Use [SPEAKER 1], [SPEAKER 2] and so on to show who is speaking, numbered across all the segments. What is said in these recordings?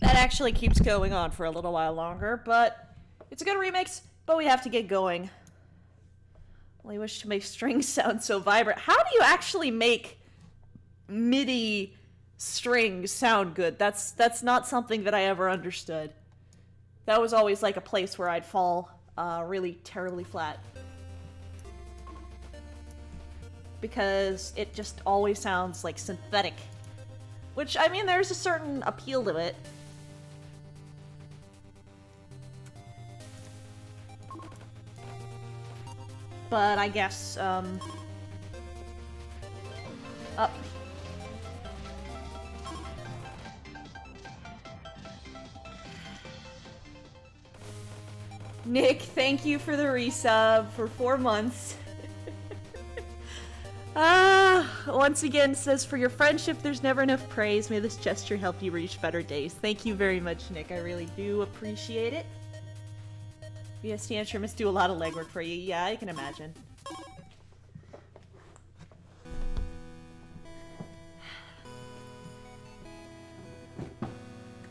[SPEAKER 1] That actually keeps going on for a little while longer, but it's a good remix, but we have to get going. Well, I wish to make strings sound so vibrant. How do you actually make MIDI strings sound good? That's not something that I ever understood. That was always like a place where I'd fall really terribly flat. Because it just always sounds like synthetic. Which, I mean, there's a certain appeal to it. But I guess, up. Nick, thank you for the resub for 4 months. Once again says, for your friendship, there's never enough praise. May this gesture help you reach better days. Thank you very much, Nick. I really do appreciate it. VST and sure must do a lot of legwork for you. Yeah, I can imagine.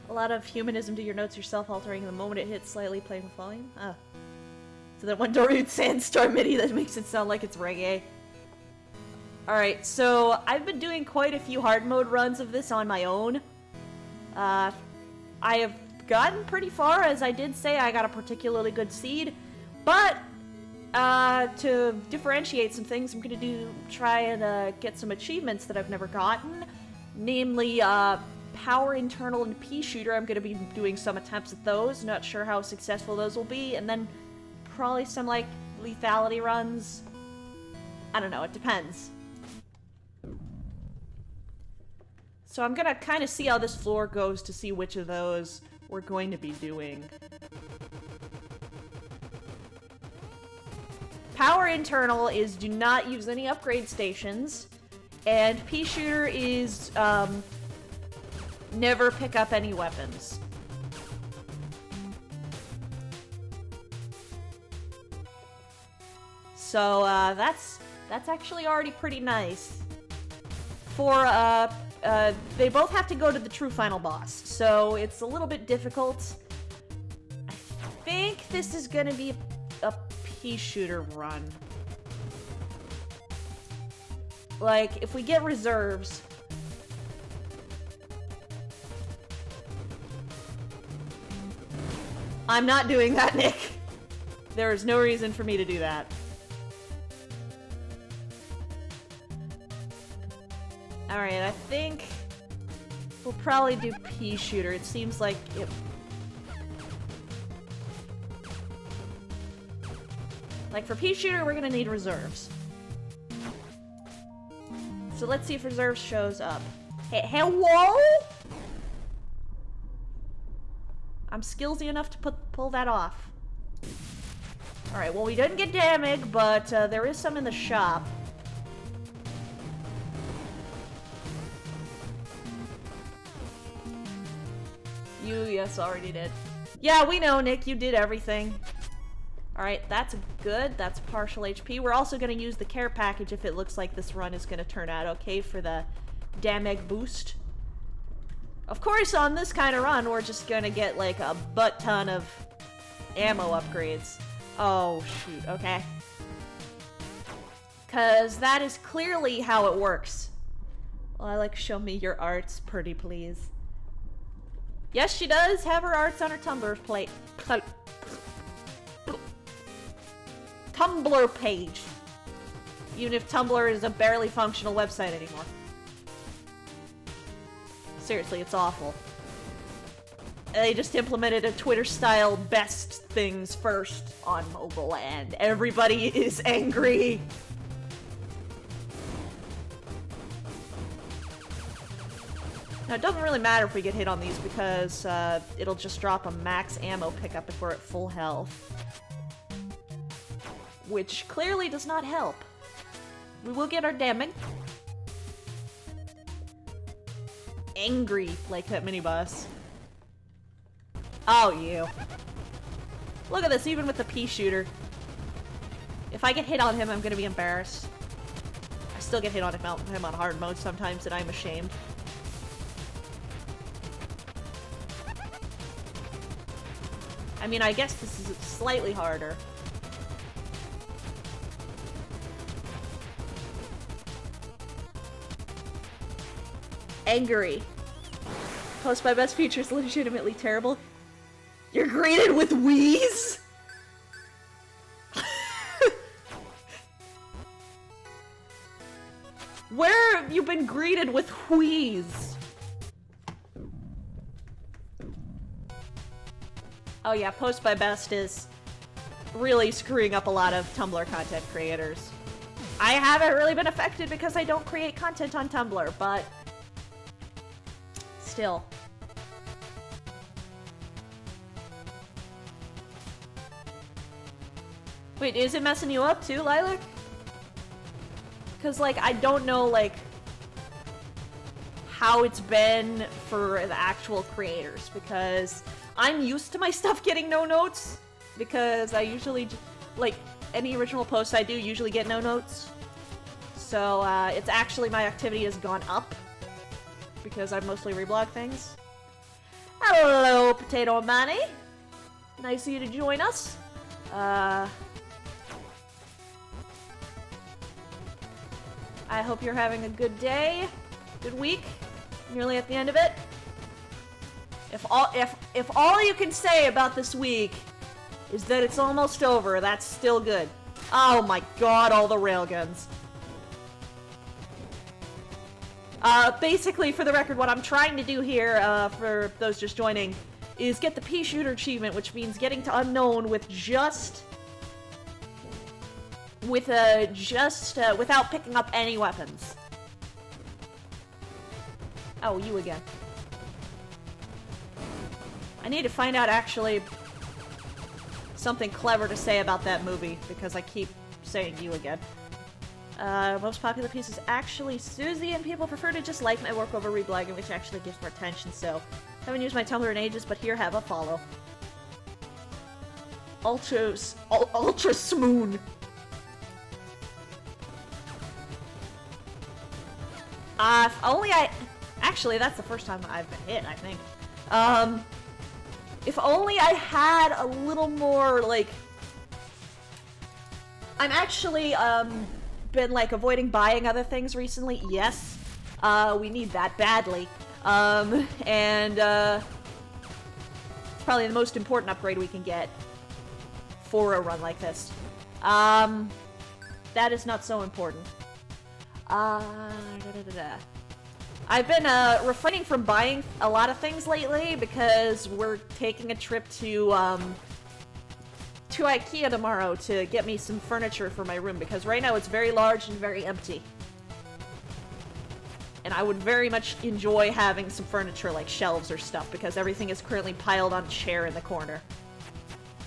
[SPEAKER 1] A lot of humanism to your notes, your self-altering the moment it hits slightly playing with volume. Ah. So that one Dorute Sandstorm MIDI that makes it sound like it's reggae. Alright, so I've been doing quite a few hard mode runs of this on my own. I have gotten pretty far, as I did say, I got a particularly good seed. But, to differentiate some things, I'm gonna try and get some achievements that I've never gotten. Namely, Power Internal and Pea Shooter. I'm gonna be doing some attempts at those. Not sure how successful those will be. And then probably some, like, lethality runs. I don't know, it depends. So I'm gonna kind of see how this floor goes to see which of those we're going to be doing. Power Internal is do not use any upgrade stations, and Pea Shooter is never pick up any weapons. So that's actually already pretty nice. For they both have to go to the true final boss, so it's a little bit difficult. I think this is gonna be a Pea Shooter run. Like, if we get reserves... I'm not doing that, Nick. There is no reason for me to do that. Alright, I think we'll probably do Pea Shooter. It seems like it... Like, for Pea Shooter, we're gonna need reserves. So let's see if reserves shows up. Hey, hello? I'm skillsy enough to pull that off. Alright, well, we didn't get damage, but there is some in the shop. You, yes, already did. Yeah, we know, Nick, you did everything. Alright, that's good. That's partial HP. We're also going to use the care package if it looks like this run is going to turn out okay for the damage boost. Of course, on this kind of run, we're just going to get like a butt ton of ammo upgrades. Oh, shoot, okay. Because that is clearly how it works. Well, I like, show me your arts, pretty please. Yes, she does have her arts on her Tumblr Tumblr page. Even if Tumblr is a barely functional website anymore. Seriously, it's awful. They just implemented a Twitter-style best things first on mobile, and everybody is angry. Now, it doesn't really matter if we get hit on these because it'll just drop a max ammo pickup if we're at full health. Which clearly does not help. We will get our damage. Angry, like that mini-boss. Oh, you. Look at this, even with the Pea Shooter. If I get hit on him, I'm gonna be embarrassed. I still get hit on him on hard mode sometimes, and I'm ashamed. I mean, I guess this is slightly harder. Angry. Post my best feature is legitimately terrible. You're greeted with wheeze? Where have you been greeted with wheeze? Oh yeah, post by best is really screwing up a lot of Tumblr content creators. I haven't really been affected because I don't create content on Tumblr, but still. Wait, is it messing you up too, Lilac? Because, like, I don't know, like, how it's been for the actual creators, because I'm used to my stuff getting no notes, because I usually, like, any original posts I do usually get no notes. So, it's actually, my activity has gone up, because I mostly reblog things. Hello, Potato Manny! Nice of you to join us. I hope you're having a good day, good week, nearly at the end of it. If all you can say about this week is that it's almost over, that's still good. Oh my god, all the railguns. Basically, for the record, what I'm trying to do here, for those just joining, is get the Pea Shooter achievement, which means getting to Unknown with without picking up any weapons. Oh, you again. I need to find out, actually, something clever to say about that movie, because I keep saying you again. Most popular piece is actually Susie, and people prefer to just like my work over reblogging, which actually gives more attention, so haven't used my Tumblr in ages, but here, have a follow. Ultra Smoon. If only actually, that's the first time I've been hit, I think. If only I had a little more, like... I'm actually, been, like, avoiding buying other things recently. Yes. We need that badly. It's probably the most important upgrade we can get for a run like this. That is not so important. I've been refraining from buying a lot of things lately because we're taking a trip to IKEA tomorrow to get me some furniture for my room, because right now it's very large and very empty. And I would very much enjoy having some furniture like shelves or stuff, because everything is currently piled on a chair in the corner.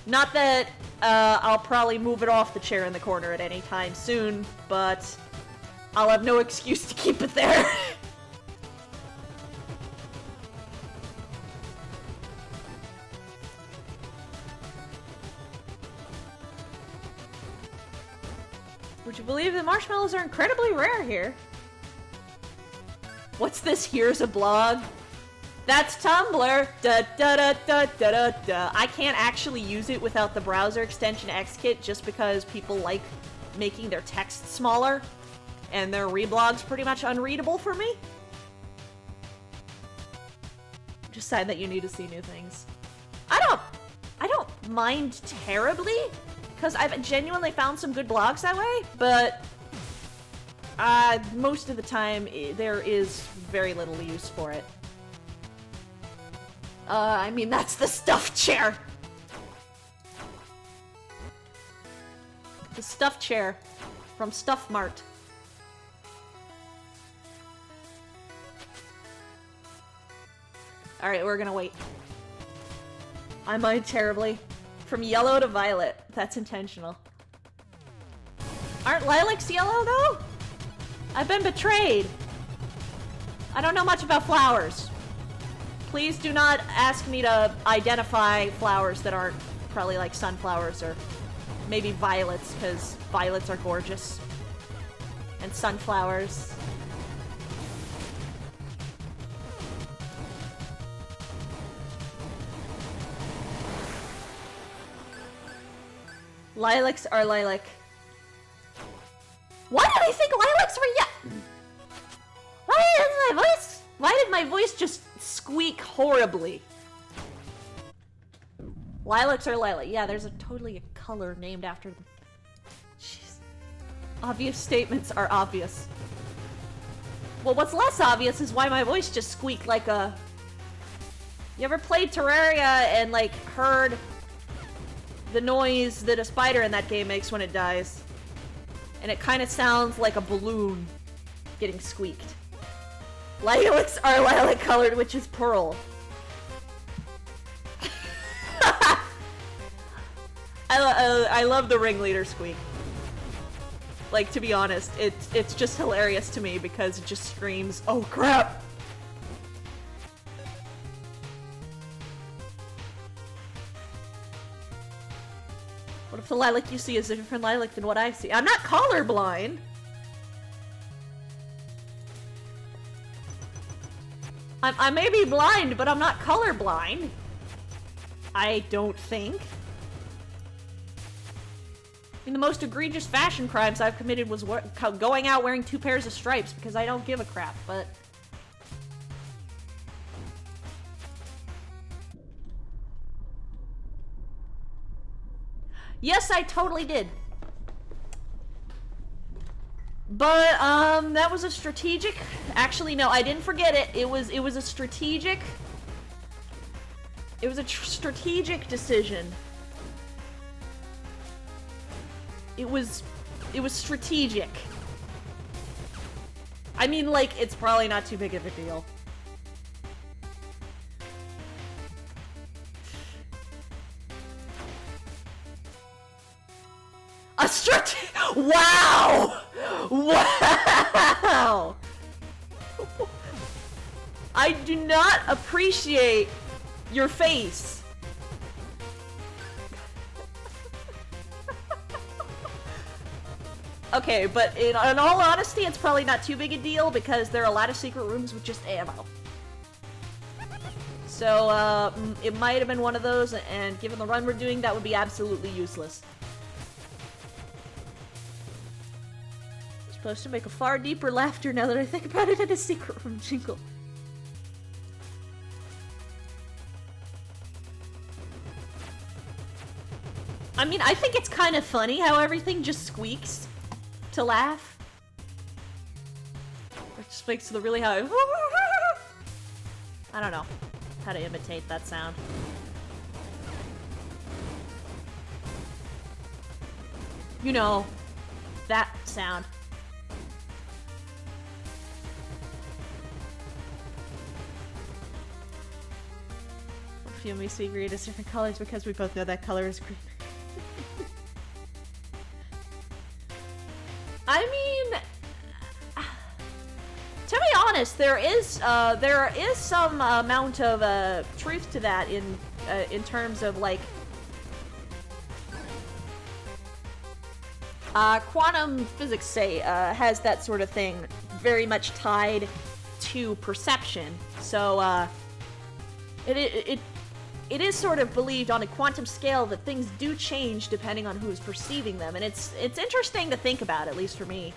[SPEAKER 1] Not that I'll probably move it off the chair in the corner at any time soon, but I'll have no excuse to keep it there. Would you believe that marshmallows are incredibly rare here? What's this? Here's a blog. That's Tumblr. Da da da da da da da. I can't actually use it without the browser extension Xkit, just because people like making their text smaller, and their reblogs pretty much unreadable for me. Just sad that you need to see new things. I don't mind terribly, because I've genuinely found some good blogs that way, but most of the time there is very little use for it. I mean, that's the stuffed chair. The stuffed chair from Stuff Mart. Alright, we're gonna wait. I mind terribly. From yellow to violet. That's intentional. Aren't lilacs yellow, though? I've been betrayed. I don't know much about flowers. Please do not ask me to identify flowers that aren't probably like sunflowers or maybe violets, because violets are gorgeous. And sunflowers. Lilacs are lilac. Why did I think lilacs were Why did my voice just squeak horribly? Lilacs are lilac. Yeah, there's totally a color named after them. Jeez. Obvious statements are obvious. Well, what's less obvious is why my voice just squeaked like a... You ever played Terraria and, like, heard the noise that a spider in that game makes when it dies? And it kind of sounds like a balloon getting squeaked. Lilacs are lilac colored, which is pearl. I love the ringleader squeak. Like, to be honest, it's just hilarious to me because it just screams, oh crap! What if the lilac you see is a different lilac than what I see? I'm not colorblind! I may be blind, but I'm not colorblind. I don't think. I mean, the most egregious fashion crimes I've committed was going out wearing 2 pairs of stripes because I don't give a crap, but... Yes, I totally did. But, that was a strategic... Actually, no, I didn't forget it. It was a strategic... It was a strategic decision. It was strategic. I mean, like, it's probably not too big of a deal. Wow! Wow! I do not appreciate your face. Okay, but in all honesty, it's probably not too big a deal because there are a lot of secret rooms with just ammo. So, it might have been one of those, and given the run we're doing, that would be absolutely useless. Supposed to make a far deeper laughter now that I think about it in a secret room jingle. I mean, I think it's kind of funny how everything just squeaks to laugh. It just makes the really high... I don't know how to imitate that sound. You know, that sound. You and me see green as different colors because we both know that color is green. I mean, to be honest, there is some amount of truth to that in terms of like quantum physics. Say has that sort of thing very much tied to perception. So it is sort of believed on a quantum scale that things do change depending on who's perceiving them, and it's interesting to think about, at least for me.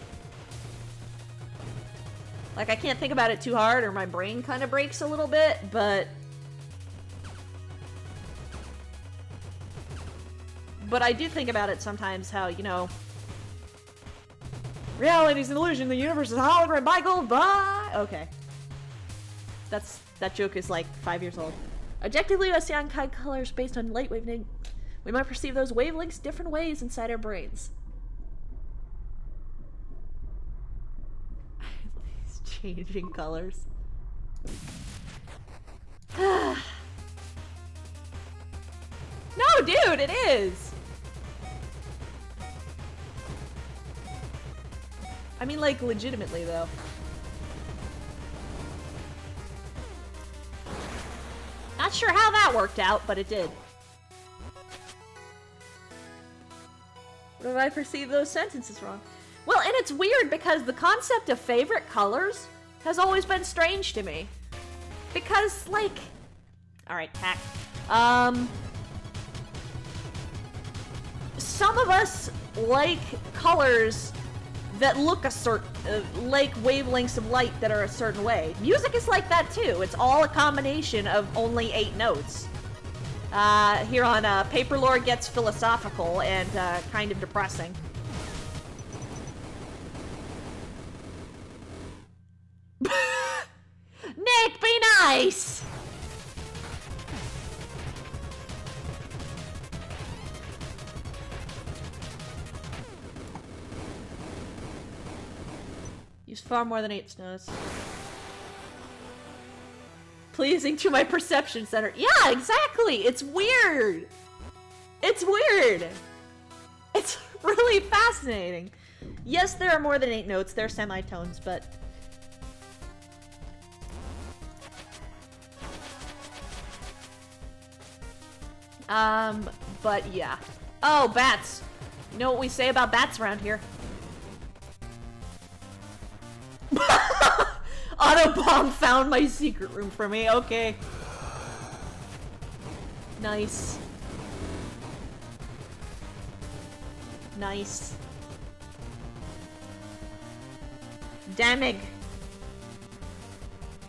[SPEAKER 1] Like, I can't think about it too hard or my brain kind of breaks a little bit, but I do think about it sometimes how, you know, reality's an illusion, the universe is a hologram, Michael, bye! Okay. That joke is like 5 years old. Objectively, I see unkind colors based on light wavelength. We might perceive those wavelengths different ways inside our brains. These changing colors. No, dude, it is! I mean, like, legitimately, though. Not sure how that worked out, but it did. What if I perceive those sentences wrong? Well, and it's weird because the concept of favorite colors has always been strange to me. Because, like... Alright, tack. some of us like colors that look a certain, like wavelengths of light that are a certain way. Music is like that too. It's all a combination of only 8 notes. Here on Paper Lore gets philosophical and kind of depressing. Nick, be nice! Use far more than 8 snows. Pleasing to my perception center. Yeah, exactly! It's weird! It's weird! It's really fascinating. Yes, there are more than 8 notes. They're semitones, but... but yeah. Oh, bats! You know what we say about bats around here? Autobomb found my secret room for me, okay. Nice. Nice. Damning.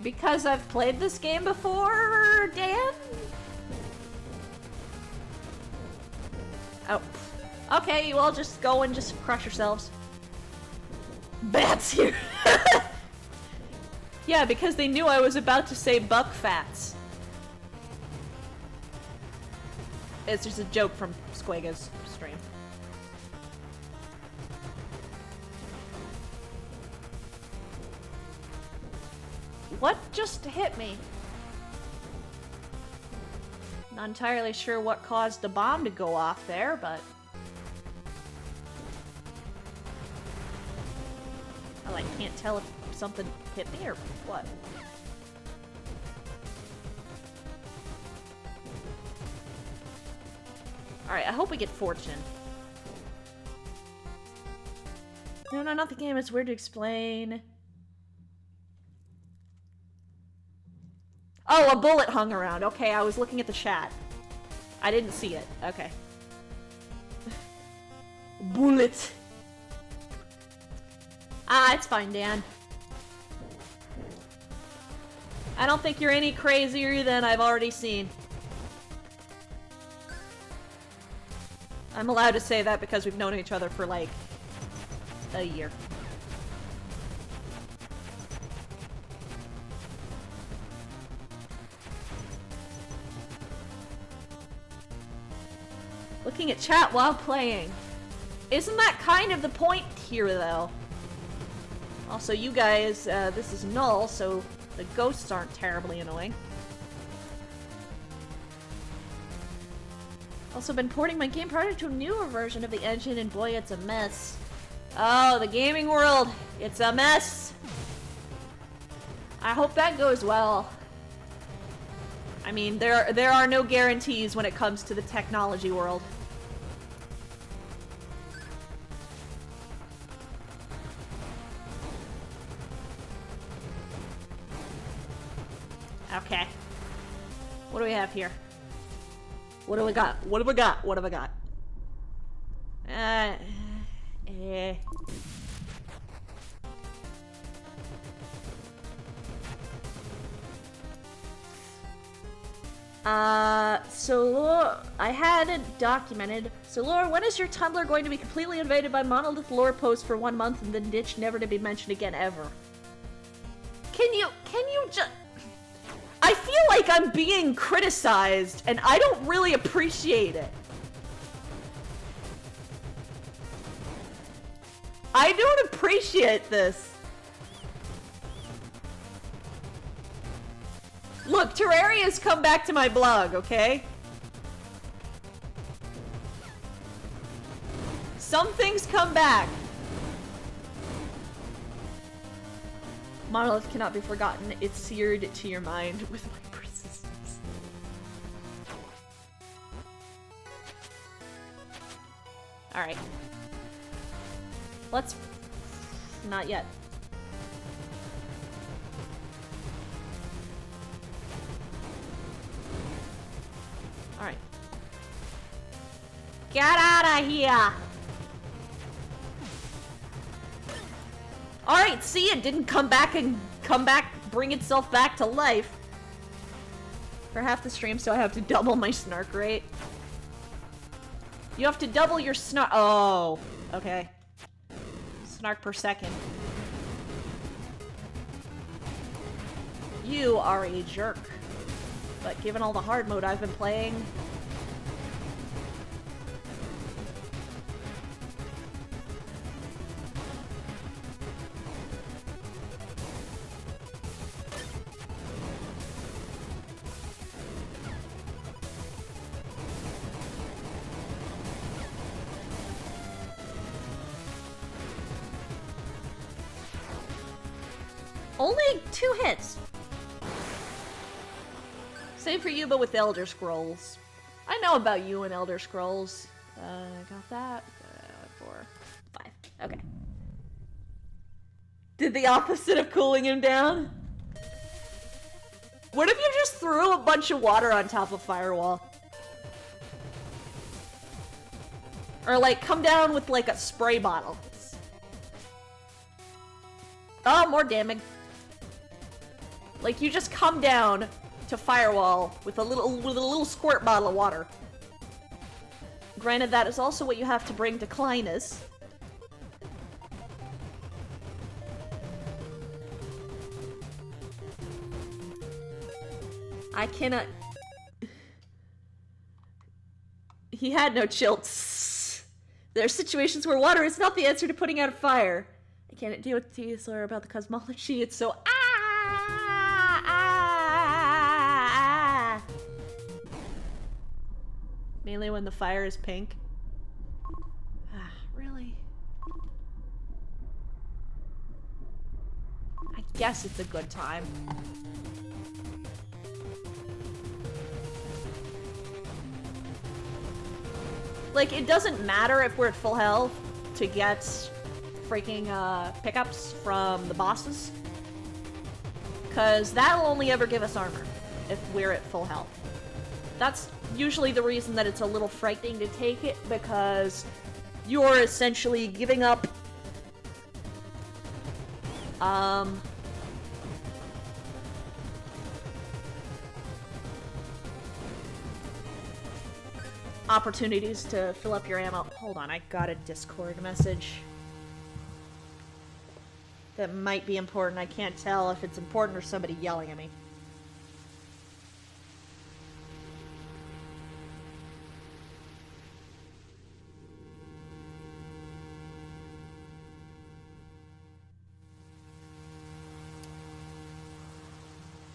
[SPEAKER 1] Because I've played this game before, Dan? Oh. Okay, you all just go and just crush yourselves. Bats here! Yeah, because they knew I was about to say buck fats. It's just a joke from Squega's stream. What just hit me? Not entirely sure what caused the bomb to go off there, but... I like can't tell if something hit me or what. Alright, I hope we get fortune. No, not the game. It's weird to explain. Oh, a bullet hung around. Okay, I was looking at the chat. I didn't see it. Okay. Bullet. Ah, it's fine, Dan. I don't think you're any crazier than I've already seen. I'm allowed to say that because we've known each other for, like, a year. Looking at chat while playing. Isn't that kind of the point here, though? Also, you guys, this is null, so the ghosts aren't terribly annoying. Also been porting my game prior to a newer version of the engine, and boy, it's a mess. Oh, the gaming world, it's a mess. I hope that goes well. I mean, there are no guarantees when it comes to the technology world. Okay. What do we have here? What do we got? What have we got? What have I got? So I had it documented. So Laura, when is your Tumblr going to be completely invaded by Monolith lore posts for 1 month and then ditched, never to be mentioned again ever? Can you just... I feel like I'm being criticized, and I don't really appreciate it. I don't appreciate this. Look, Terraria's come back to my blog, okay? Some things come back. Monolith cannot be forgotten. It's seared to your mind with my persistence. Alright. Let's... Not yet. Alright. Get out of here! Alright, see, it didn't bring itself back to life. For half the stream, so I have to double my snark rate. You have to double your snark. Oh, okay. Snark per second. You are a jerk. But given all the hard mode I've been playing... Only 2 hits. Same for you, but with Elder Scrolls. I know about you and Elder Scrolls. Got that. 4, 5. Okay. Did the opposite of cooling him down? What if you just threw a bunch of water on top of Firewall? Or like, come down with like a spray bottle. Oh, more damage. Like, you just come down to Firewall with a little squirt bottle of water. Granted, that is also what you have to bring to Clinus. I cannot... He had no chilts. There are situations where water is not the answer to putting out a fire. I can't deal with these or about the cosmology. It's so... Mainly when the fire is pink. Really? I guess it's a good time. Like, it doesn't matter if we're at full health to get freaking pickups from the bosses. Because that'll only ever give us armor if we're at full health. That's usually the reason that it's a little frightening to take it, because you're essentially giving up opportunities to fill up your ammo. Hold on, I got a Discord message that might be important. I can't tell if it's important or somebody yelling at me.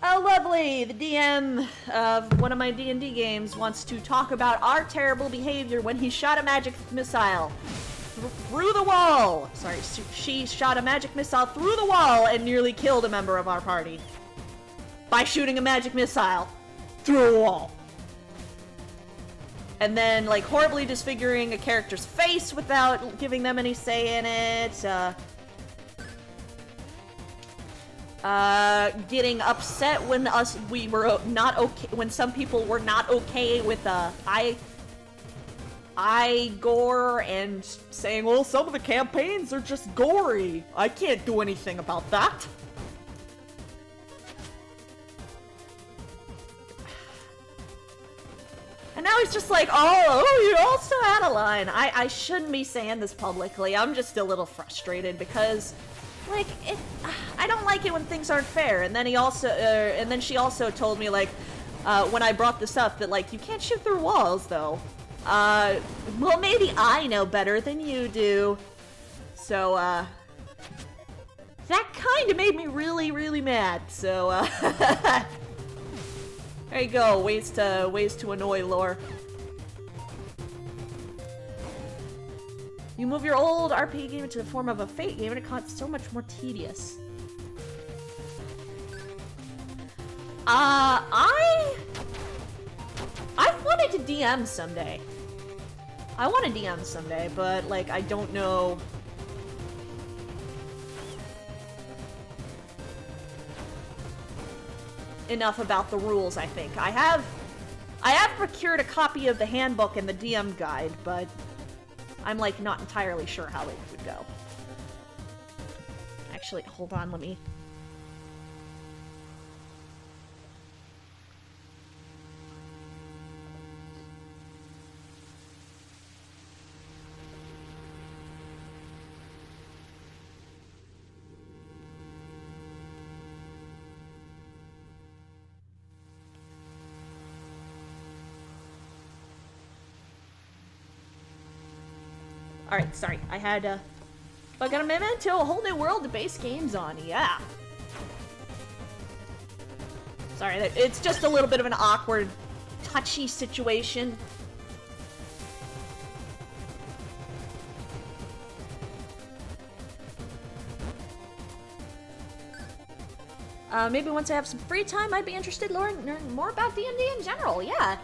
[SPEAKER 1] Oh, lovely! The DM of one of my D&D games wants to talk about our terrible behavior when he shot a magic missile through the wall! Sorry, she shot a magic missile through the wall and nearly killed a member of our party. By shooting a magic missile through a wall. And then, like, horribly disfiguring a character's face without giving them any say in it, getting upset when we were not okay, when some people were not okay with eye gore, and saying, well, some of the campaigns are just gory. I can't do anything about that. And now he's just like, oh, you also had a line. I shouldn't be saying this publicly. I'm just a little frustrated because, like, I don't like it when things aren't fair. And then he also, and then she also told me, like, when I brought this up, that, like, you can't shoot through walls, though. Well, maybe I know better than you do. So, that kind of made me really, really mad. So, there you go. Ways to annoy lore. You move your old RPG game into the form of a Fate game, and it got so much more tedious. I wanted to DM someday. I want to DM someday, but, like, I don't know. Enough about the rules, I think. I have I have procured a copy of the handbook and the DM guide, but I'm, like, not entirely sure how it would go. Actually, hold on, let me... Alright, sorry. I had, I got a memento, a whole new world to base games on, yeah. Sorry, it's just a little bit of an awkward, touchy situation. Maybe once I have some free time, I'd be interested in learning more about D&D in general, yeah.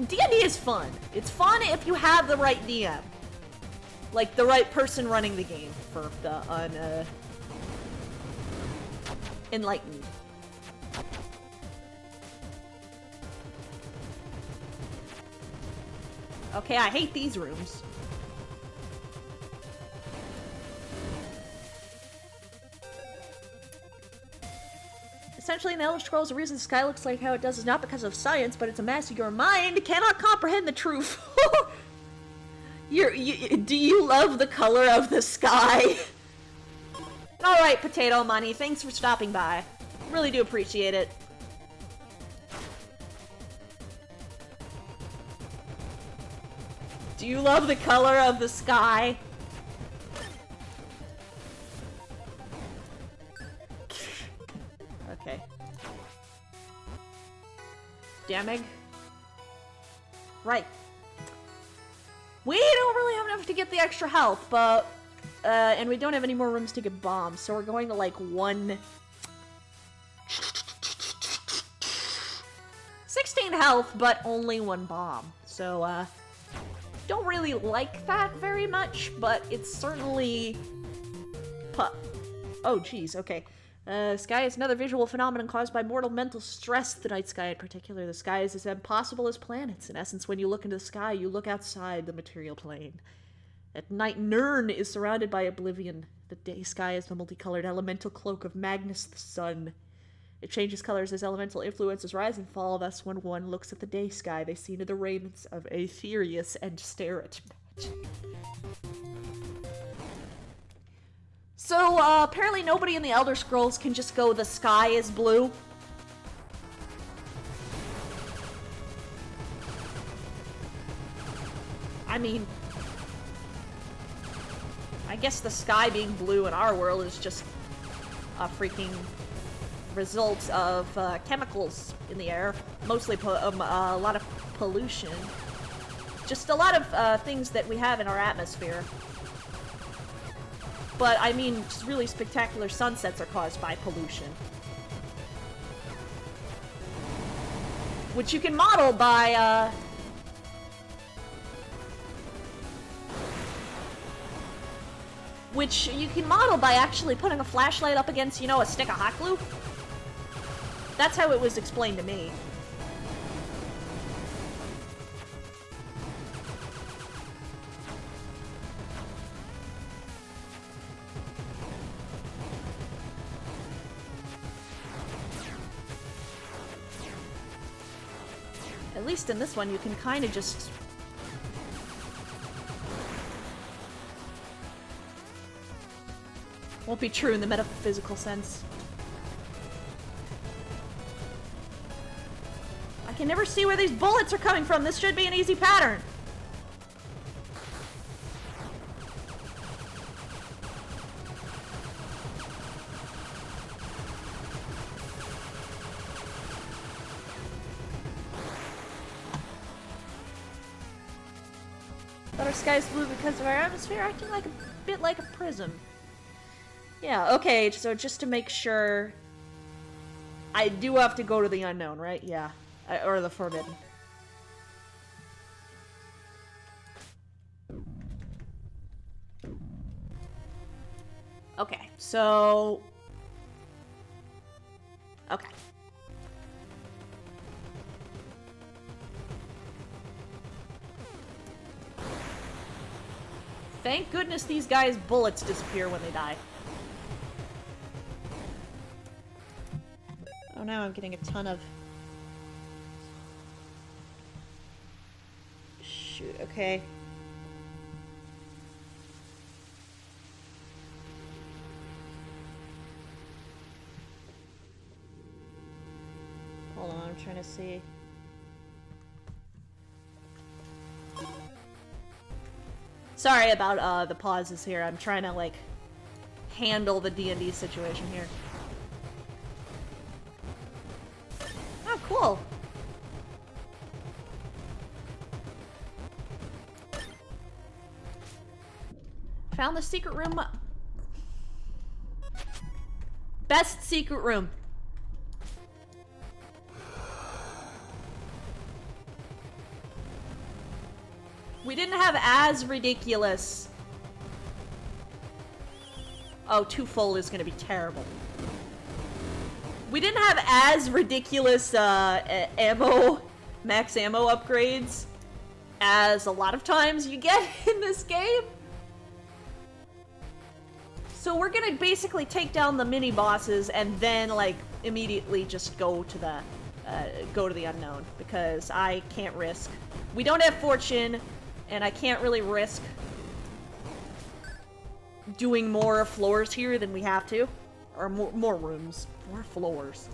[SPEAKER 1] D&D is fun. It's fun if you have the right DM. Like, the right person running the game for the enlightened. Okay, I hate these rooms. Essentially, in the Elder Scrolls, the reason the sky looks like how it does is not because of science, but it's a mass of your mind cannot comprehend the truth. Do you love the color of the sky? Alright, Potato Money, thanks for stopping by. Really do appreciate it. Do you love the color of the sky? Okay. Damage. Right. We don't really have enough to get the extra health, but... and we don't have any more rooms to get bombs, so we're going to, like, 16 health, but only 1 bomb. So, don't really like that very much, but it's certainly... Oh, geez, okay. Sky is another visual phenomenon caused by mortal mental stress. The night sky in particular. The sky is as impossible as planets. In essence, when you look into the sky, you look outside the material plane. At night, Nirn is surrounded by oblivion. The day sky is the multicolored elemental cloak of Magnus the sun. It changes colors as elemental influences rise and fall. Thus, when one looks at the day sky, they see into the raiments of Aetherius and stare at magic. So, apparently nobody in the Elder Scrolls can just go, the sky is blue. I mean, I guess the sky being blue in our world is just a freaking result of chemicals in the air. Mostly a lot of pollution. Just a lot of things that we have in our atmosphere. But, I mean, just really spectacular sunsets are caused by pollution. Which you can model by, Which you can model by actually putting a flashlight up against, you know, a stick of hot glue. That's how it was explained to me. At least in this one, you can kind of just... Won't be true in the metaphysical sense. I can never see where these bullets are coming from. This should be an easy pattern. But our sky's blue because of our atmosphere acting like a bit like a prism. Yeah, okay, so just to make sure... I do have to go to the unknown, right? Yeah. Or the forbidden. Okay, so... Okay. Thank goodness these guys' bullets disappear when they die. Oh, now I'm getting a ton of... Shoot, okay. Hold on, I'm trying to see. Sorry about the pauses here. I'm trying to like handle the D&D situation here. Oh, cool. Found the secret room. Best secret room. We didn't have as ridiculous... Oh, twofold is gonna be terrible. We didn't have as ridiculous, ammo, max ammo upgrades as a lot of times you get in this game. So we're gonna basically take down the mini-bosses and then, like, immediately just go to the unknown, because I can't risk. We don't have fortune, and I can't really risk doing more floors here than we have to. Or more rooms. More floors.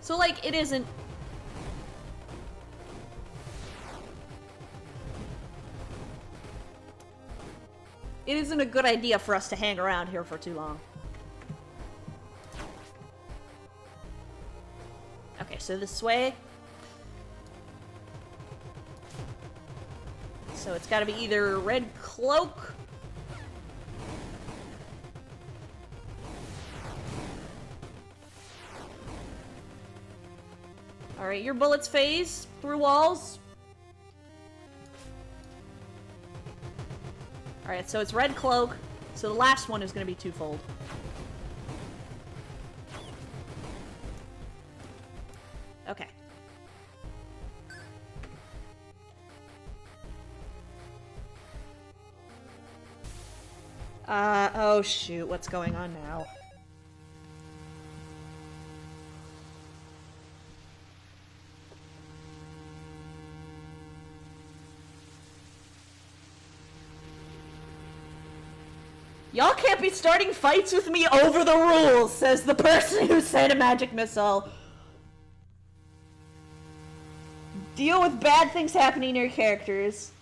[SPEAKER 1] So, like, it isn't... It isn't a good idea for us to hang around here for too long. Okay, so this way... So it's gotta be either red cloak... Alright, your bullets phase through walls. Alright, so it's red cloak. So the last one is gonna be twofold. Okay. Oh shoot, what's going on now? Y'all can't be starting fights with me over the rules, says the person who said a magic missile. Deal with bad things happening to your characters.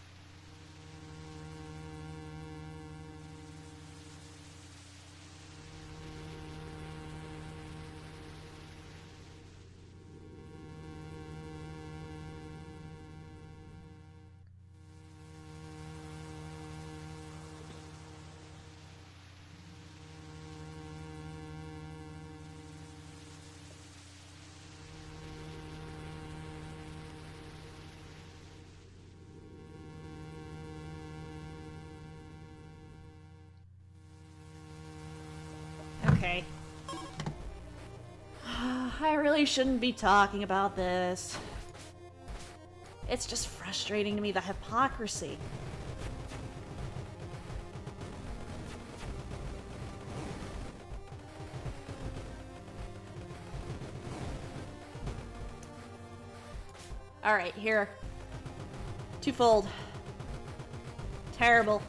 [SPEAKER 1] Okay. I really shouldn't be talking about this. It's just frustrating to me, the hypocrisy. Alright, here. Twofold. Terrible.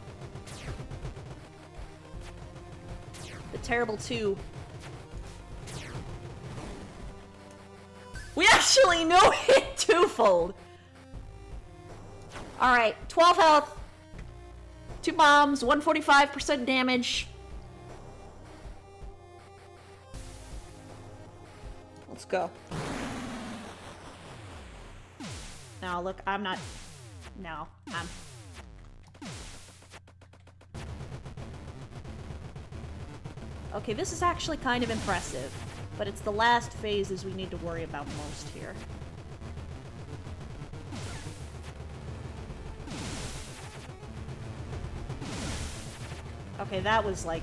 [SPEAKER 1] The terrible two. We actually no hit twofold. Alright, 12 health. 2 bombs, 145% damage. Let's go. No, look, I'm not... No, I'm... Okay, this is actually kind of impressive, but it's the last phases we need to worry about most here. Okay, that was, like,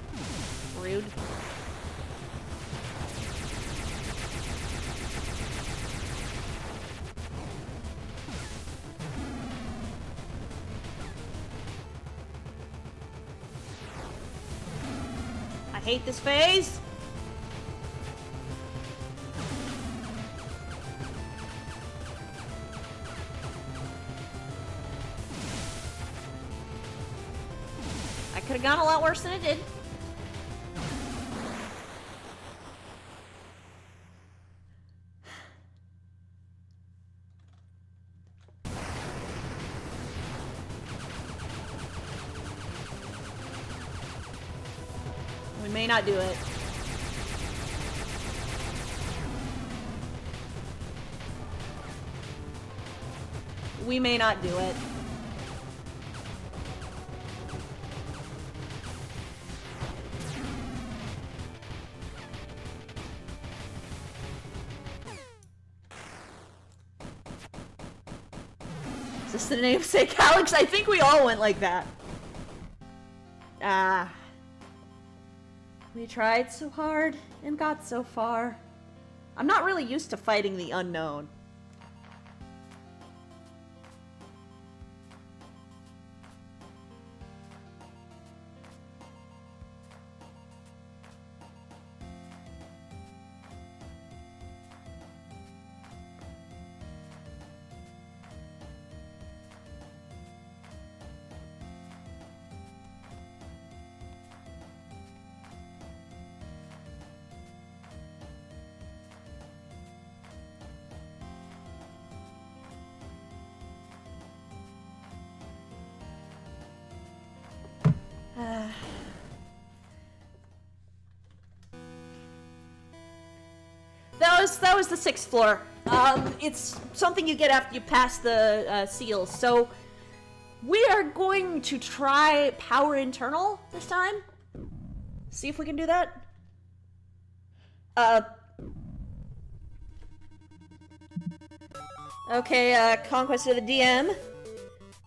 [SPEAKER 1] rude. I hate this phase! I could have gone a lot worse than it did. We may not do it. We may not do it. Is this the namesake Alex? I think we all went like that. Ah. We tried so hard and got so far. I'm not really used to fighting the unknown. That was the 6th floor. It's something you get after you pass the seals. So we are going to try power internal this time. See if we can do that. Okay, conquest of the DM.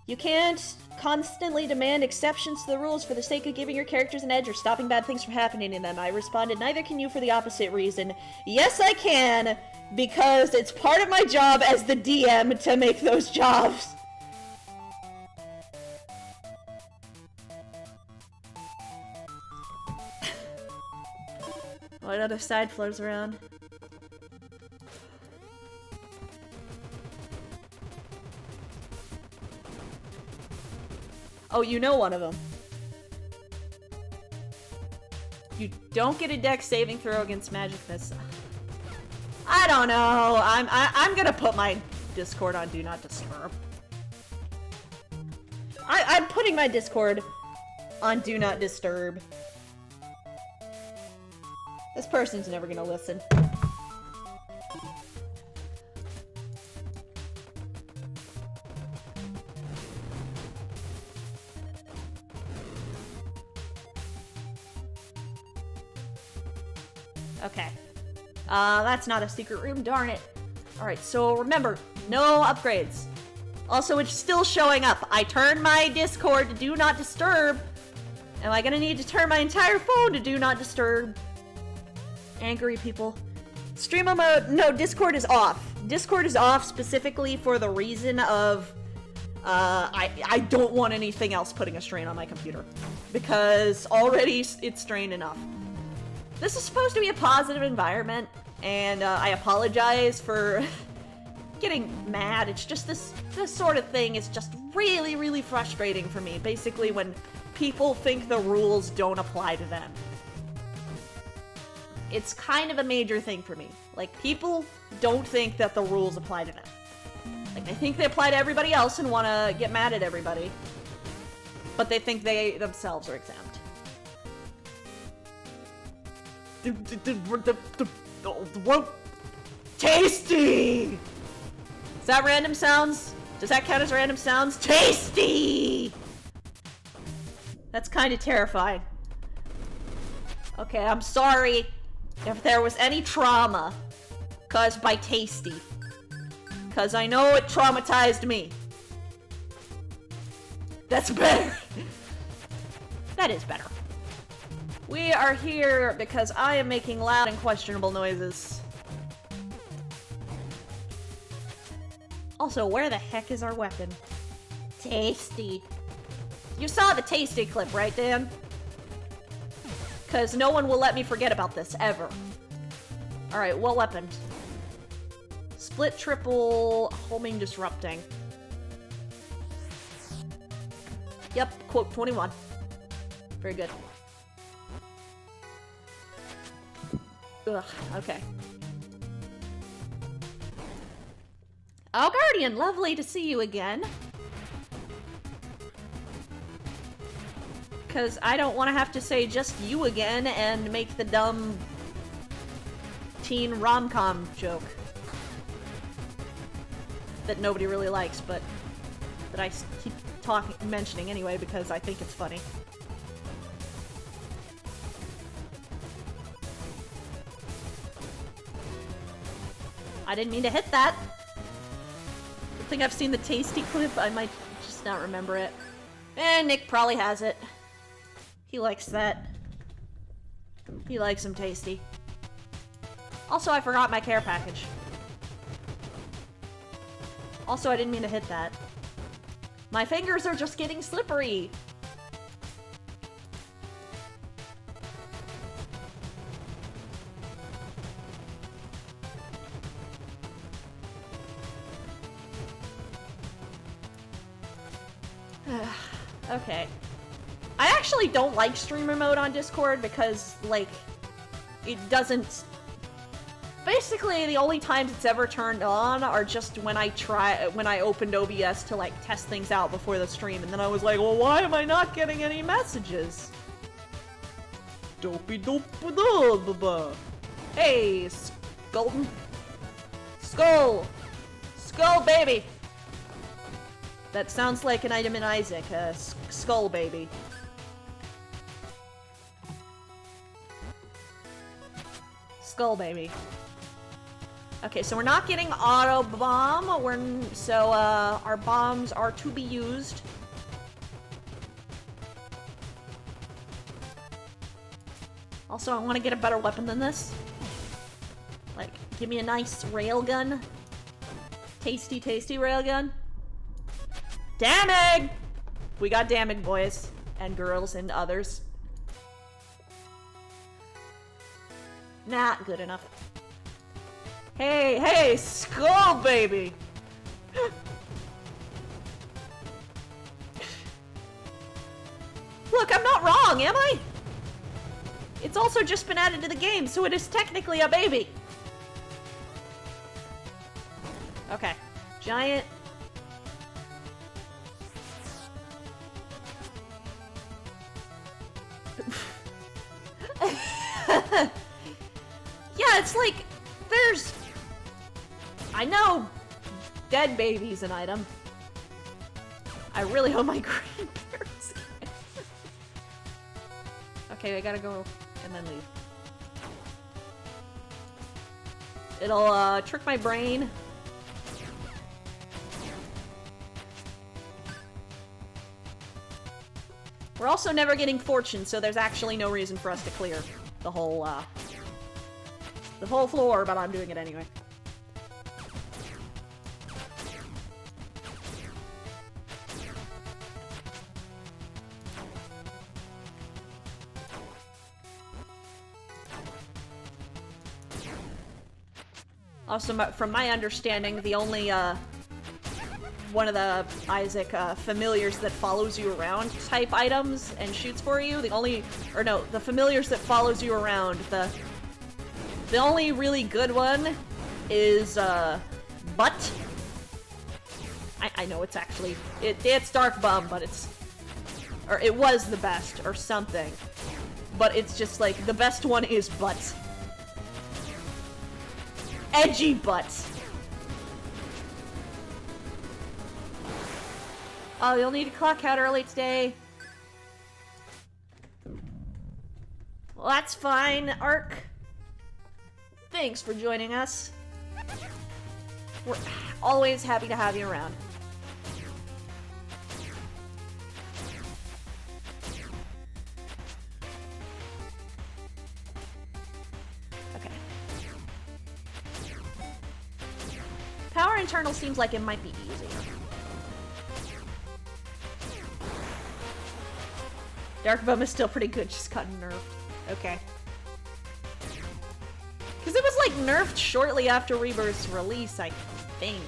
[SPEAKER 1] You can't constantly demand exceptions to the rules for the sake of giving your characters an edge or stopping bad things from happening in them. I responded, neither can you for the opposite reason. Yes, I can, because it's part of my job as the DM to make those jobs. What other side floors around? Oh, you know one of them. You don't get a dex saving throw against magic missile. I don't know. I'm gonna put my Discord on Do Not Disturb. I'm putting my Discord on Do Not Disturb. This person's never gonna listen. Okay. That's not a secret room, darn it. Alright, so remember, no upgrades. Also, it's still showing up. I turned my Discord to Do Not Disturb. Am I gonna need to turn my entire phone to Do Not Disturb? Angry people. Streamer mode, no, Discord is off. Discord is off specifically for the reason of, I don't want anything else putting a strain on my computer. Because already it's strained enough. This is supposed to be a positive environment, and I apologize for getting mad. It's just this sort of thing is just really, really frustrating for me. Basically, when people think the rules don't apply to them. It's kind of a major thing for me. Like, people don't think that the rules apply to them. Like, they think they apply to everybody else and want to get mad at everybody. But they think they themselves are exempt. Tasty! Is that random sounds? Does that count as random sounds? Tasty! That's kind of terrifying. Okay, I'm sorry if there was any trauma caused by Tasty. Because I know it traumatized me. That's better. That is better. We are here because I am making loud and questionable noises. Also, where the heck is our weapon? Tasty. You saw the Tasty clip, right, Dan? Because no one will let me forget about this, ever. Alright, what weapon? Split, triple, homing, disrupting. Yep, quote 21. Very good. Ugh, okay. Oh, Guardian, lovely to see you again. Because I don't want to have to say just you again and make the dumb teen rom-com joke that nobody really likes, but that I keep mentioning anyway because I think it's funny. I didn't mean to hit that. I think I've seen the Tasty clip. I might just not remember it. And Nick probably has it. He likes that. He likes him tasty. Also, I forgot my care package. Also, I didn't mean to hit that. My fingers are just getting slippery. Okay. I actually don't like streamer mode on Discord because, like, it doesn't... Basically, the only times it's ever turned on are just when I opened OBS to, like, test things out before the stream, and then I was like, well, why am I not getting any messages? Dopey dope da ba. Hey, Golden. Skull! Skull baby! That sounds like an item in Isaac, Skull baby. Skull baby. Okay, so we're not getting auto bomb. Our bombs are to be used. Also, I want to get a better weapon than this. Like, give me a nice railgun. Tasty, tasty railgun. Damage! We got damage, boys and girls and others. Not good enough. Hey, hey, skull baby! Look, I'm not wrong, am I? It's also just been added to the game, so it is technically a baby. Okay. Giant. Yeah, it's like, there's... I know dead baby's an item. I really hope my grandparents... Okay, I gotta go and then leave. It'll, trick my brain. We're also never getting fortune, so there's actually no reason for us to clear the whole floor, but I'm doing it anyway. Also, from my understanding, the only, one of the Isaac familiars that follows you around type items and shoots for you. The familiars that follows you around. The only really good one is Butt. I know it's actually it's Dark Bum, but it was the best or something. But it's just like the best one is Butt. Edgy Butt. Oh, you'll need to clock out early today. Well, that's fine, Ark. Thanks for joining us. We're always happy to have you around. Eternal seems like it might be easier. Dark Bum is still pretty good, just got nerfed. Okay. Because it was like nerfed shortly after Rebirth's release, I think.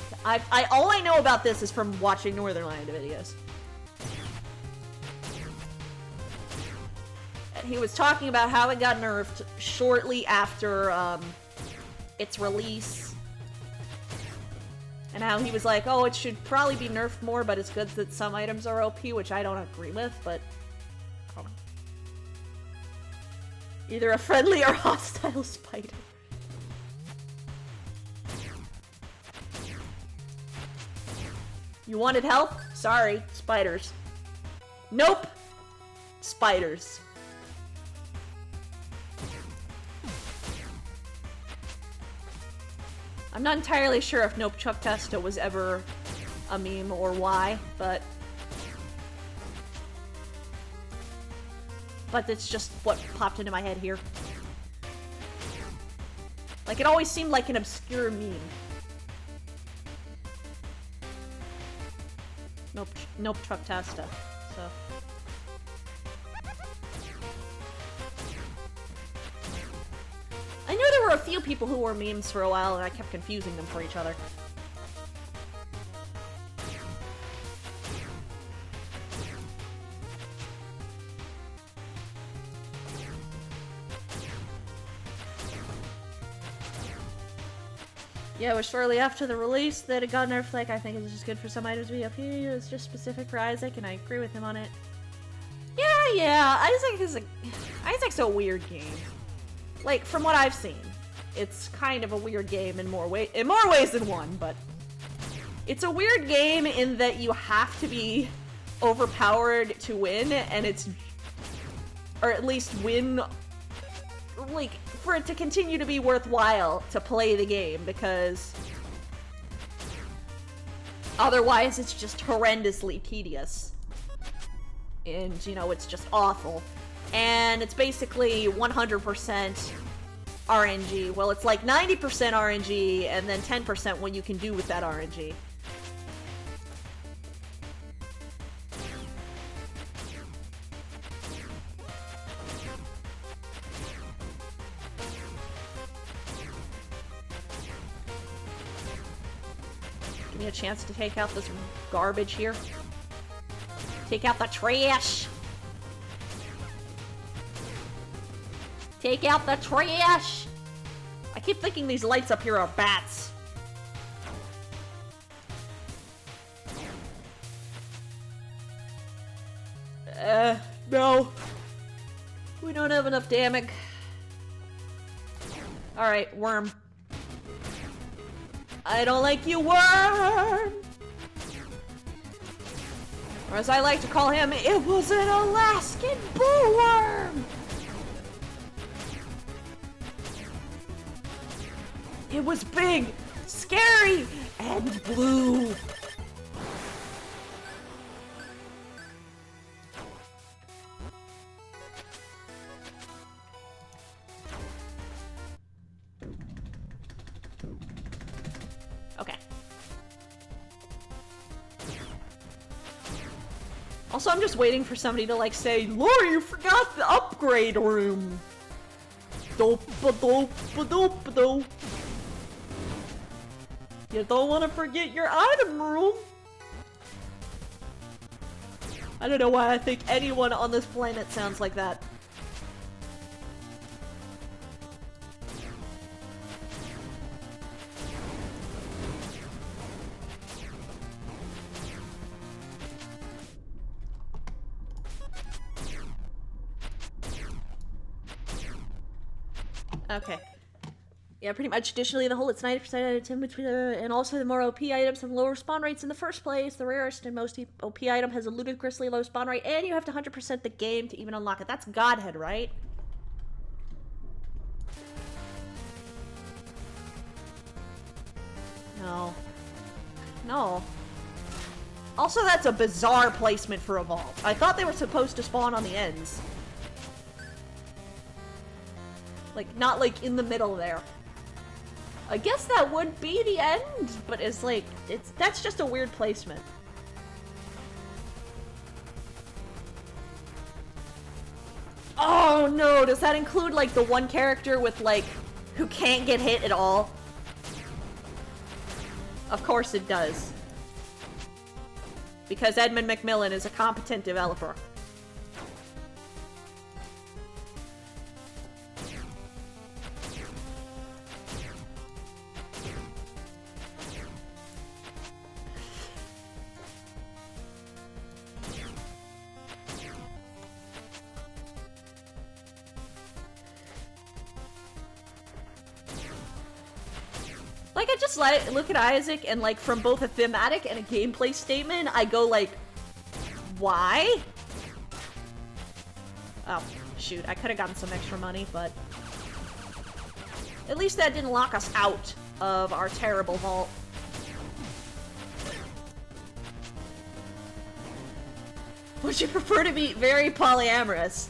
[SPEAKER 1] All I know about this is from watching Northernlion videos. And he was talking about how it got nerfed shortly after its release. And how he was like, oh, it should probably be nerfed more, but it's good that some items are OP, which I don't agree with, but I don't know. Either a friendly or hostile spider. You wanted help? Sorry, spiders. Nope! Spiders. I'm not entirely sure if Nope Chuck Testa was ever a meme or why, but it's just what popped into my head here. Like, it always seemed like an obscure meme. Nope Chuck Testa, so. I knew there were a few people who wore memes for a while, and I kept confusing them for each other. Yeah, it was shortly after the release that it got nerfed. Like, I think it's just good for some items to be OP. It's just specific for Isaac, and I agree with him on it. Yeah, Isaac's a weird game. Like, from what I've seen, it's kind of a weird game in more ways than one, but it's a weird game in that you have to be overpowered to win, and or at least win, like, for it to continue to be worthwhile to play the game, because otherwise it's just horrendously tedious. And, you know, it's just awful. And it's basically 100% RNG. Well, it's like 90% RNG, and then 10% what you can do with that RNG. Give me a chance to take out this garbage here. Take out the trash! Take out the trash! I keep thinking these lights up here are bats. No. We don't have enough damage. Alright, worm. I don't like you, worm! Or as I like to call him, it was an Alaskan bullworm! It was big, scary, and blue. Okay. Also, I'm just waiting for somebody to, like, say, Lori, you forgot the upgrade room. Dope-a-dope-a-dope-a-dope. You don't want to forget your item room. I don't know why I think anyone on this planet sounds like that. Okay. Yeah, pretty much. Additionally, the whole it's 90% out of 10 between and also the more OP items have lower spawn rates in the first place. The rarest and most OP item has a ludicrously low spawn rate, and you have to 100% the game to even unlock it. That's Godhead, right? No. No. Also, that's a bizarre placement for Evolve. I thought they were supposed to spawn on the ends. Like, not like in the middle there. I guess that would be the end, but it's like, that's just a weird placement. Oh no, does that include like the one character with like, who can't get hit at all? Of course it does. Because Edmund McMillan is a competent developer. Like, I just look at Isaac and, like, from both a thematic and a gameplay statement, I go, like, why? Oh, shoot. I could have gotten some extra money, but at least that didn't lock us out of our terrible vault. Would you prefer to be very polyamorous?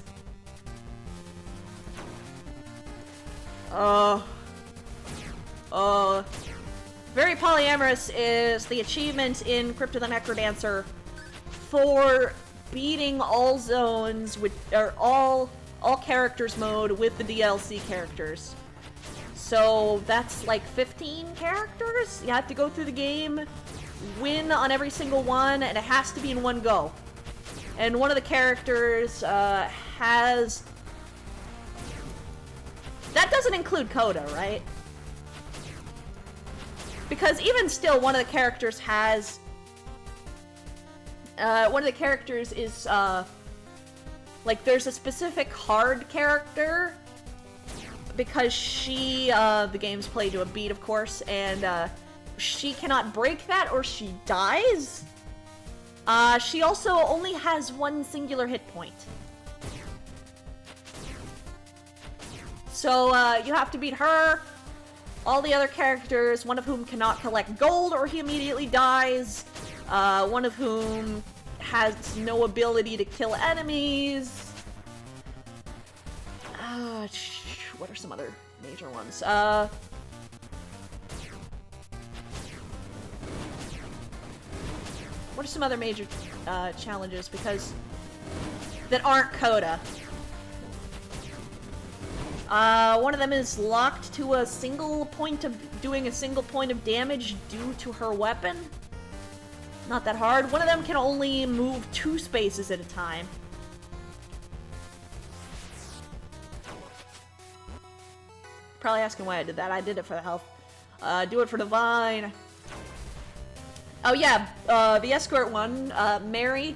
[SPEAKER 1] Very polyamorous is the achievement in Crypt of the Necrodancer for beating all zones with, or all characters mode with the DLC characters. So that's like 15 characters? You have to go through the game, win on every single one, and it has to be in one go. And one of the characters has... That doesn't include Coda, right? Because even still, one of the characters has... one of the characters is, like, there's a specific hard character, because she, the game's played to a beat, of course, and, she cannot break that or she dies. She also only has one singular hit point. So, you have to beat her, all the other characters, one of whom cannot collect gold or he immediately dies, one of whom has no ability to kill enemies. What are some other major ones? What are some other major challenges? Because that aren't Coda. One of them is locked to a single point of doing a single point of damage due to her weapon. Not that hard. One of them can only move 2 spaces at a time. Probably asking why I did that. I did it for the health. Do it for Divine. Oh yeah, the escort one, Mary,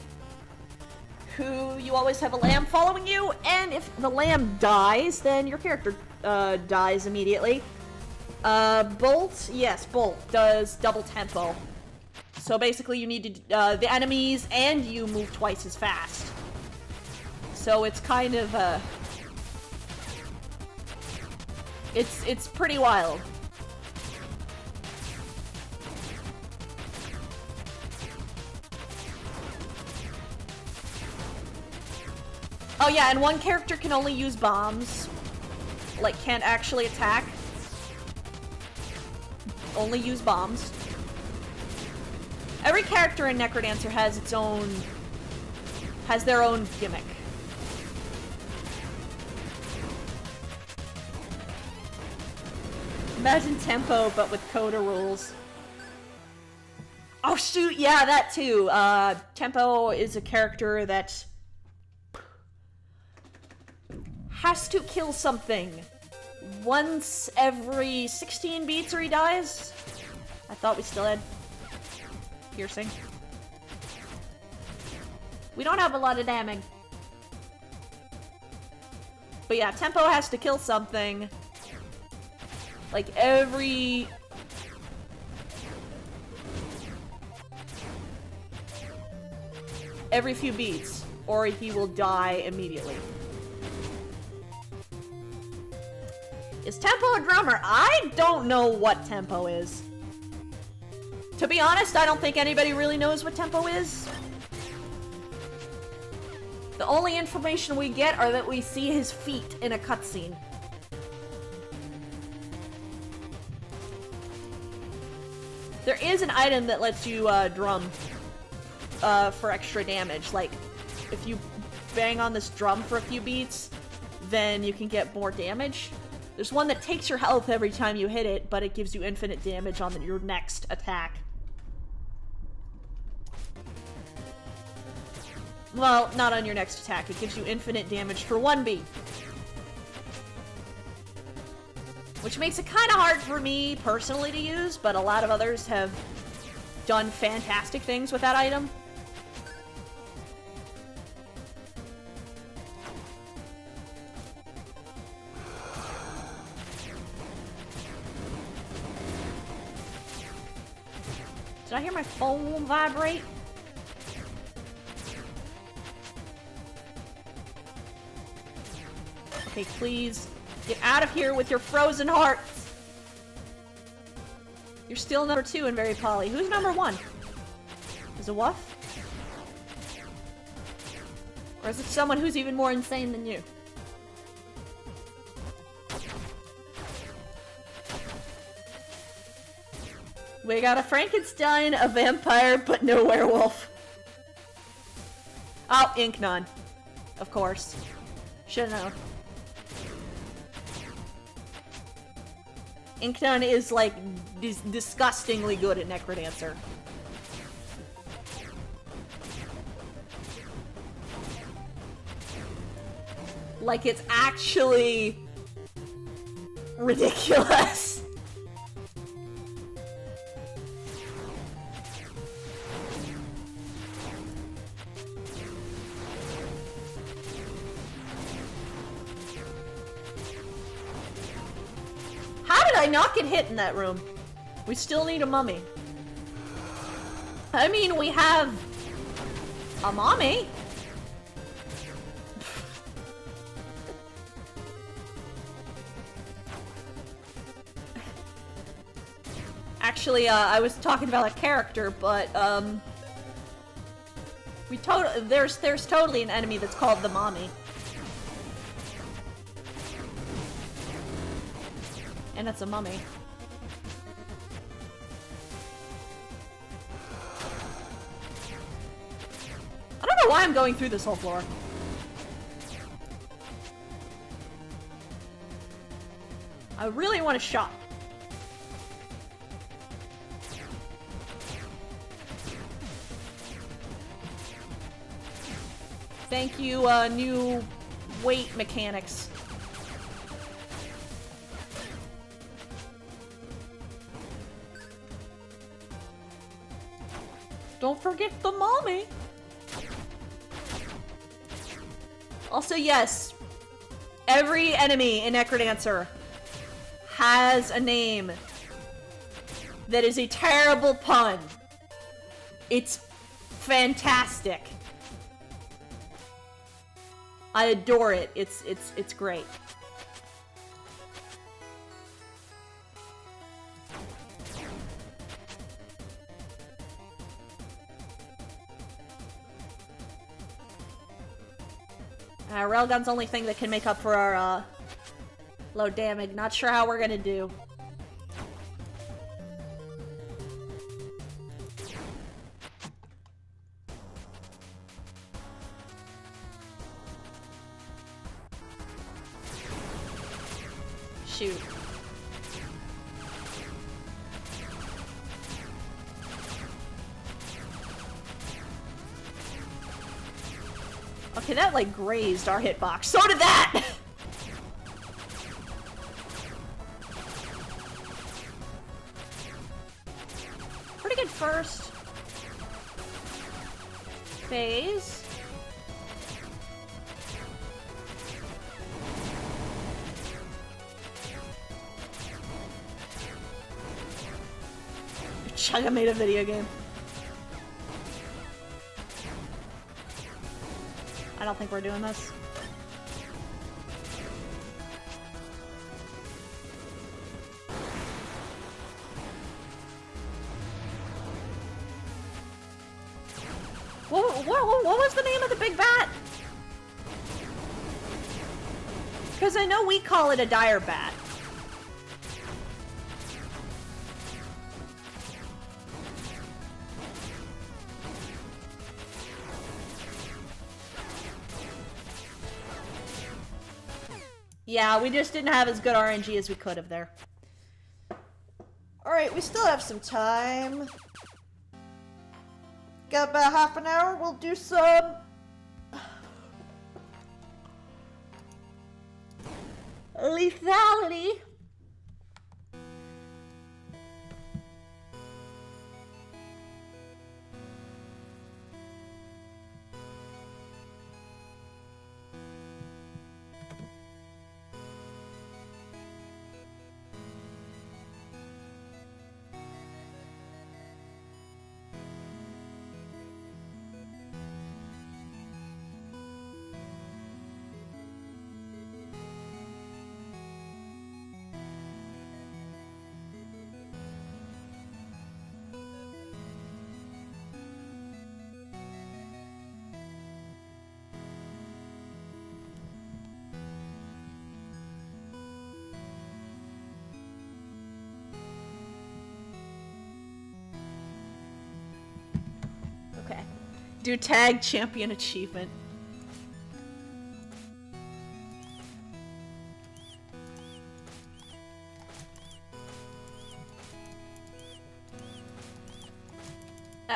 [SPEAKER 1] who you always have a lamb following you, and if the lamb dies, then your character dies immediately. Bolt, yes, Bolt does double tempo. So basically you need to, the enemies and you move twice as fast. So it's kind of, it's pretty wild. Oh yeah, and one character can only use bombs. Like, can't actually attack. Only use bombs. Every character in Necrodancer has its own... has their own gimmick. Imagine Tempo, but with Coda rules. Oh shoot, yeah, that too. Tempo is a character that... has to kill something once every 16 beats or he dies. I thought we still had piercing. We don't have a lot of damage. But yeah, Tempo has to kill something like every few beats, or he will die immediately. Is Tempo a drummer? I don't know what Tempo is. To be honest, I don't think anybody really knows what Tempo is. The only information we get are that we see his feet in a cutscene. There is an item that lets you drum for extra damage. Like, if you bang on this drum for a few beats, then you can get more damage. There's one that takes your health every time you hit it, but it gives you infinite damage on your next attack. Well, not on your next attack. It gives you infinite damage for one beat. Which makes it kind of hard for me personally to use, but a lot of others have done fantastic things with that item. Did I hear my phone vibrate? Okay, please. Get out of here with your frozen hearts! You're still number 2 in Very Poly. Who's number 1? Is it Wuff? Or is it someone who's even more insane than you? We got a Frankenstein, a vampire, but no werewolf. Oh, Inknon. Of course. Should've known. Inknon is, like, disgustingly good at Necrodancer. Like, it's actually ridiculous. How did I not get hit in that room? We still need a mummy. I mean, we have a mommy. Actually, I was talking about a character, but there's totally an enemy that's called the mommy. And it's a mummy. I don't know why I'm going through this whole floor. I really want to shop. Thank you, new weight mechanics. Don't forget the mommy. Also, yes, every enemy in Necrodancer has a name that is a terrible pun. It's fantastic. I adore it. It's great. Railgun's only thing that can make up for our low damage. Not sure how we're gonna do. Shoot. Okay, that like grazed our hitbox. So did that! Pretty good first phase. Chugga made a video game. I don't think we're doing this. What was the name of the big bat? Because I know we call it a dire bat. Yeah, we just didn't have as good RNG as we could have there. Alright, we still have some time. Got about half an hour, we'll do some... lethality. Do tag champion achievement.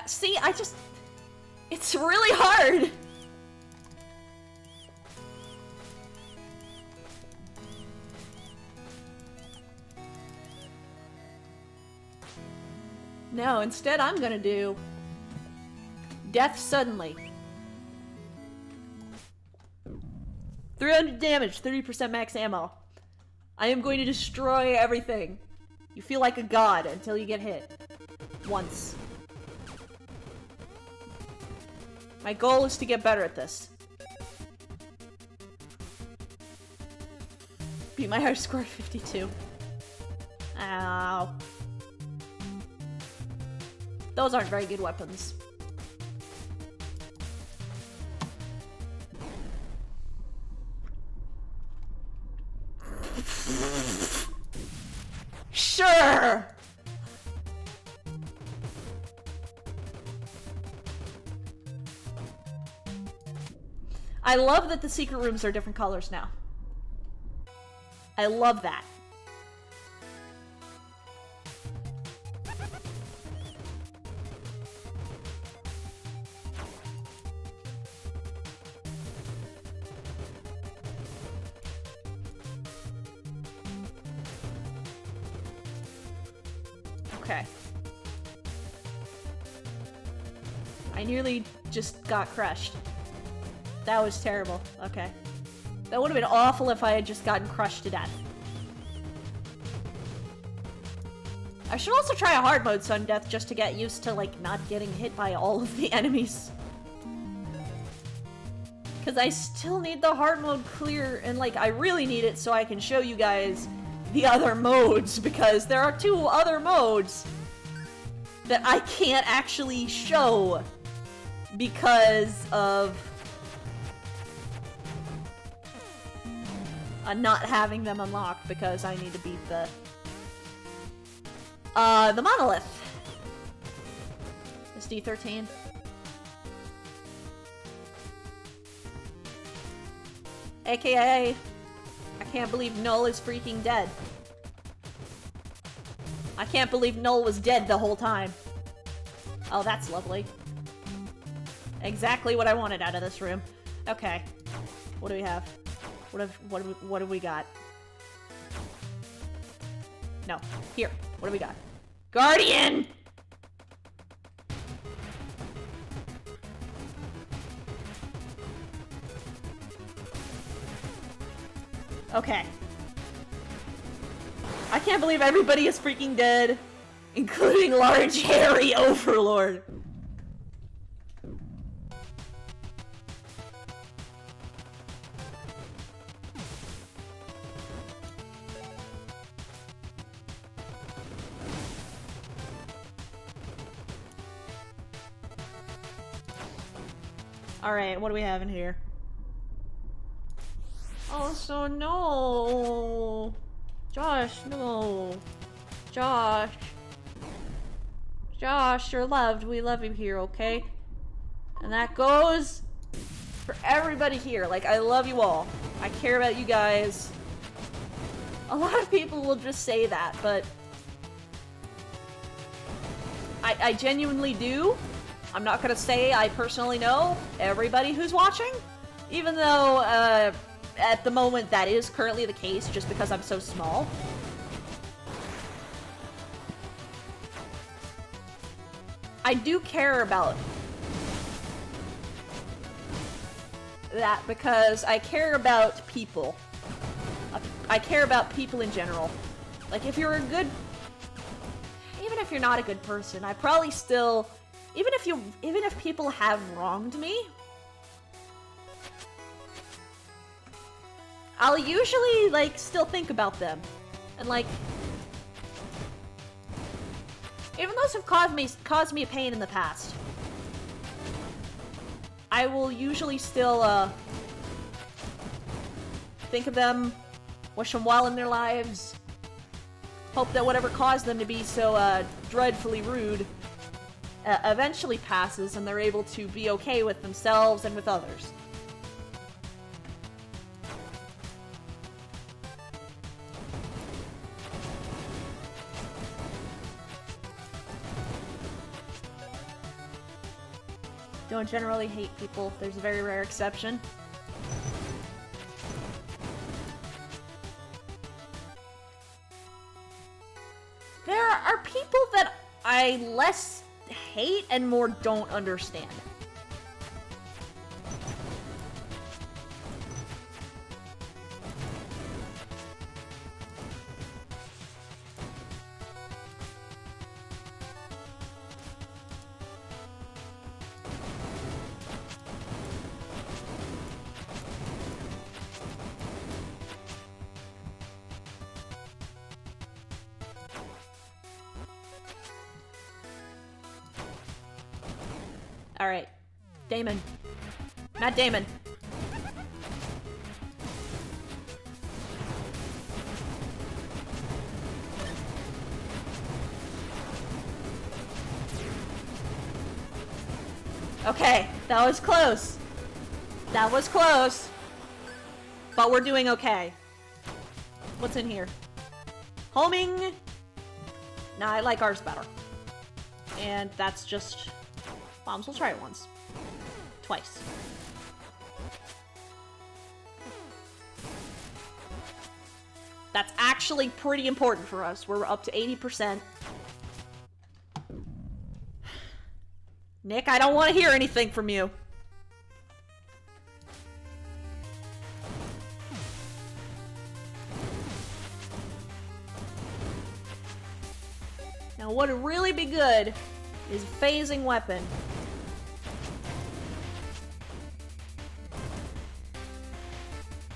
[SPEAKER 1] See, it's really hard. No, instead I'm gonna do death suddenly. 300 damage, 30% max ammo. I am going to destroy everything. You feel like a god until you get hit. Once. My goal is to get better at this. Beat my high score at 52. Ow. Those aren't very good weapons. Sure! I love that the secret rooms are different colors now. I love that. Okay. I nearly just got crushed. That was terrible. Okay. That would have been awful if I had just gotten crushed to death. I should also try a hard mode sudden death just to get used to, like, not getting hit by all of the enemies. Because I still need the hard mode clear, and, like, I really need it so I can show you guys the other modes, because there are 2 other modes that I can't actually show because of not having them unlocked, because I need to beat the Monolith. It's D13. AKA, I can't believe Null is freaking dead. I can't believe Null was dead the whole time. Oh, that's lovely. Exactly what I wanted out of this room. Okay. What do we have? What have we got? No. Here. What do we got? Guardian! Okay. I can't believe everybody is freaking dead, including Large Hairy Overlord. Alright, what do we have in here? Oh, so no! Josh, no! Josh! Josh, you're loved. We love you here, okay? And that goes for everybody here. Like, I love you all. I care about you guys. A lot of people will just say that, but I genuinely do. I'm not gonna say I personally know everybody who's watching, even though at the moment that is currently the case just because I'm so small. I do care about that because I care about people. I care about people in general. Like, if you're a good... Even if you're not a good person, I probably still... Even if people have wronged me, I'll usually, like, still think about them. And, like... Even those have caused me a pain in the past, I will usually still, think of them, wish them well in their lives, hope that whatever caused them to be so, dreadfully rude, eventually passes and they're able to be okay with themselves and with others. Don't generally hate people. There's a very rare exception. There are people that I less hate and more don't understand. Alright. Damon. Matt Damon. Okay, that was close. That was close. But we're doing okay. What's in here? Homing. Nah, I like ours better. And that's just... Bombs, we'll try it once. Twice. That's actually pretty important for us. We're up to 80%. Nick, I don't want to hear anything from you. Now, what would really be good is a phasing weapon.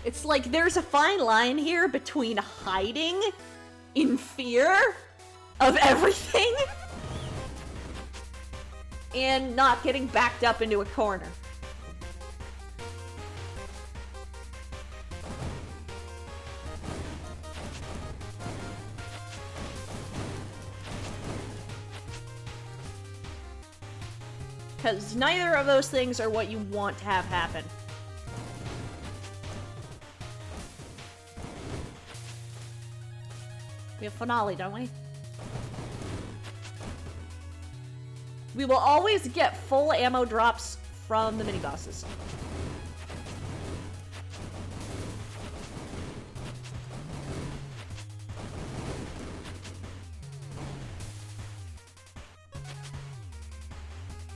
[SPEAKER 1] It's like there's a fine line here between hiding in fear of everything and not getting backed up into a corner. Because neither of those things are what you want to have happen. We have finale, don't we? We will always get full ammo drops from the mini-bosses.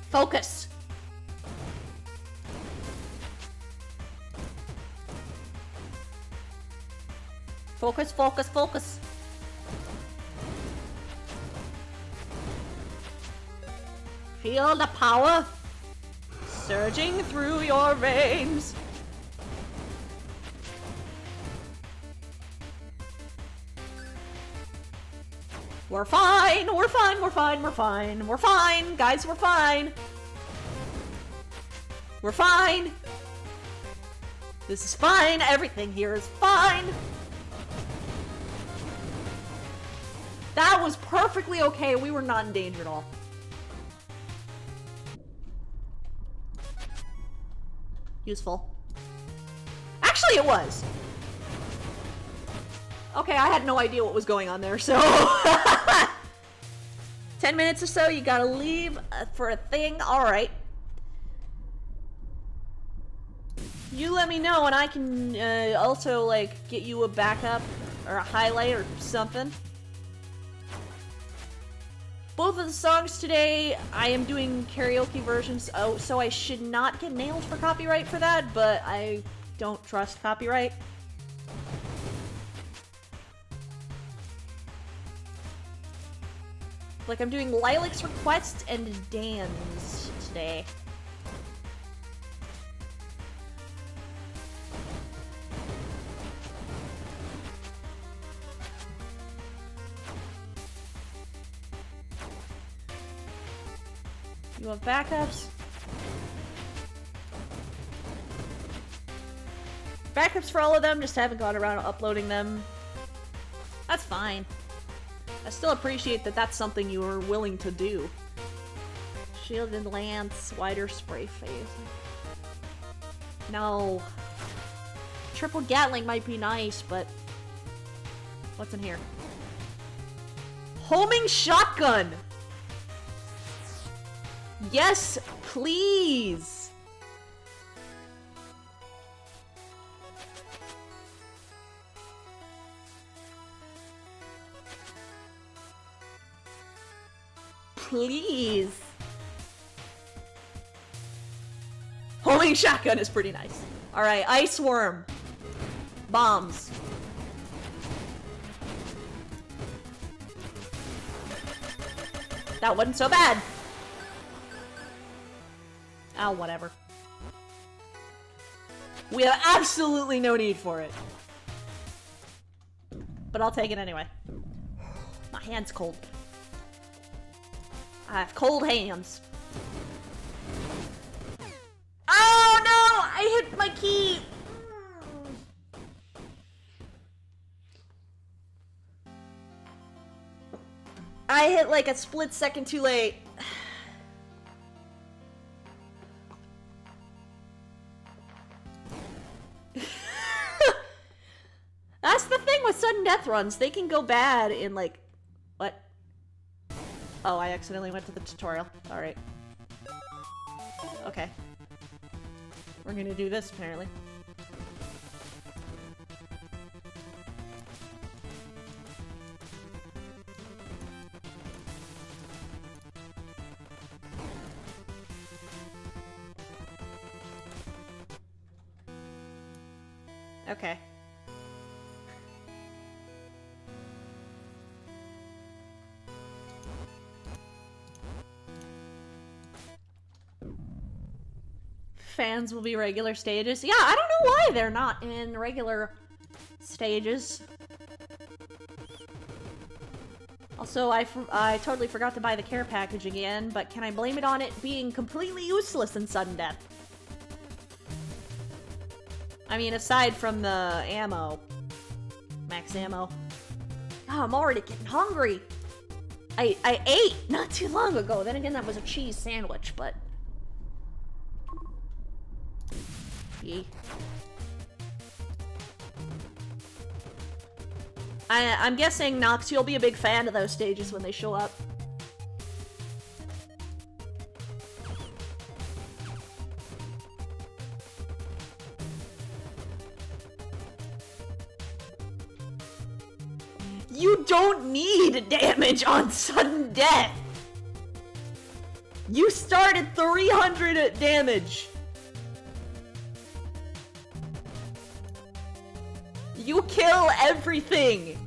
[SPEAKER 1] Focus! Focus, focus, focus! Feel the power surging through your veins. We're fine, we're fine, we're fine, we're fine, we're fine, guys, we're fine. We're fine. This is fine, everything here is fine. That was perfectly okay, we were not in danger at all. Useful. Actually, it was. Okay, I had no idea what was going on there, so... 10 minutes or so, you gotta leave for a thing. Alright. You let me know and I can also, like, get you a backup or a highlight or something. Both of the songs today, I am doing karaoke versions, so I should not get nailed for copyright for that, but I don't trust copyright. Like, I'm doing Lilac's Request and Dan's today. You have backups? Backups for all of them, just haven't gone around uploading them. That's fine. I still appreciate that that's something you were willing to do. Shielded lance, wider spray face. No. Triple Gatling might be nice, but... What's in here? Homing shotgun! Yes, please! Please! Homing shotgun is pretty nice. Alright, ice worm. Bombs. That wasn't so bad. Oh, whatever. We have absolutely no need for it. But I'll take it anyway. My hand's cold. I have cold hands. Oh no! I hit my key! I hit like a split second too late. That's the thing with sudden death runs. They can go bad in like... What? Oh, I accidentally went to the tutorial. Alright. Okay. We're gonna do this, apparently. Okay. Fans will be regular stages. Yeah, I don't know why they're not in regular stages. Also, I totally forgot to buy the care package again, but can I blame it on it being completely useless in sudden death? I mean, aside from the ammo. Max ammo. Oh, I'm already getting hungry. I ate not too long ago. Then again, that was a cheese sandwich, but... Yee. I'm guessing, Nox, you'll be a big fan of those stages when they show up. You don't need damage on sudden death! You start at 300 damage! You kill everything!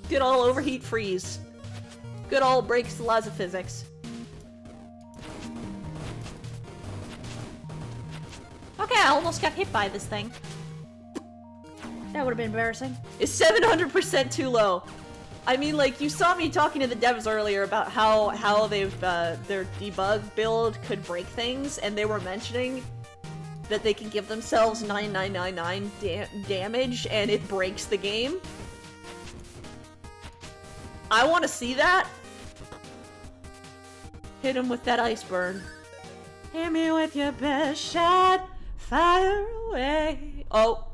[SPEAKER 1] Good ol' overheat freeze. Good ol' breaks the laws of physics. Okay, I almost got hit by this thing. That would have been embarrassing. Is 700% too low? I mean, like, you saw me talking to the devs earlier about how they've, their debug build could break things, and they were mentioning that they can give themselves 9999 damage, and it breaks the game. I want to see that. Hit him with that ice burn. Hit me with your best shot. fire away. Oh.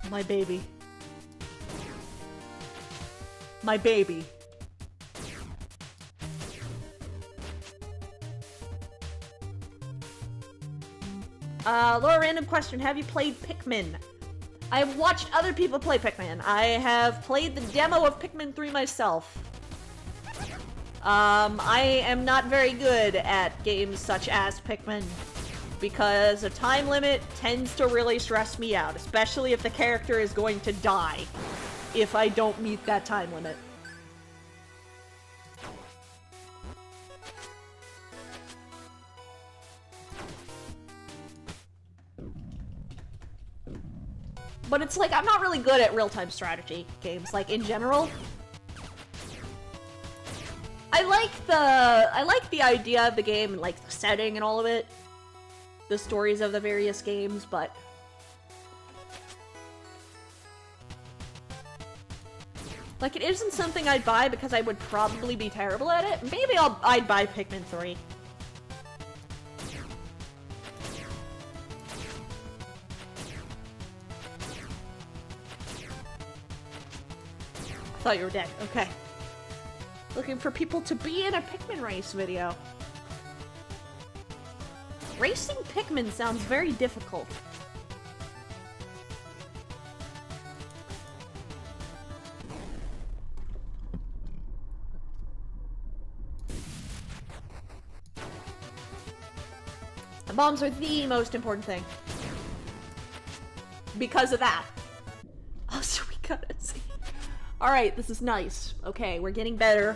[SPEAKER 1] My baby. My baby. Laura, random question. Have you played Pikmin? I've watched other people play Pikmin. I have played the demo of Pikmin 3 myself. I am not very good at games such as Pikmin because a time limit tends to really stress me out, especially if the character is going to die if I don't meet that time limit. But it's like, I'm not really good at real-time strategy games, like, in general. I like the idea of the game and, like, the setting and all of it. The stories of the various games, but... like, it isn't something I'd buy because I would probably be terrible at it. Maybe I'd buy Pikmin 3. Thought you were dead. Okay. Looking for people to be in a Pikmin race video. Racing Pikmin sounds very difficult. The bombs are the most important thing. Because of that. Oh, so we gotta see. Alright, this is nice. Okay, we're getting better.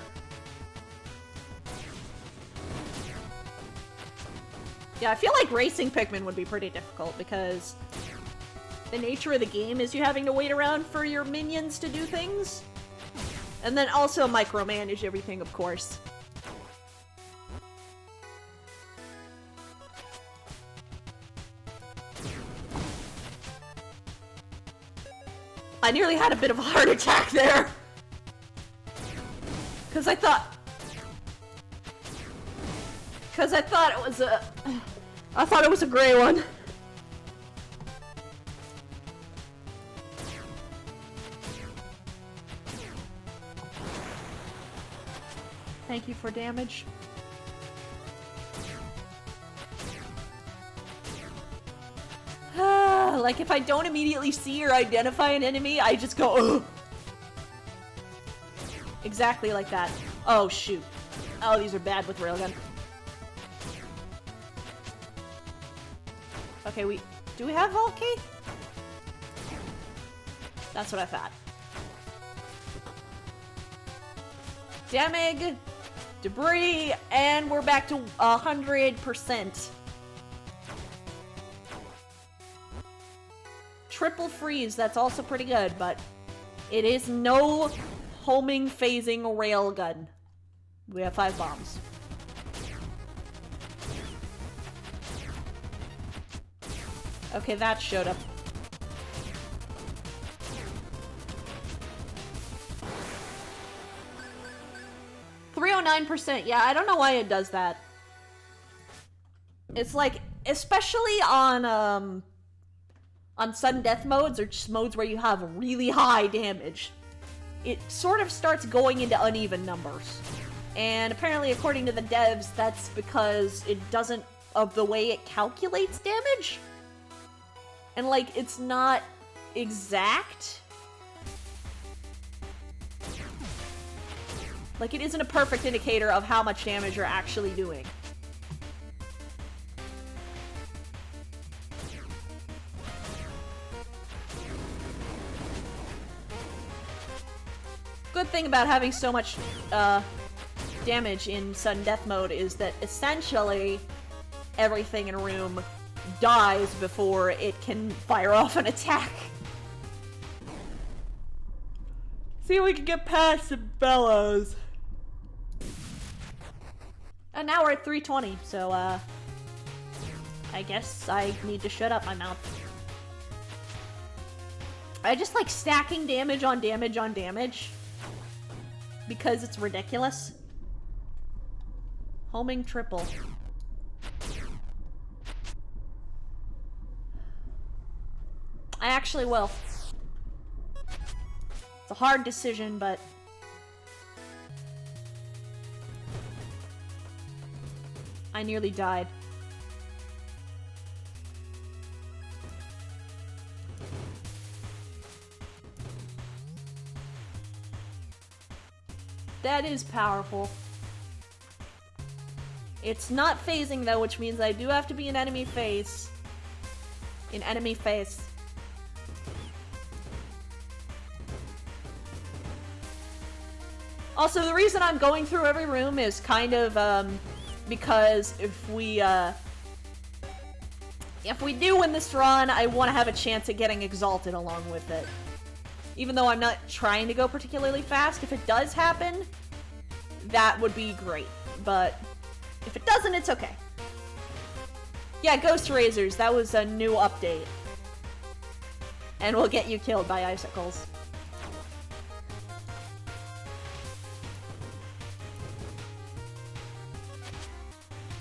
[SPEAKER 1] Yeah, I feel like racing Pikmin would be pretty difficult because the nature of the game is you having to wait around for your minions to do things. And then also micromanage everything, of course. I nearly had a bit of a heart attack there. Because I thought it was a... I thought it was a gray one. Thank you for damage. Like, if I don't immediately see or identify an enemy, I just go, ugh. Exactly like that. Oh, shoot. Oh, these are bad with railgun. Okay, do we have Volkey? That's what I thought. Damage, debris, and we're back to 100%. Triple freeze, that's also pretty good, but it is no homing phasing railgun. We have 5 bombs. Okay, that showed up. %. Yeah, I don't know why it does that. It's like, especially on sudden death modes, or just modes where you have really high damage, it sort of starts going into uneven numbers. And apparently, according to the devs, that's because it doesn't, of the way it calculates damage. And, like, it's not exact. Like, it isn't a perfect indicator of how much damage you're actually doing. Good thing about having so much damage in sudden death mode is that essentially everything in a room dies before it can fire off an attack. See if we can get past the bellows. And now we're at 320, so I guess I need to shut up my mouth. I just like stacking damage on damage on damage because it's ridiculous. Homing triple. I actually will. It's a hard decision, but... I nearly died. That is powerful. It's not phasing though, which means I do have to be in enemy face. In enemy face. Also, the reason I'm going through every room is kind of, because if we do win this run, I want to have a chance at getting exalted along with it. Even though I'm not trying to go particularly fast, if it does happen, that would be great. But if it doesn't, it's okay. Yeah, Ghost Razors, that was a new update. And will get you killed by icicles.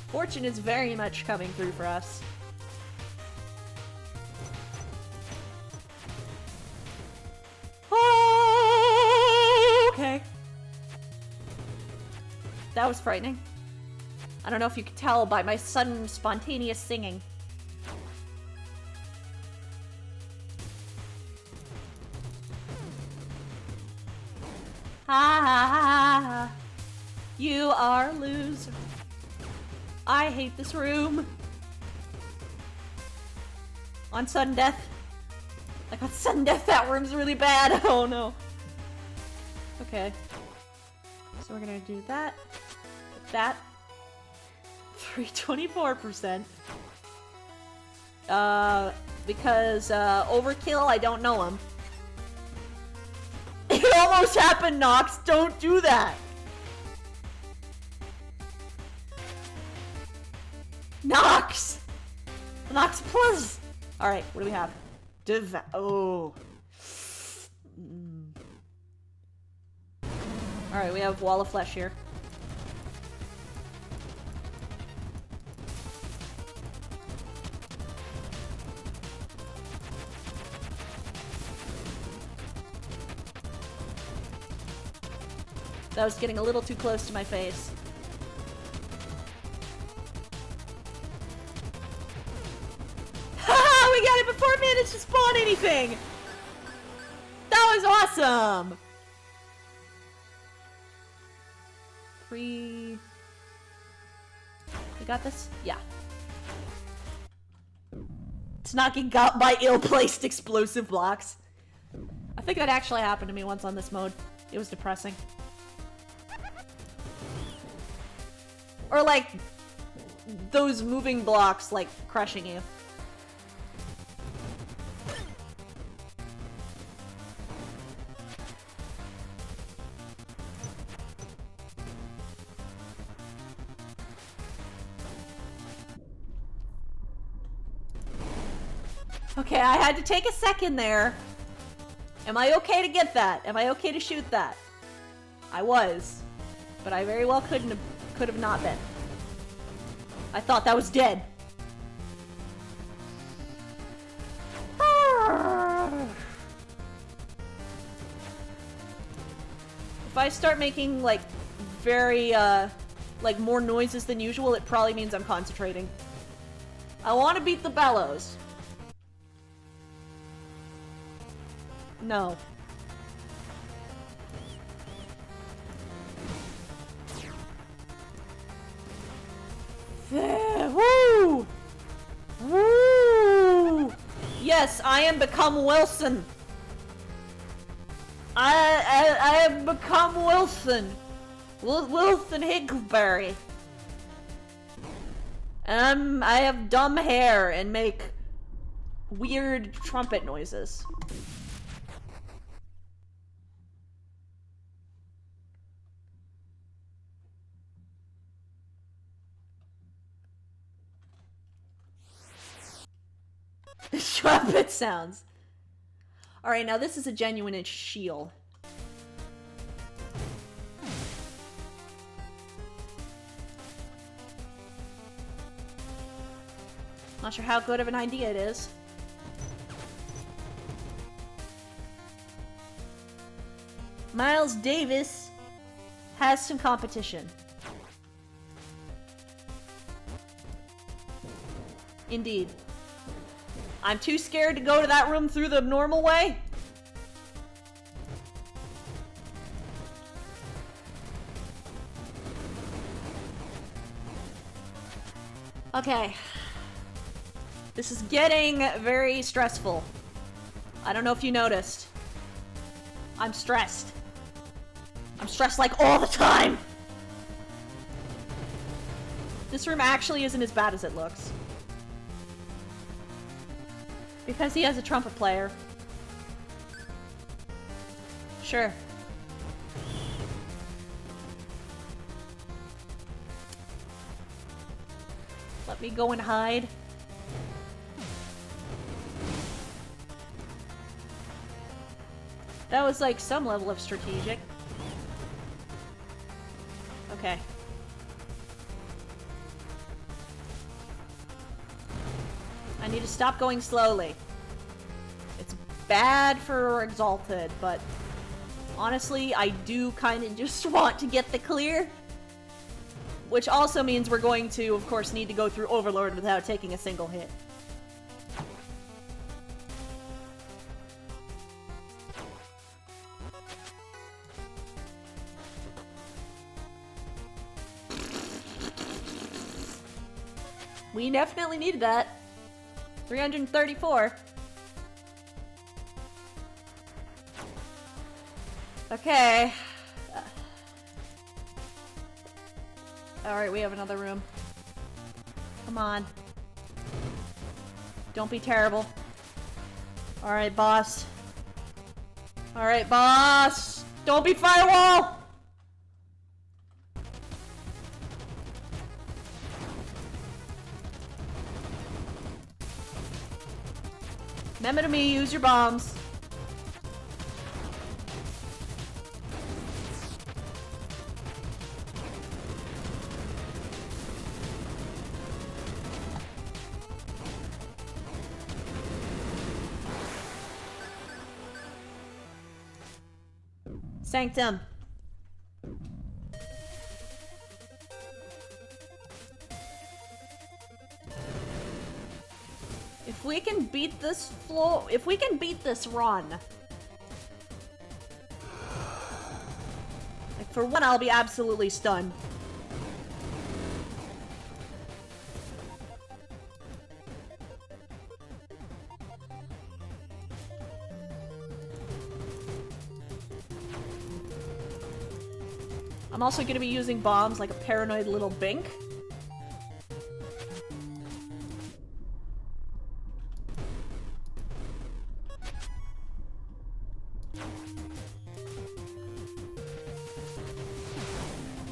[SPEAKER 1] Fortune is very much coming through for us. Okay. That was frightening. I don't know if you could tell by my sudden spontaneous singing. Ha ha ha ha. You are a loser. I hate this room. On sudden death. Like on sudden death, that room's really bad. Oh no. Okay. So we're gonna do that. That. 324%. Because, overkill, I don't know him. It almost happened, Nox! Don't do that! Nox! Nox, please! Alright, what do we have? Oh. Alright, we have Wall of Flesh here. That was getting a little too close to my face. Haha! We got it before it managed to spawn anything! That was awesome! 3... We got this? Yeah. It's not getting got by ill-placed explosive blocks. I think that actually happened to me once on this mode. It was depressing. Or like, those moving blocks, like, crushing you. Okay, I had to take a second there. Am I okay to get that? Am I okay to shoot that? I was. But I very well could have not been. I thought that was dead. If I start making, like, very, like, more noises than usual, it probably means I'm concentrating. I want to beat the bellows. No. Woo! Woo! Yes, I am become Wilson. I have become Wilson. Wilson Higsbury. I have dumb hair and make weird trumpet noises. Trumpet sounds. Alright, now this is a genuine shield. Not sure how good of an idea it is. Miles Davis has some competition. Indeed. I'm too scared to go to that room through the normal way. Okay. This is getting very stressful. I don't know if you noticed. I'm stressed. I'm stressed like all the time! This room actually isn't as bad as it looks. Because he has a trumpet player. Sure. Let me go and hide. That was like some level of strategic. Okay. I need to stop going slowly. It's bad for Exalted, but honestly, I do kind of just want to get the clear. Which also means we're going to, of course, need to go through Overlord without taking a single hit. We definitely needed that. 334. Okay. Alright, we have another room. Come on. Don't be terrible. Alright, boss. Alright, boss! Don't be firewall! Remember to me, use your bombs. Sanctum. If we can beat this floor, if we can beat this run, like for one, I'll be absolutely stunned. I'm also going to be using bombs like a paranoid little bink.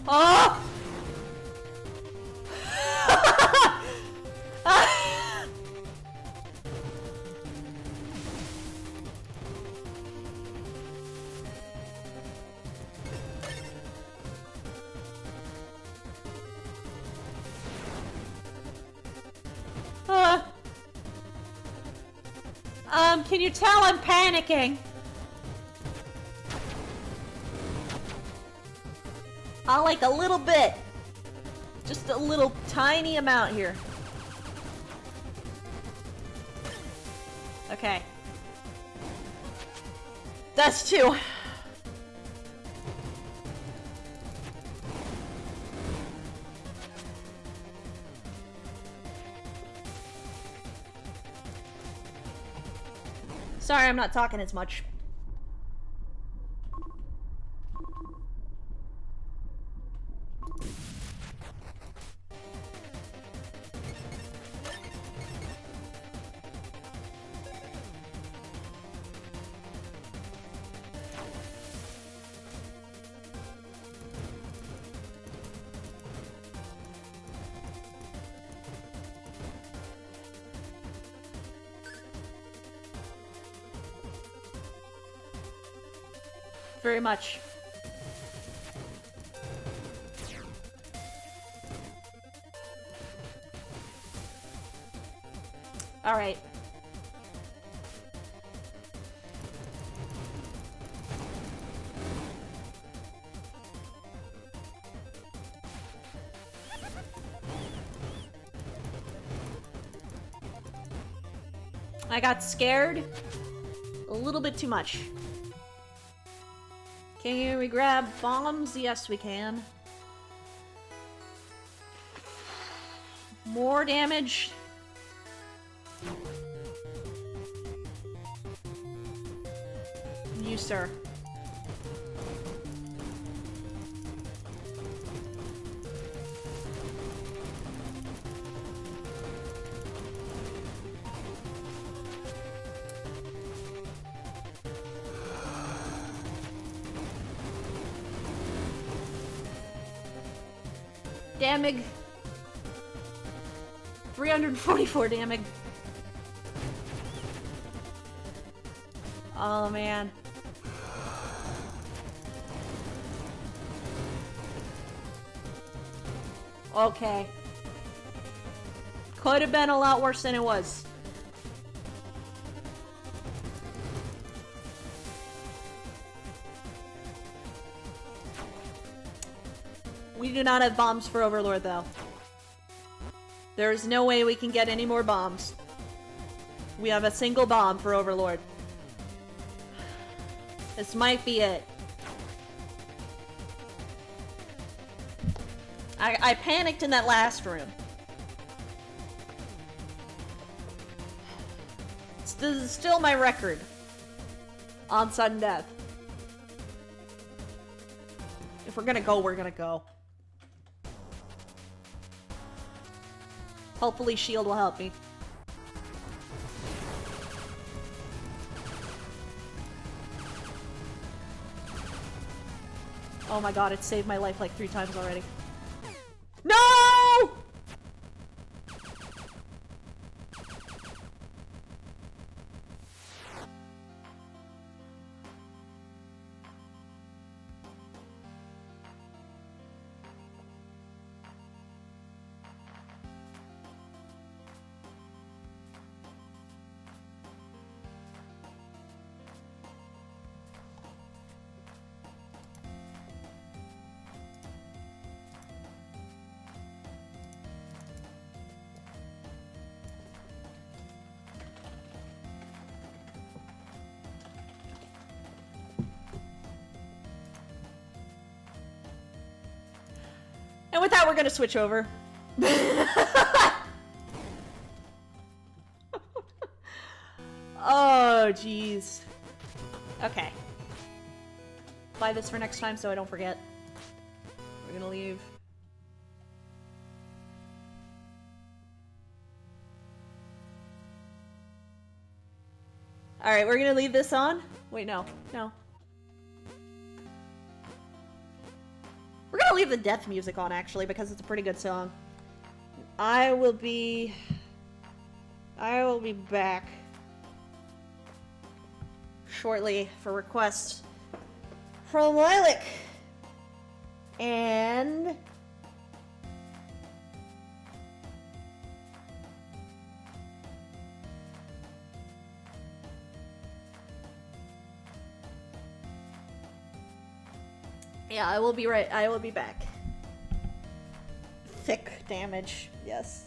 [SPEAKER 1] Oh! Can you tell I'm panicking? Like a little bit. Just a little tiny amount here. Okay. That's two. Sorry, I'm not talking as much. Very much. Alright. I got scared a little bit too much. Can we grab bombs? Yes, we can. More damage. You, sir. Damage. 344 damage. Oh man. Okay. Could have been a lot worse than it was. We do not have bombs for Overlord, though. There is no way we can get any more bombs. We have a single bomb for Overlord. This might be it. I panicked in that last room. This is still my record on sudden death. If we're gonna go, we're gonna go. Hopefully shield will help me. Oh my god, it saved my life like 3 times already. No! And with that, we're gonna switch over. Oh, jeez. Okay. Buy this for next time so I don't forget. We're gonna leave. Alright, we're gonna leave this on. Wait, no. No. We're gonna leave the death music on, actually, because it's a pretty good song. I will be back shortly for requests from Lilac. And yeah, I will be back. Thick damage, yes.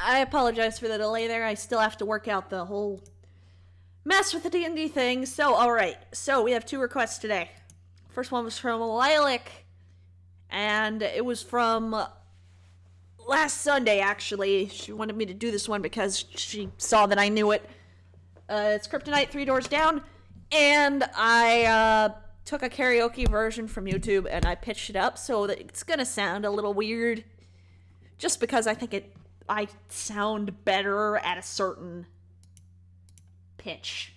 [SPEAKER 1] I apologize for the delay there. I still have to work out the whole mess with the D&D thing. So, alright. So, we have 2 requests today. First one was from Lilac, and it was from last Sunday, actually. She wanted me to do this one because she saw that I knew it. It's Kryptonite 3 Doors Down, and I took a karaoke version from YouTube and I pitched it up so that it's gonna sound a little weird, just because I think I sound better at a certain pitch.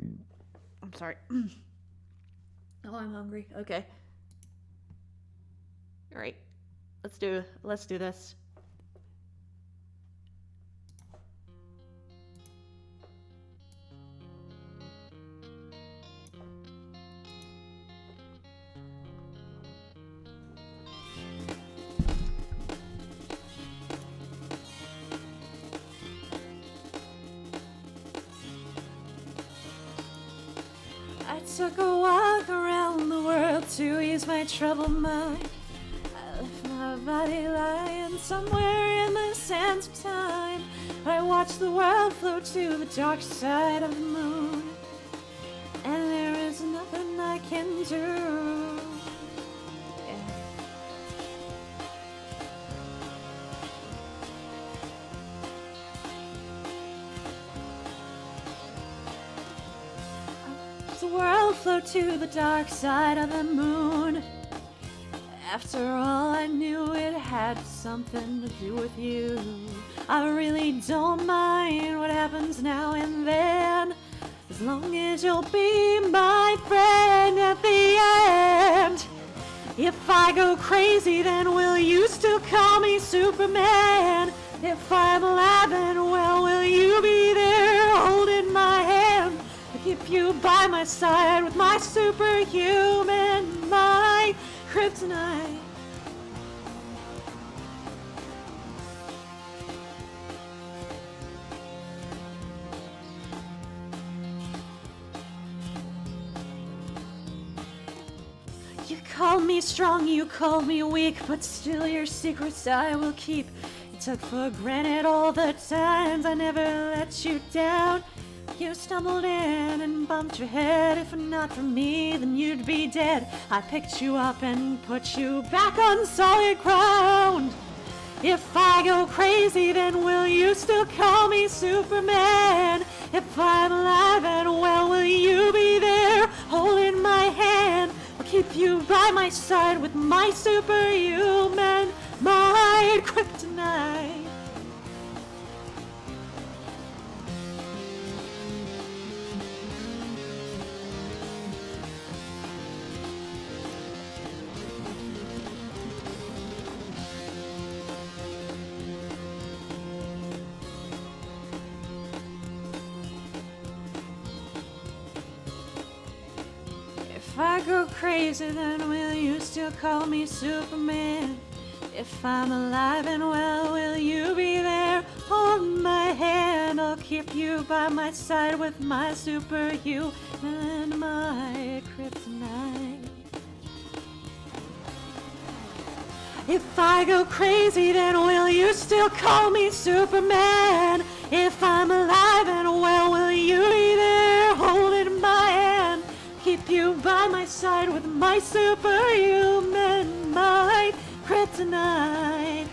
[SPEAKER 1] I'm sorry. Oh, I'm hungry. Okay. All right. Let's do this. I took a walk around the world to ease my troubled mind. I left my body lying somewhere in the sands of time. I watched the world float to the dark side of the moon, and there is nothing I can do. Yeah. The world float to the dark side of the moon. After all, I knew it had something to do with you. I really don't mind what happens now and then, as long as you'll be my friend at the end. If I go crazy, then will you still call me Superman? If I'm alive and well, will you be there holding my hand? I'll keep you by my side with my superhuman mind. Kryptonite. You called me strong, you called me weak, but still your secrets I will keep. You took for granted all the times I never let you down. You stumbled in and bumped your head. If not for me, then you'd be dead. I picked you up and put you back on solid ground. If I go crazy, then will you still call me Superman? If I'm alive and well, will you be there holding my hand? I'll keep you by my side with my superhuman mind. Kryptonite. If I go crazy, then will you still call me Superman? If I'm alive and well, will you be there? Hold my hand, I'll keep you by my side with my superhuman, my kryptonite. If I go crazy, then will you still call me Superman? If I'm alive and well, will you be there holding my hand? Keep you by my side with my superhuman mind. Kryptonite.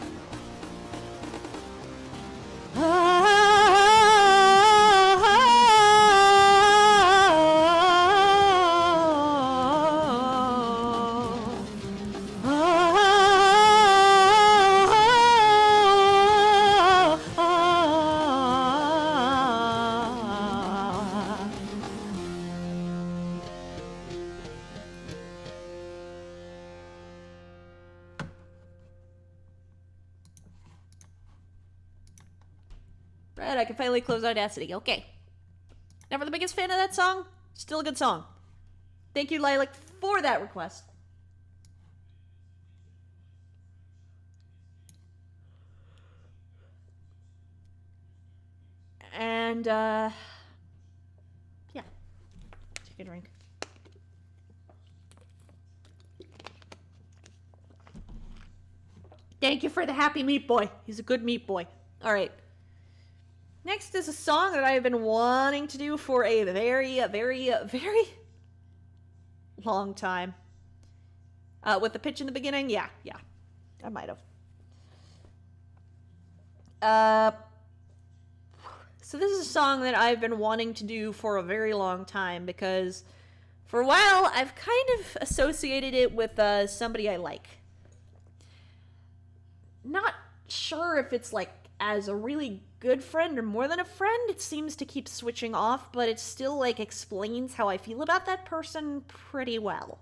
[SPEAKER 1] Right, I can finally close Audacity. Okay. Never the biggest fan of that song. Still a good song. Thank you, Lilac, for that request. And, yeah. Take a drink. Thank you for the happy meat boy. He's a good meat boy. Alright. Next is a song that I've been wanting to do for a very long time. With the pitch in the beginning? Yeah. I might have. So this is a song that I've been wanting to do for a very long time because for a while I've kind of associated it with somebody I like. Not sure if it's like as a really good friend or more than a friend. It seems to keep switching off, but it still like explains how I feel about that person pretty well.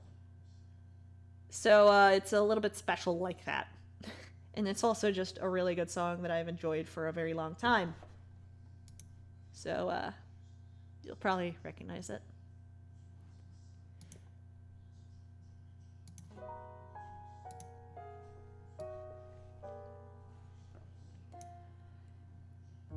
[SPEAKER 1] So it's a little bit special like that. And it's also just a really good song that I've enjoyed for a very long time. So you'll probably recognize it.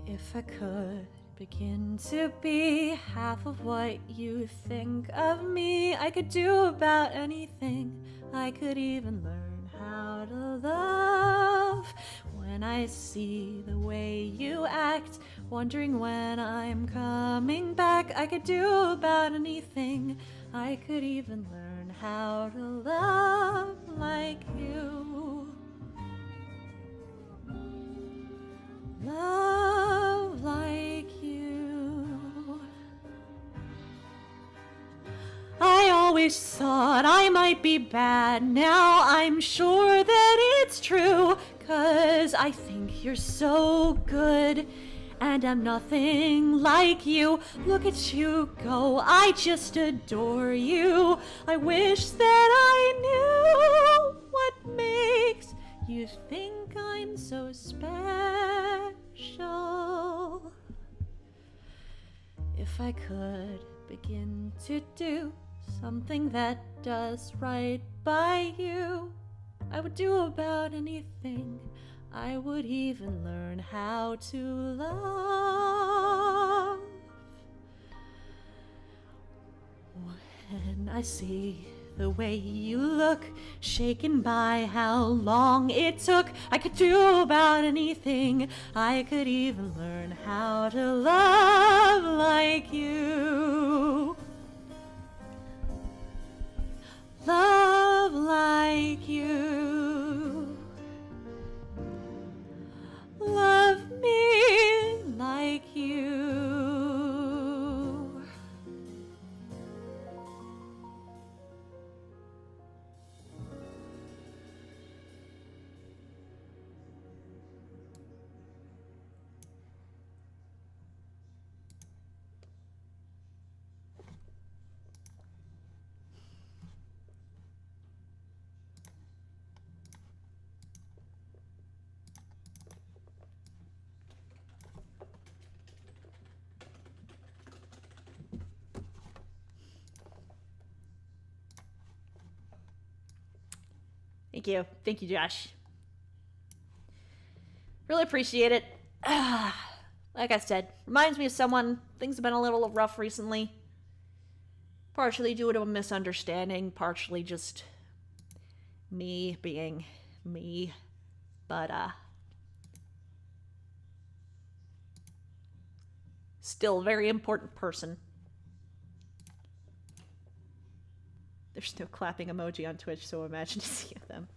[SPEAKER 1] If I could begin to be half of what you think of me, I could do about anything. I could even learn how to love. When I see the way you act, wondering when I'm coming back, I could do about anything. I could even learn how to love like you. Love like you. I always thought I might be bad. Now I'm sure that it's true, 'cause I think you're so good, and I'm nothing like you. Look at you go, I just adore you. I wish that I knew what makes you think I'm so special. If I could begin to do something that does right by you, I would do about anything. I would even learn how to love. When I see the way you look, shaken by how long it took, I could do about anything. I could even learn how to love like you. Love like you. Love me like you. Thank you. Thank you, Josh. Really appreciate it. Like I said, reminds me of someone. Things have been a little rough recently. Partially due to a misunderstanding, partially just me being me. But, still a very important person. There's no clapping emoji on Twitch, so imagine to see them.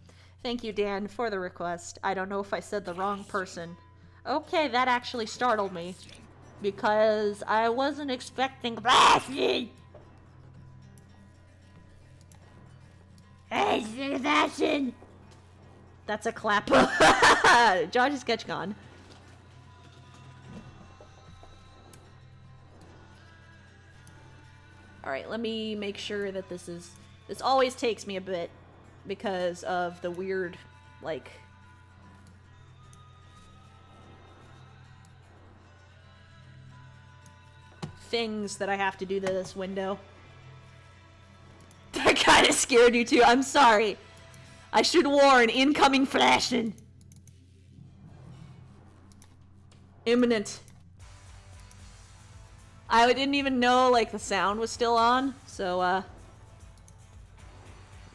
[SPEAKER 1] Thank you, Dan, for the request. I don't know if I said the wrong person. Okay, that actually startled me. Because I wasn't expecting blasting! Hey, Sebastian! That's a clap. Josh is catching on. Alright, let me make sure that this is... This always takes me a bit because of the weird, like... things that I have to do to this window. That kind of scared you too. I'm sorry. I should warn, incoming flashing. Imminent. I didn't even know, like, the sound was still on, so,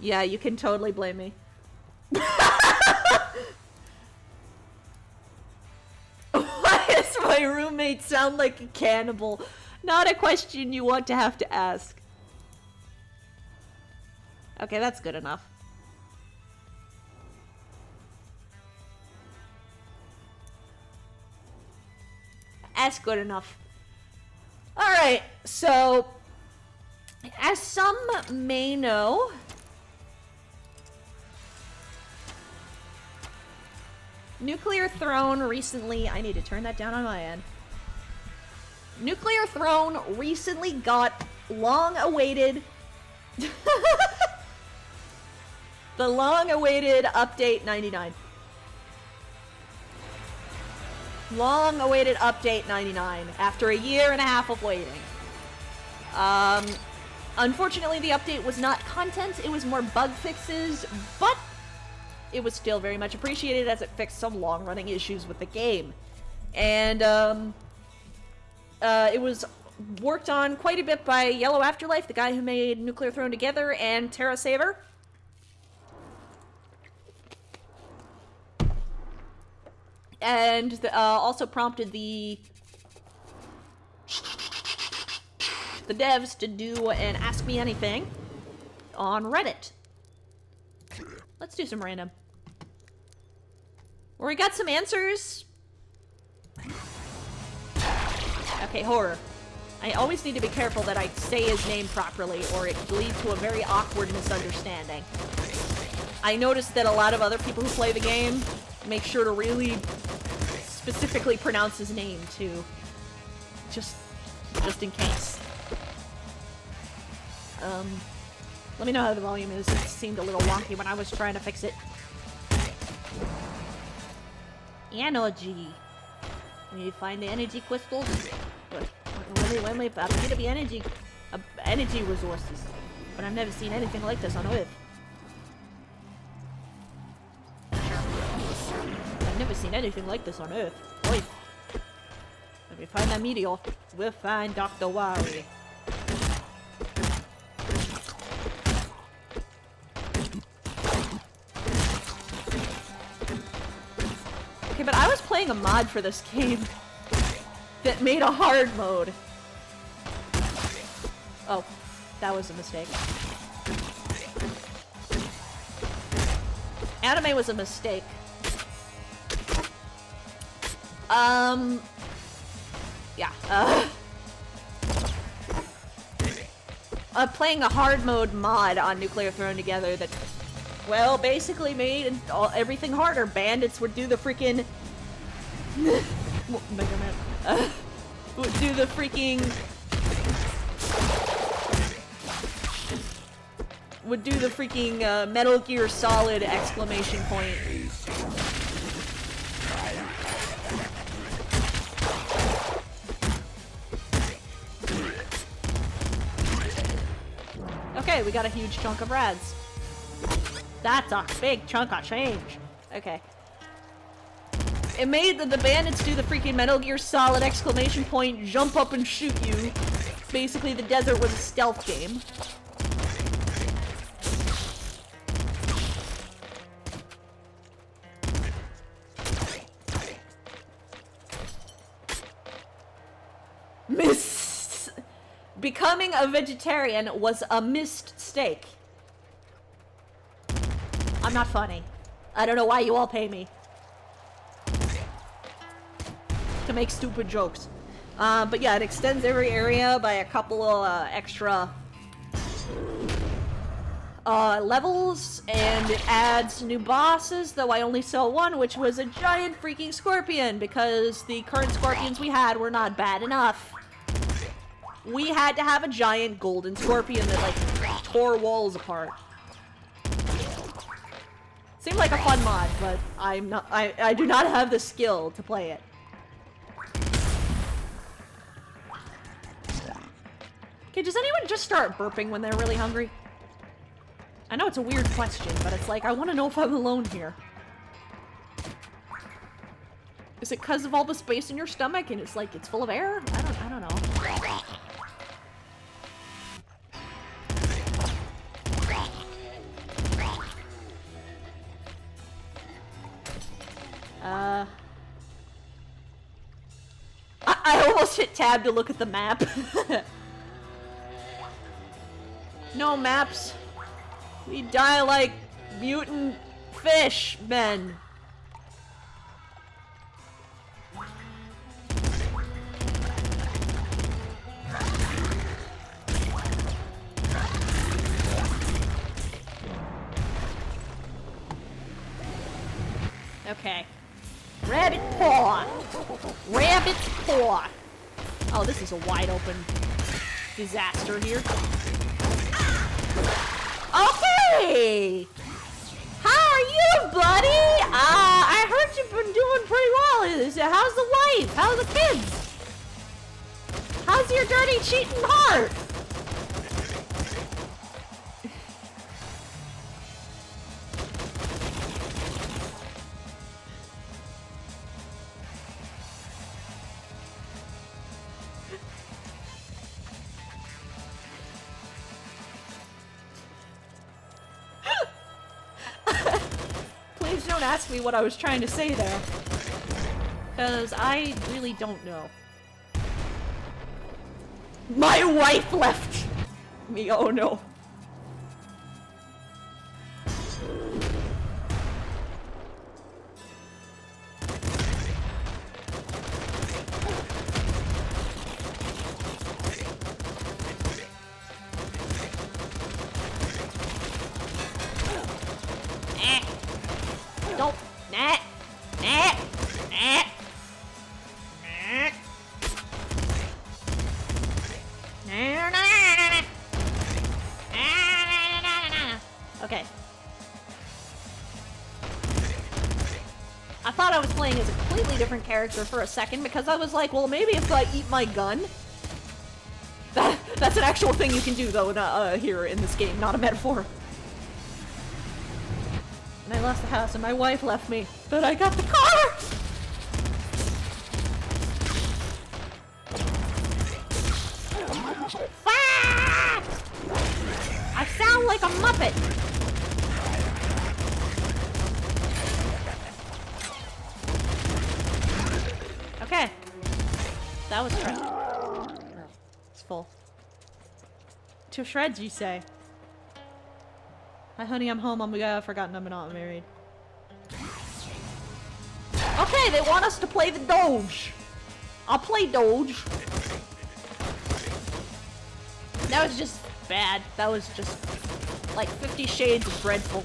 [SPEAKER 1] yeah, you can totally blame me. my roommate sound like a cannibal? Not a question you want to have to ask. Okay, that's good enough. That's good enough. Alright, so... as some may know... Nuclear Throne recently... I need to turn that down on my end. Nuclear Throne recently got long-awaited... the long-awaited Update 99. Long-awaited Update 99 after a year and a half of waiting. Unfortunately, the update was not content, it was more bug fixes, but it was still very much appreciated as it fixed some long-running issues with the game. And, it was worked on quite a bit by Yellow Afterlife, the guy who made Nuclear Throne Together, and Terra Saver. And also prompted the devs to do an Ask Me Anything on Reddit. Let's do some random. Where we got some answers. Okay, horror. I always need to be careful that I say his name properly, or it leads to a very awkward misunderstanding. I noticed that a lot of other people who play the game make sure to really specifically pronounce his name, too. Just in case. Let me know how the volume is. It seemed a little wonky when I was trying to fix it. Energy. We need to find the energy crystals. When we appear to be energy resources. But I've never seen anything like this on Earth. I've never seen anything like this on Earth. Oi. If we find that meteor, we'll find Dr. Wily. Okay, but I was playing a mod for this game that made a hard mode. Oh, that was a mistake. Anime was a mistake. Yeah, playing a hard mode mod on Nuclear Throne Together that, well, basically made everything harder. Bandits would do the freaking... Mega Man. Would do the freaking... Would do the freaking, Metal Gear Solid exclamation point. Okay, we got a huge chunk of rads. That's a big chunk of change. Okay. It made the bandits do the freaking Metal Gear Solid exclamation point, jump up and shoot you. Basically, the desert was a stealth game. Becoming a vegetarian was a mistake. I'm not funny. I don't know why you all pay me to make stupid jokes. But yeah, it extends every area by a couple of extra levels, and it adds new bosses, though I only saw one, which was a giant freaking scorpion, because the current scorpions we had were not bad enough. We had to have a giant golden scorpion that, like, tore walls apart. Seemed like a fun mod, but I do not have the skill to play it. Okay, does anyone just start burping when they're really hungry? I know it's a weird question, but it's like, I want to know if I'm alone here. Is it because of all the space in your stomach and it's like, it's full of air? I don't know. I almost hit tab to look at the map. No maps. We die like mutant fish men. Okay. Rabbit paw! Rabbit's paw! Oh, this is a wide open disaster here. Okay! How are you, buddy? I heard you've been doing pretty well. How's the wife? How's the kids? How's your dirty cheating heart? Please don't ask me what I was trying to say there. Because I really don't know. My wife left me, oh no. Don't. Nah. Nah. Nah. Okay. I thought I was playing as a completely different character for a second because I was like, well, maybe if I eat my gun. That's an actual thing you can do, though, here in this game, not a metaphor. And I left the house and my wife left me, but I got the car! Ah! I sound like a Muppet! Okay. That was shred. It's full. To shreds, you say? Hi, honey, I'm home. Oh my god, I've forgotten I'm not married. Okay, they want us to play the Doge. I'll play Doge. That was just bad. That was just like 50 Shades of dreadful.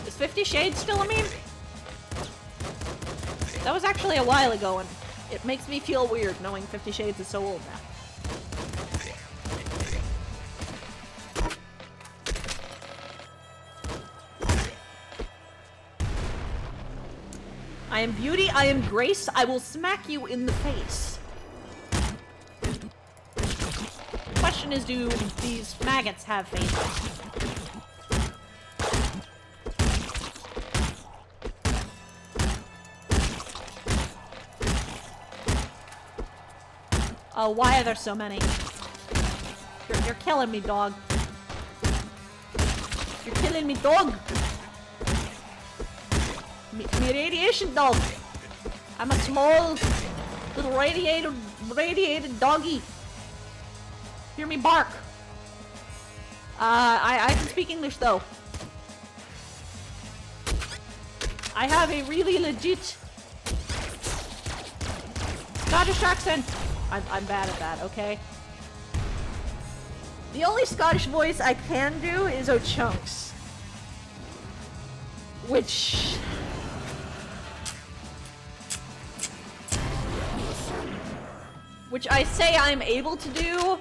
[SPEAKER 1] Is 50 Shades still a meme? That was actually a while ago, and it makes me feel weird knowing 50 Shades is so old now. I am beauty, I am grace, I will smack you in the face. The question is, do these maggots have faces? Oh, why are there so many? You're killing me, dog. You're killing me, dog. Me radiation dog. I'm a small, little radiated doggy. Hear me bark. I can speak English though. I have a really legit Scottish accent. I'm bad at that, okay? The only Scottish voice I can do is O'Chunks. Which... I say I'm able to do,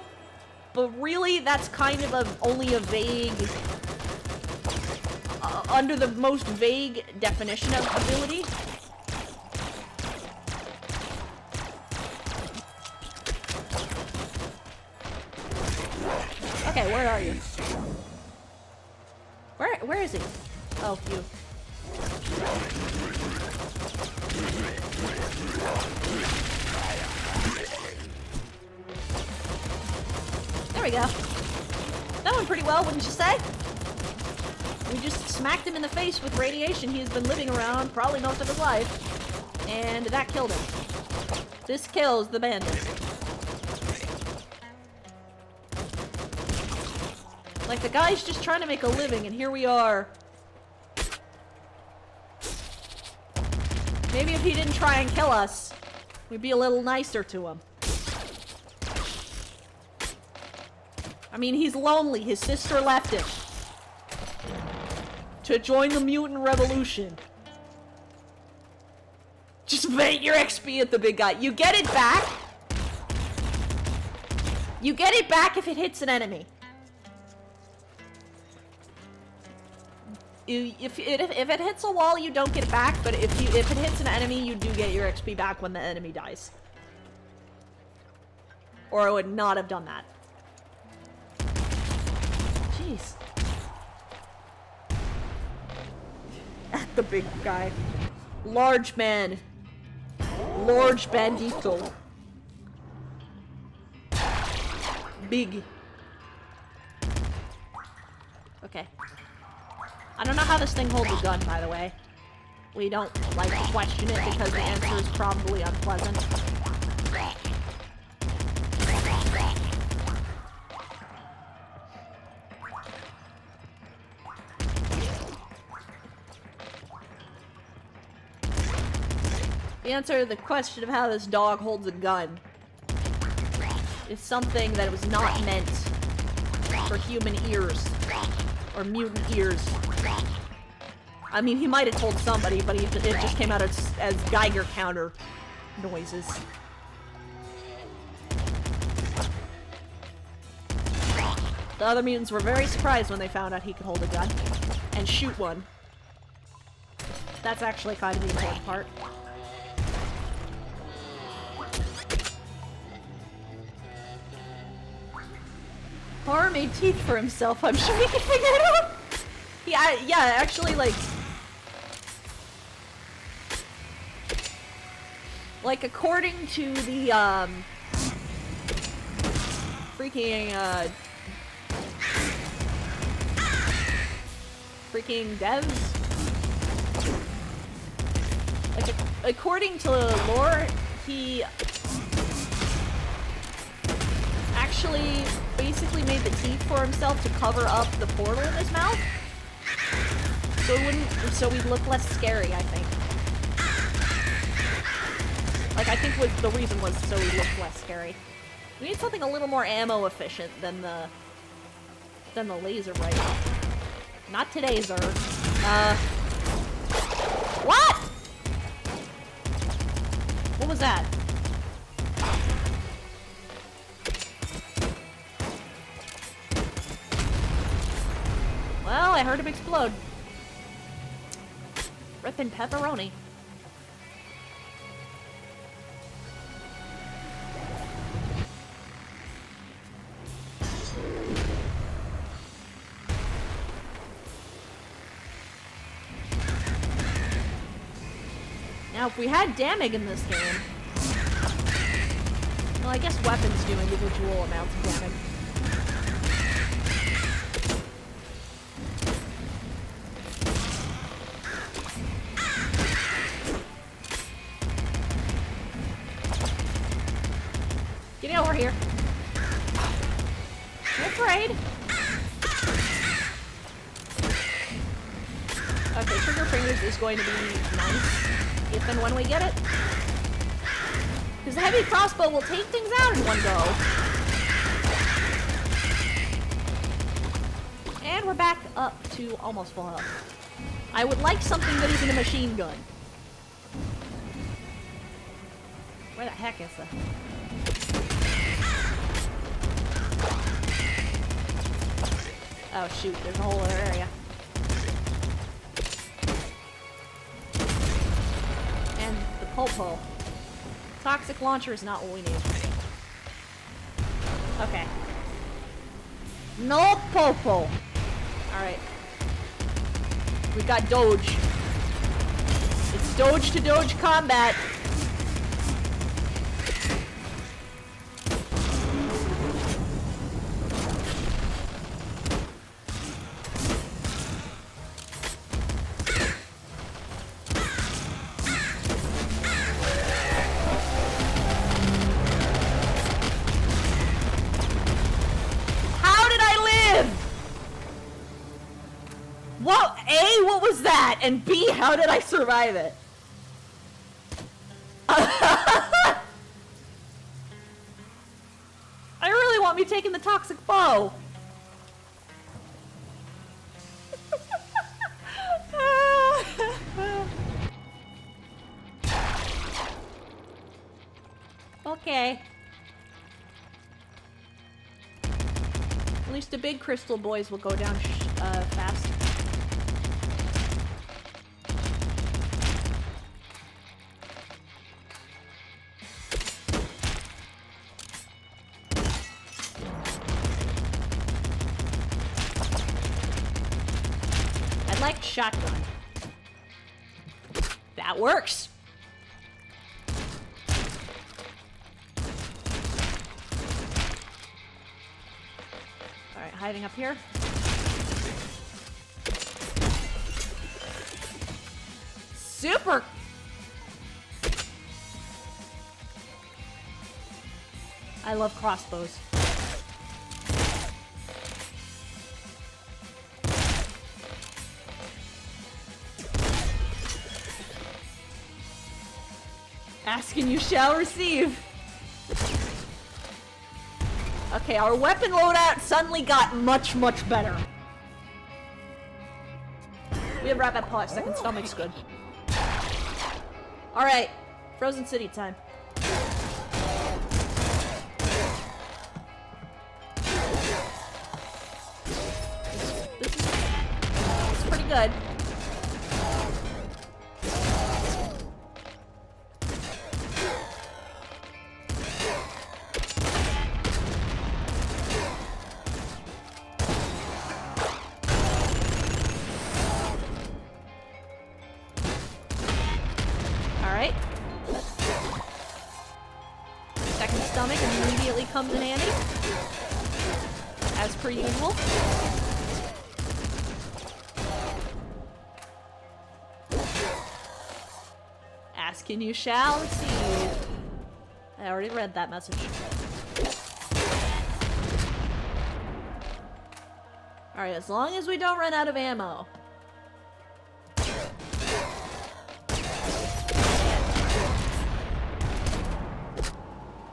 [SPEAKER 1] but really that's kind of only a vague... under the most vague definition of ability. Okay, where are you? Where is he? Oh, you. There we go. That went pretty well, wouldn't you say? We just smacked him in the face with radiation he's been living around probably most of his life. And that killed him. This kills the bandit. Like, the guy's just trying to make a living, and here we are. Maybe if he didn't try and kill us, we'd be a little nicer to him. I mean, he's lonely. His sister left him to join the mutant revolution. Just vent your XP at the big guy. You get it back. You get it back if it hits an enemy. If it hits a wall, you don't get it back, but if it hits an enemy, you do get your XP back when the enemy dies. Or I would not have done that. Jeez. At the big guy. Large man. Large bandito. Big. Okay. I don't know how this thing holds a gun, by the way. We don't like to question it because the answer is probably unpleasant. The answer to the question of how this dog holds a gun is something that was not meant for human ears or mutant ears. I mean, he might have told somebody, but it just came out as Geiger counter noises. The other mutants were very surprised when they found out he could hold a gun and shoot one. That's actually kind of the important part. Horror made teeth for himself. I'm sure he can figure it out. Yeah, actually, like, according to the, freaking devs, like, according to lore, he actually basically made the teeth for himself to cover up the portal in his mouth. So we'd look less scary, I think. Like, I think the reason was so we look less scary. We need something a little more ammo efficient than the laser rifle. Not today, Zer. What? What was that? Well, I heard him explode. Rippin' pepperoni. Now, if we had damage in this game... Well, I guess weapons do individual amounts of damage. Get over here. I'm afraid. Okay, trigger fingers is going to be nice if and when we get it. Because the heavy crossbow will take things out in one go. And we're back up to almost full health. I would like something that isn't a machine gun. Where the heck is the... Oh shoot, there's a whole other area. And the Popo. Toxic launcher is not what we need. Okay. No Popo! Alright. We got Doge. It's Doge to Doge combat. What? A, what was that? And B, how did I survive it? I really want me taking the toxic bow. Okay. At least the big crystal boys will go down fast. I'd like shotgun. That works. Alright, hiding up here. Super! I love crossbows. Ask and you shall receive. Okay, our weapon loadout suddenly got much, much better. We have rapid pause. Second stomach's good. Alright, Frozen City time. This is pretty good. Alright. Second stomach immediately comes in handy. As per usual. Ask and you shall receive. I already read that message. Alright, as long as we don't run out of ammo.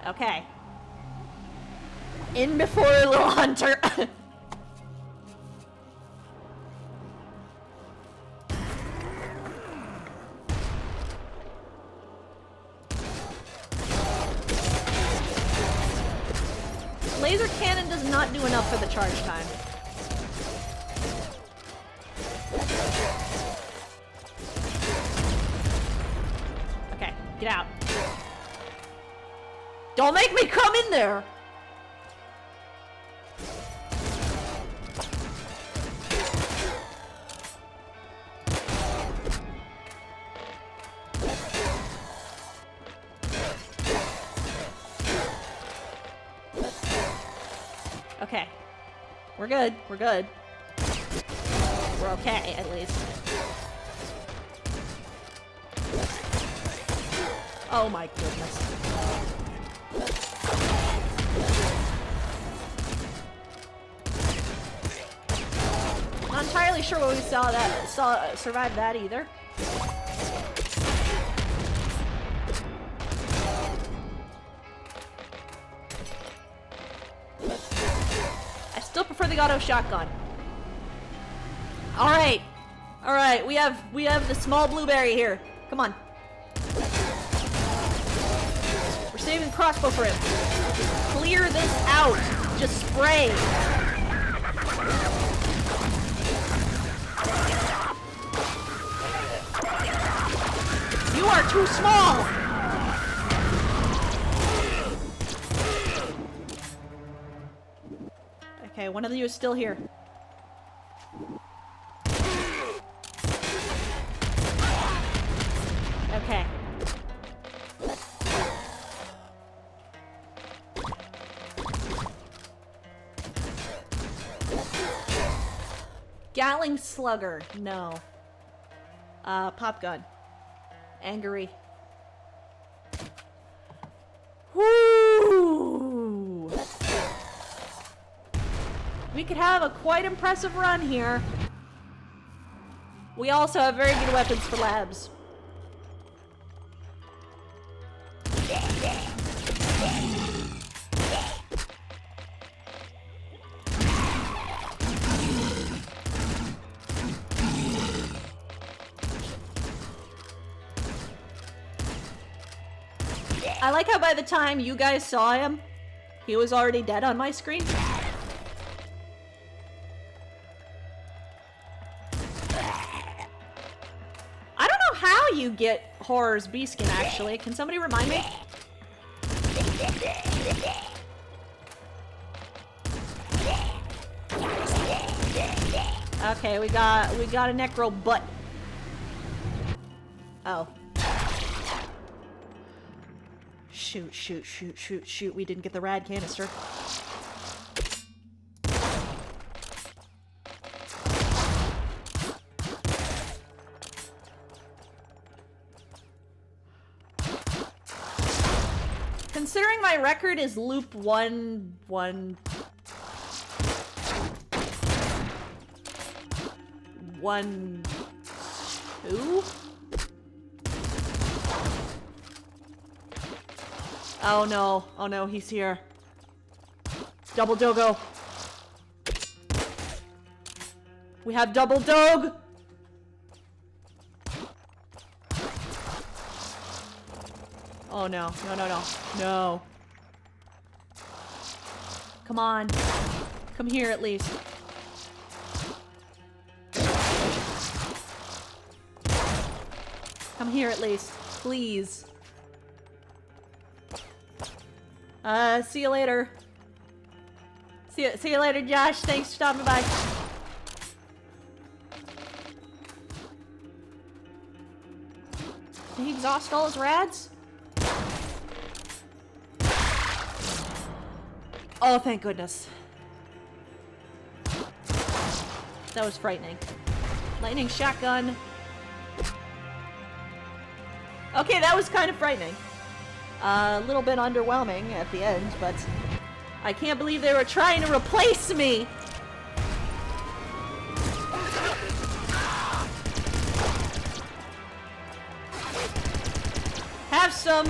[SPEAKER 1] Okay. In before a little hunter. Laser cannon does not do enough for the charge time. Okay, get out. Don't make me come in there! Okay. We're good. We're good. We're okay, at least. Oh my goodness. Not entirely sure what we survived that either. I still prefer the auto shotgun. All right, we have the small blueberry here. Come on. We're saving the crossbow for him. Clear this out. Just spray. You are too small! Okay, one of you is still here. Okay. Gatling slugger, no. Pop gun. Angry. Whoo! We could have a quite impressive run here. We also have very good weapons for labs. I like how by the time you guys saw him, he was already dead on my screen. I don't know how you get Horror's bee skin, actually. Can somebody remind me? Okay, we got a necro butt. Oh. Shoot, shoot, shoot, shoot, shoot. We didn't get the rad canister. Considering my record is loop 1, 1, 1, 2? Oh no. Oh no, he's here. Double dogo. We have double dog. Oh no. No, no, no. No. Come on. Come here at least. Come here at least. Please. See you later. See you later, Josh. Thanks for stopping by. Did he exhaust all his rads? Oh, thank goodness. That was frightening. Lightning shotgun. Okay, that was kind of frightening. A little bit underwhelming at the end, but I can't believe they were trying to replace me. Have some.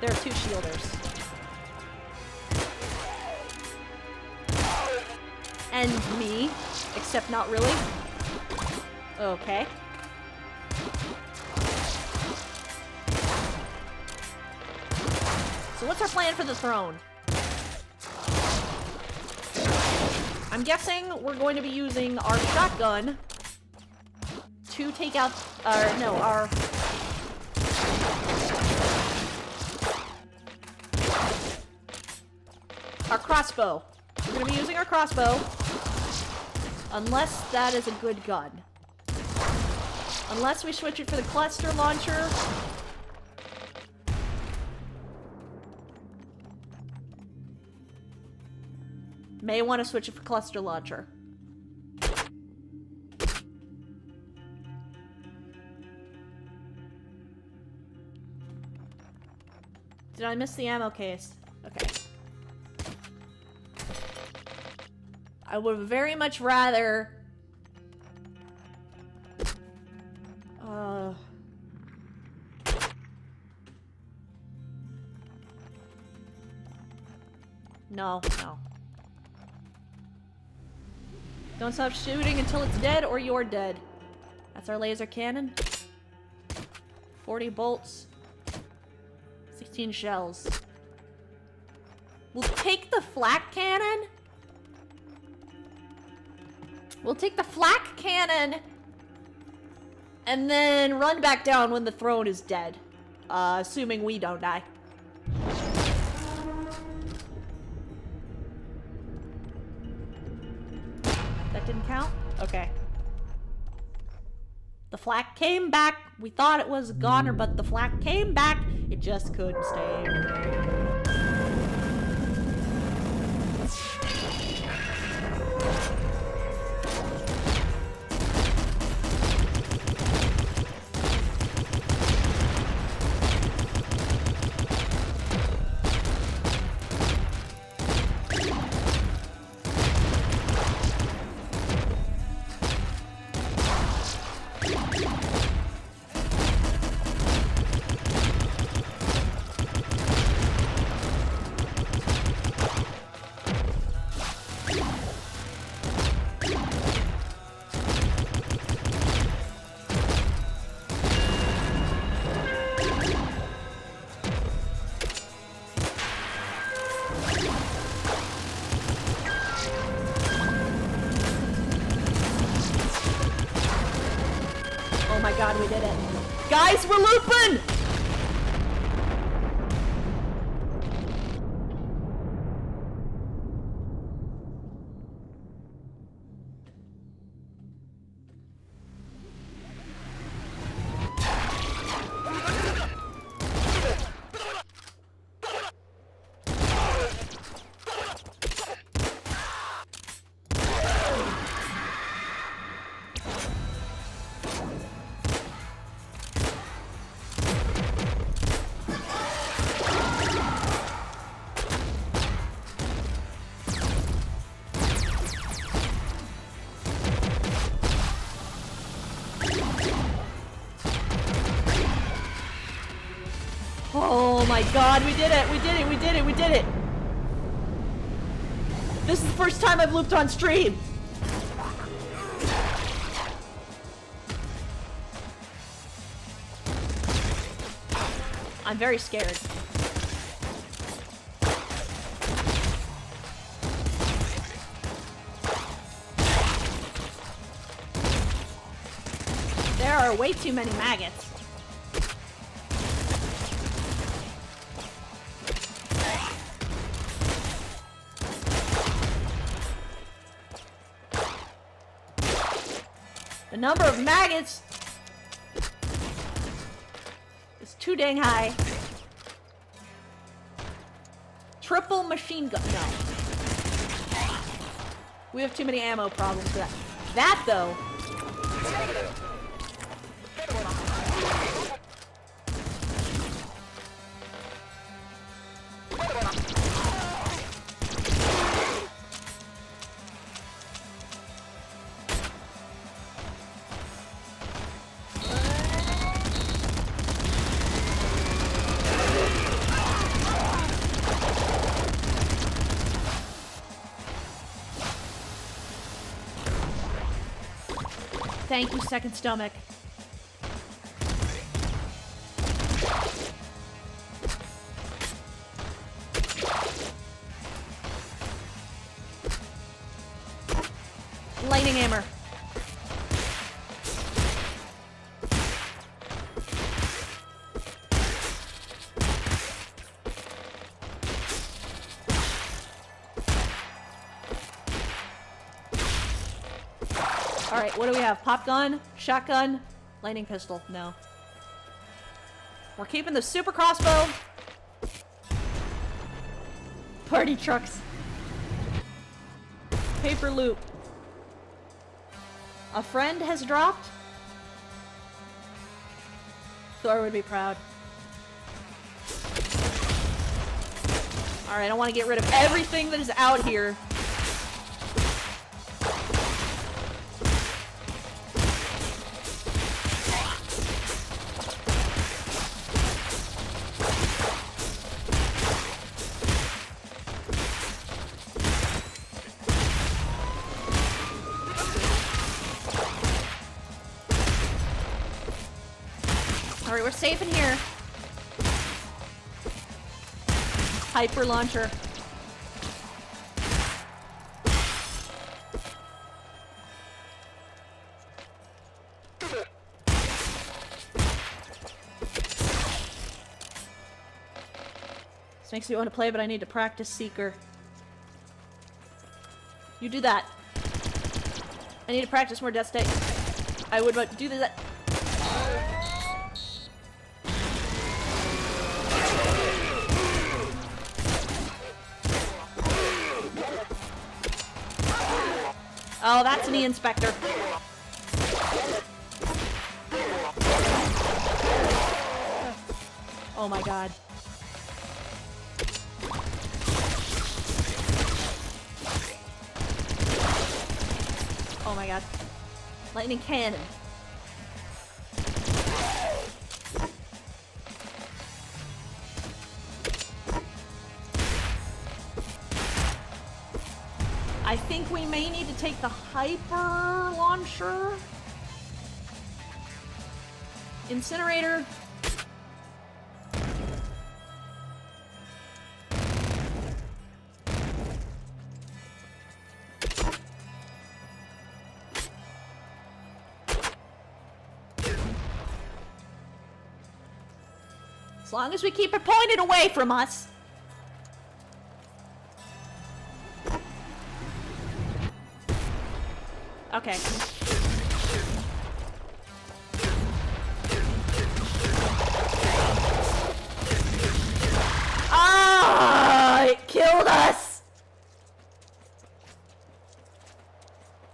[SPEAKER 1] There are 2 shielders. And me, except not really. Okay. So what's our plan for the throne? I'm guessing we're going to be using our shotgun to take out our crossbow. We're going to be using our crossbow unless that is a good gun. Unless we switch it for the cluster launcher. May want to switch it for cluster launcher. Did I miss the ammo case? Okay. I would very much rather... No, no. Don't stop shooting until it's dead or you're dead. That's our laser cannon. 40 bolts. 16 shells. We'll take the flak cannon. We'll take the flak cannon. And then run back down when the throne is dead. Assuming we don't die. That didn't count? Okay. The flak came back. We thought it was a goner, but the flak came back. It just couldn't stay. god, we did it. Guys, we're looping! Oh my god, we did it! We did it! We did it! We did it! This is the first time I've looped on stream! I'm very scared. There are way too many maggots. The number of maggots is too dang high. Triple machine gun. No. We have too many ammo problems for that. That, though. Thank you, second stomach. Lightning hammer. Alright, what do we have? Pop gun? Shotgun? Lightning pistol? No. We're keeping the super crossbow. Party trucks. Paper loop. A friend has dropped? Thor would be proud. Alright, I want to get rid of everything that is out here. Alright, we're safe in here. Hyper launcher. This makes me want to play, but I need to practice Seeker. You do that. I need to practice more Death State. I would do that. Oh, that's an E-Inspector. Oh my god. Oh my god. Lightning cannon. I think we may need to take the hyper launcher. Incinerator. As long as we keep it pointed away from us. Okay. Ah! It killed us!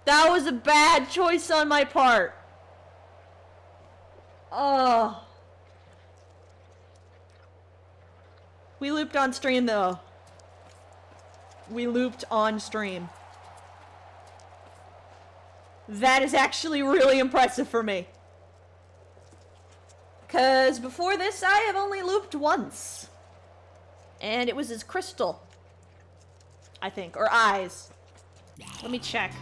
[SPEAKER 1] That was a bad choice on my part. Oh. We looped on stream though. We looped on stream. That is actually really impressive for me. Cause before this I have only looped once. And it was as Crystal. I think. Or Eyes. Let me check.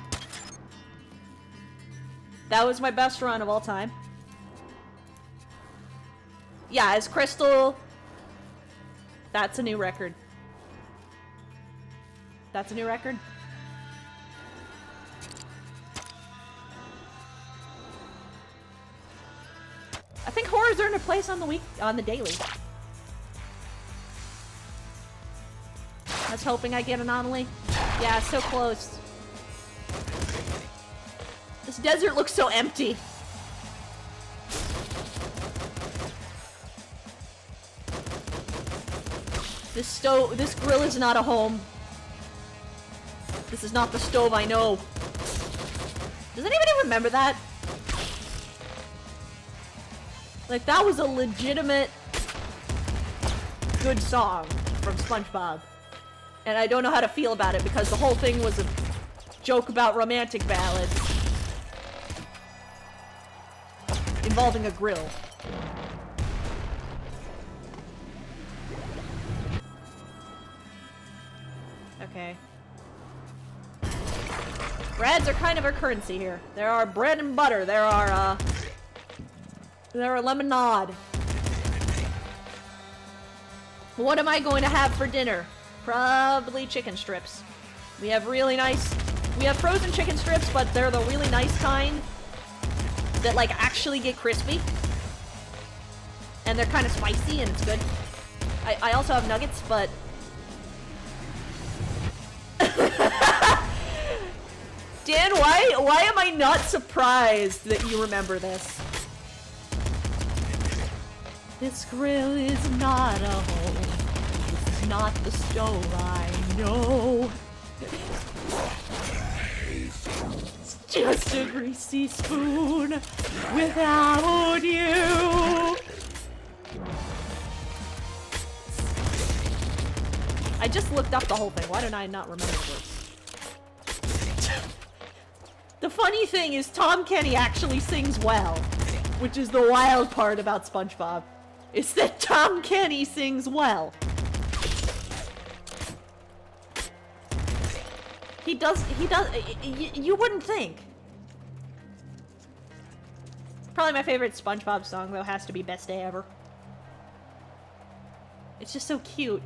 [SPEAKER 1] That was my best run of all time. Yeah, as Crystal. That's a new record. That's a new record? I think horrors earned a place on the daily. I was hoping I'd get Anomaly. Yeah, so close. This desert looks so empty. This grill is not a home. This is not the stove I know. Does anybody remember that? Like, that was a legitimate good song from SpongeBob. And I don't know how to feel about it because the whole thing was a joke about romantic ballads involving a grill. Okay. Breads are kind of our currency here. There are bread and butter. There are lemonade. What am I going to have for dinner? Probably chicken strips. We have frozen chicken strips, but they're the really nice kind that like actually get crispy. And they're kind of spicy and it's good. I also have nuggets, but Dan, why am I not surprised that you remember this? This grill is not a home. This is not the stove I know. It's just a greasy spoon without you. I just looked up the whole thing. Why did I not remember this? The funny thing is Tom Kenny actually sings well, which is the wild part about SpongeBob. Is that Tom Kenny sings well. He does, you wouldn't think. Probably my favorite SpongeBob song, though, has to be Best Day Ever. It's just so cute.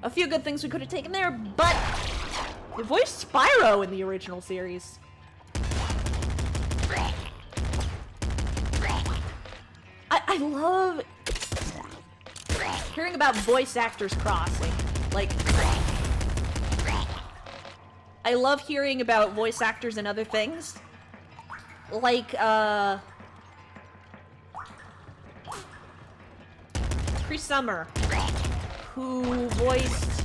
[SPEAKER 1] A few good things we could have taken there, but they voiced Spyro in the original series. I love hearing about voice actors crossing. Like, I love hearing about voice actors and other things. Like, Chris Summer, who voiced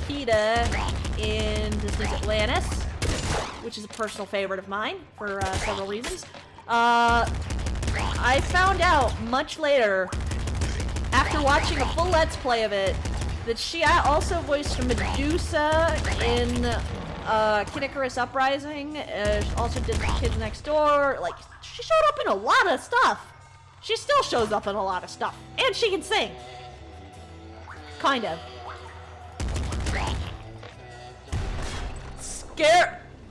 [SPEAKER 1] Peeta in Disney's Atlantis, which is a personal favorite of mine for several reasons. I found out much later, after watching a full Let's Play of it, that she also voiced Medusa in Kid Icarus Uprising. She also did The Kids Next Door. Like, she showed up in a lot of stuff. She still shows up in a lot of stuff. And she can sing. Kind of.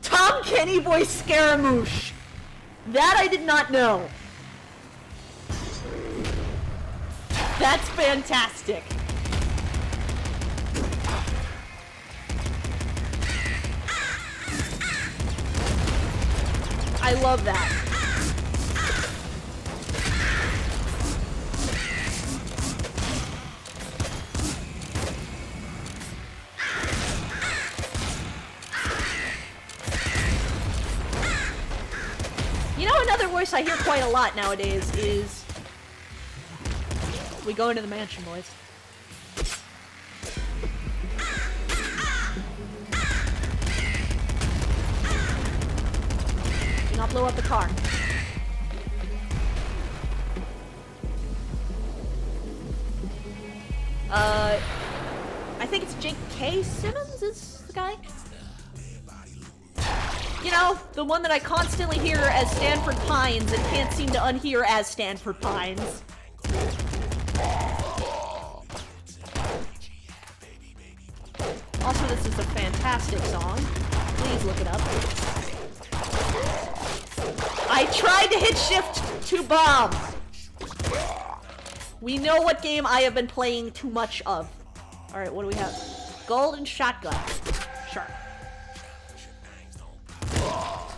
[SPEAKER 1] Tom Kenny voiced Scaramouche. That I did not know. That's fantastic. I love that. You know, another voice I hear quite a lot nowadays is... We go into the mansion, boys. Do not blow up the car. I think it's J.K. Simmons is the guy? You know, the one that I constantly hear as Stanford Pines and can't seem to unhear as Stanford Pines. Also, this is a fantastic song. Please look it up. I tried to hit shift to bomb. We know what game I have been playing too much of. Alright, what do we have? Golden shotgun. Sure.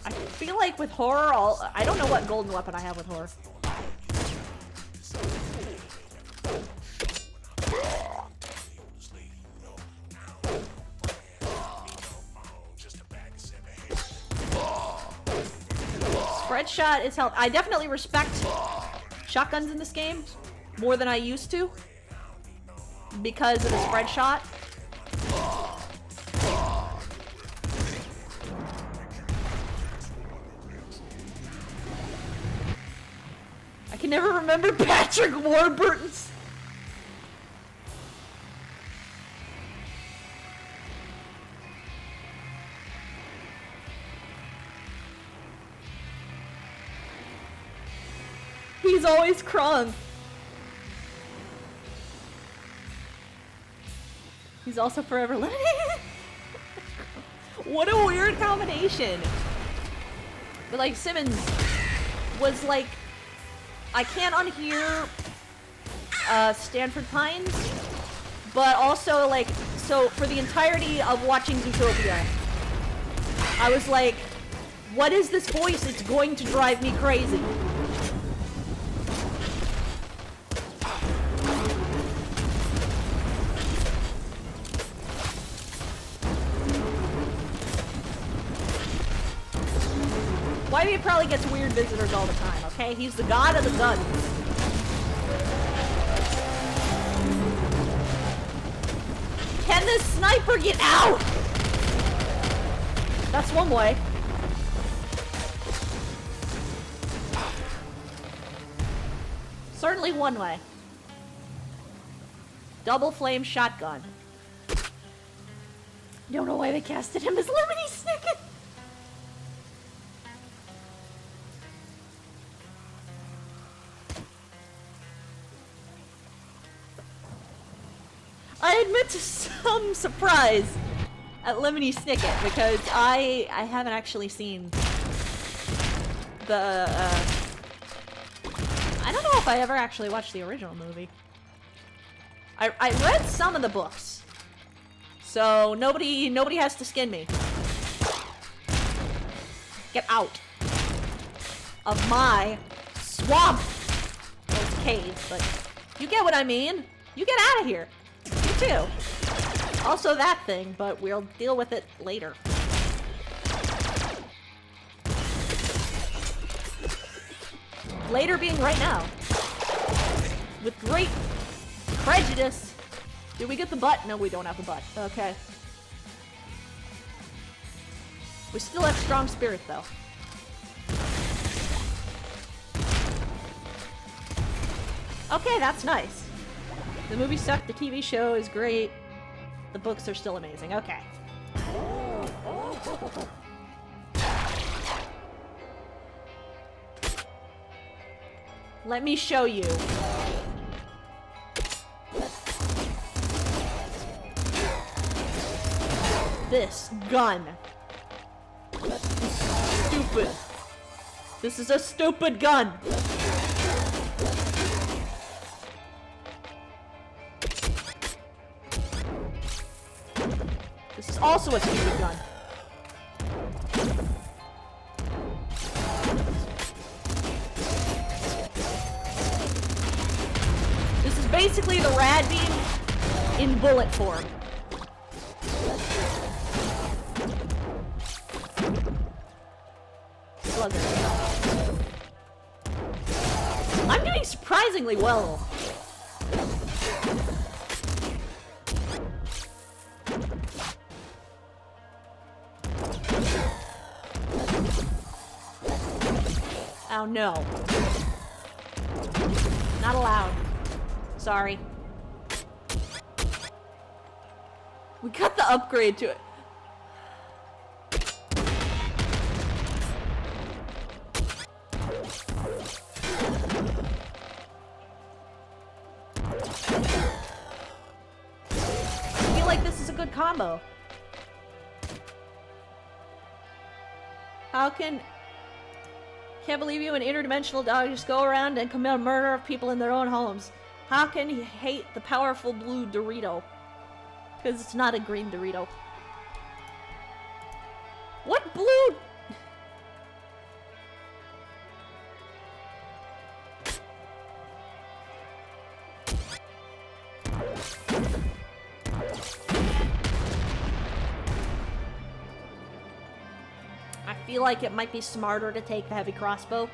[SPEAKER 1] I feel like with horror, I don't know what golden weapon I have with horror. Spread shot is help. I definitely respect shotguns in this game more than I used to because of the spread shot. I can never remember Patrick Warburton's. He's always crunk. He's also forever limited. What a weird combination. But like Simmons was like, I can't unhear Stanford Pines, but also like, so for the entirety of watching Zootopia, I was like, what is this voice? It's going to drive me crazy. Whitey probably gets weird visitors all the time, okay? He's the god of the guns. Can this sniper get out? That's one way. Certainly one way. Double flame shotgun. Don't know why they casted him as Lemony Snicket. I admit to some surprise at Lemony Snicket because I haven't actually seen the I don't know if I ever actually watched the original movie. I read some of the books, so nobody has to skin me. Get out of my swamp. Well, it's a cave, but you get what I mean. You get out of here. You too. Also that thing, but we'll deal with it later. Later being right now. With great prejudice. Did we get the butt? No, we don't have the butt. Okay. We still have strong spirit, though. Okay, that's nice. The movie sucked, the TV show is great. The books are still amazing. Okay. Let me show you. This gun. Stupid. This is a stupid gun. This is also a stupid gun. basically the rad beam in bullet form. Slugger. I'm doing surprisingly well. Oh no. Not allowed. Sorry. We got the upgrade to it. I feel like this is a good combo. How can... Can't believe you, an interdimensional dog, just go around and commit murder of people in their own homes. How can he hate the powerful blue Dorito? Because it's not a green Dorito. What blue? I feel like it might be smarter to take the heavy crossbow.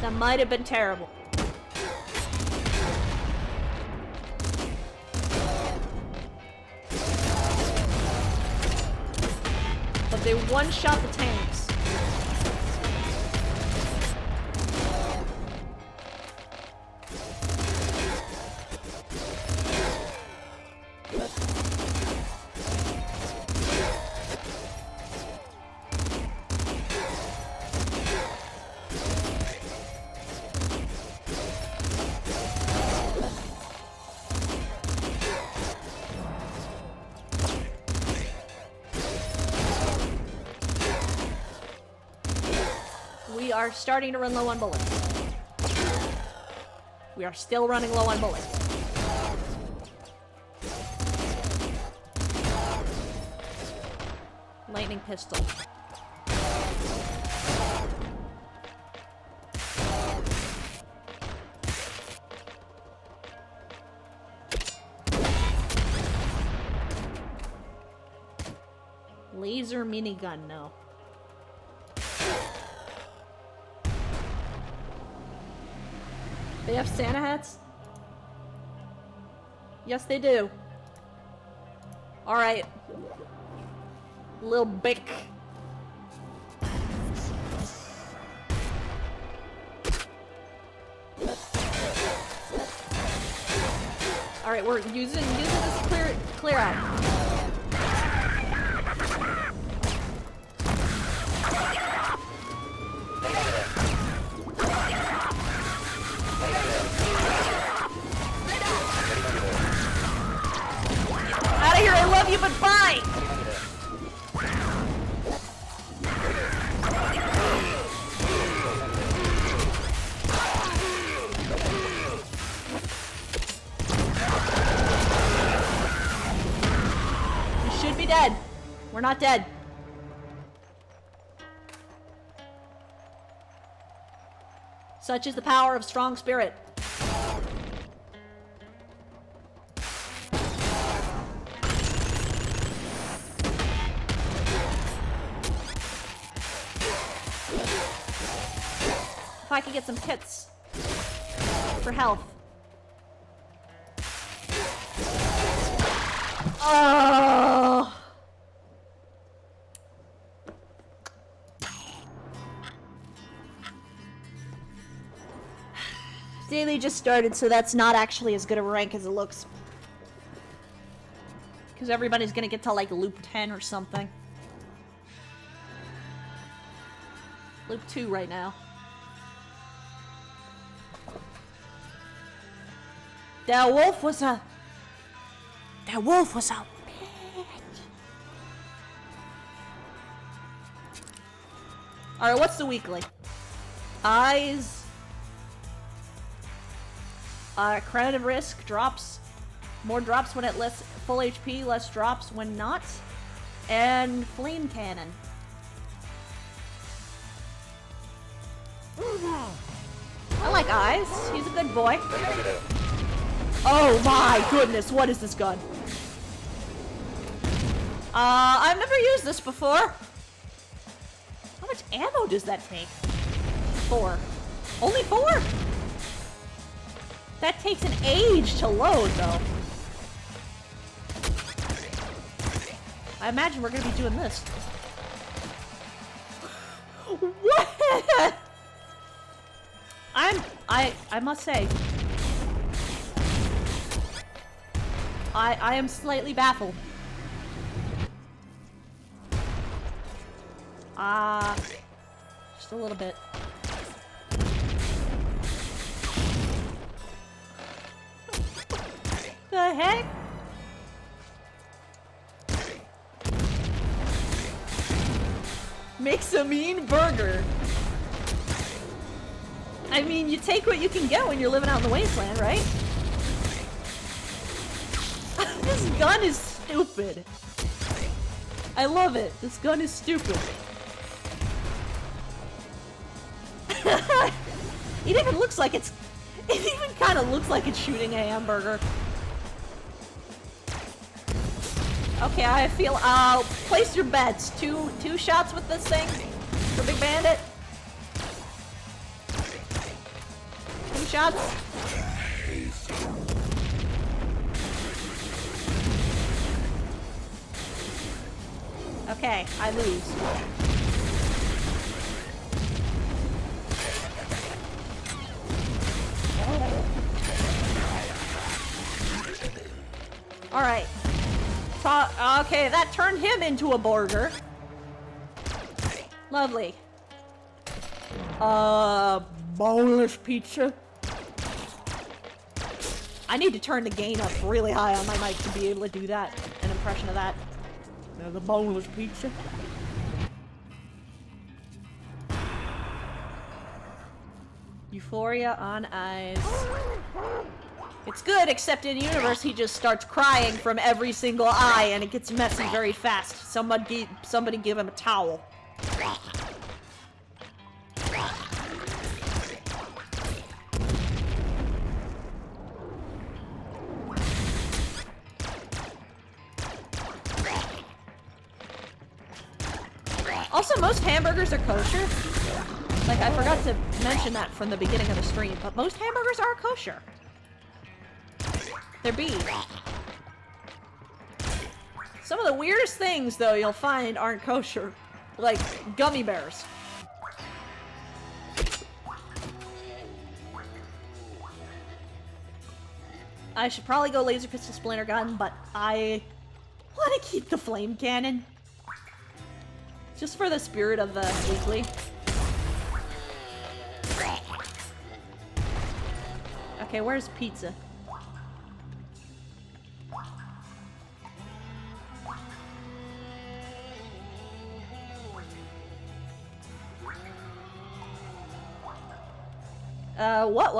[SPEAKER 1] That might have been terrible. But they one-shot the tanks. We are starting to run low on bullets. We are still running low on bullets. Lightning pistol. Laser minigun, no. They have Santa hats? Yes, they do. Alright. Lil Bick. Alright, we're using this to clear out. You but bye. We should be dead. We're not dead. Such is the power of strong spirit. If I could get some kits for health. Oh. Daily just started, so that's not actually as good of a rank as it looks. Because everybody's gonna get to like loop 10 or something. Loop 2 right now. That wolf was a bitch. Alright, what's the weekly? Eyes. Credit risk drops More drops when at less full HP, less drops when not. And flame cannon. I like Eyes. He's a good boy. Oh my goodness, what is this gun? I've never used this before. How much ammo does that take? 4. Only 4? That takes an age to load, though. I imagine we're gonna be doing this. What? I must say, I am slightly baffled. Just a little bit. The heck? Makes a mean burger. I mean, you take what you can get when you're living out in the wasteland, right? This gun is stupid. I love it. This gun is stupid. It even looks like it's... It even kind of looks like it's shooting a hamburger. Okay, I feel... place your bets. Two shots with this thing for Big Bandit. 2 shots. Okay, I lose. Alright. Okay, that turned him into a burger. Lovely. Boneless pizza. I need to turn the gain up really high on my mic to be able to do that. An impression of that. The boneless pizza. Euphoria on Eyes. It's good, except in universe he just starts crying from every single eye and it gets messy very fast. Somebody give him a towel. Also, most hamburgers are kosher. Like, I forgot to mention that from the beginning of the stream, but most hamburgers are kosher. They're beef. Some of the weirdest things, though, you'll find aren't kosher. Like, gummy bears. I should probably go laser pistol splinter gun, but I want to keep the flame cannon. Just for the spirit of the weekly. Okay, where's pizza? What?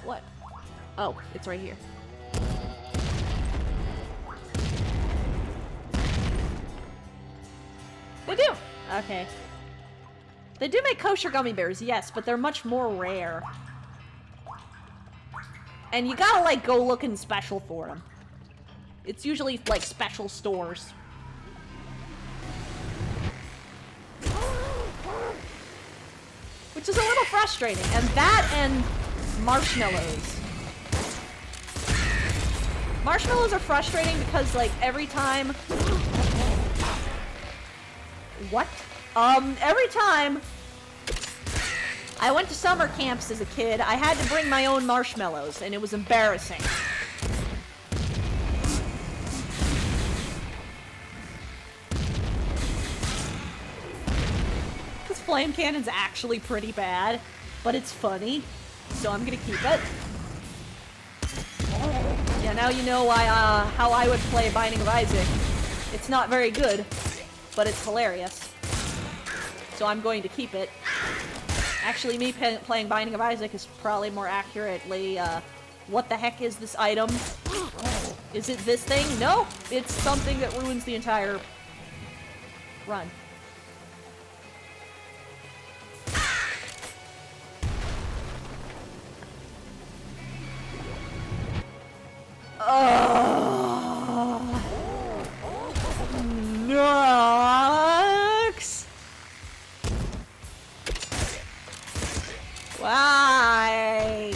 [SPEAKER 1] What? Oh, it's right here. They do! Okay. They do make kosher gummy bears, yes, but they're much more rare. And you gotta, like, go looking special for them. It's usually, like, special stores. Which is a little frustrating. And that and marshmallows. Marshmallows are frustrating because, like, every time... What? Every time I went to summer camps as a kid, I had to bring my own marshmallows, and it was embarrassing. This flame cannon's actually pretty bad, but it's funny, so I'm gonna keep it. Yeah, now you know why, how I would play Binding of Isaac. It's not very good, but it's hilarious. So I'm going to keep it. Actually, me playing Binding of Isaac is probably more accurately what the heck is this item? Is it this thing? No, it's something that ruins the entire run. Nux! Why?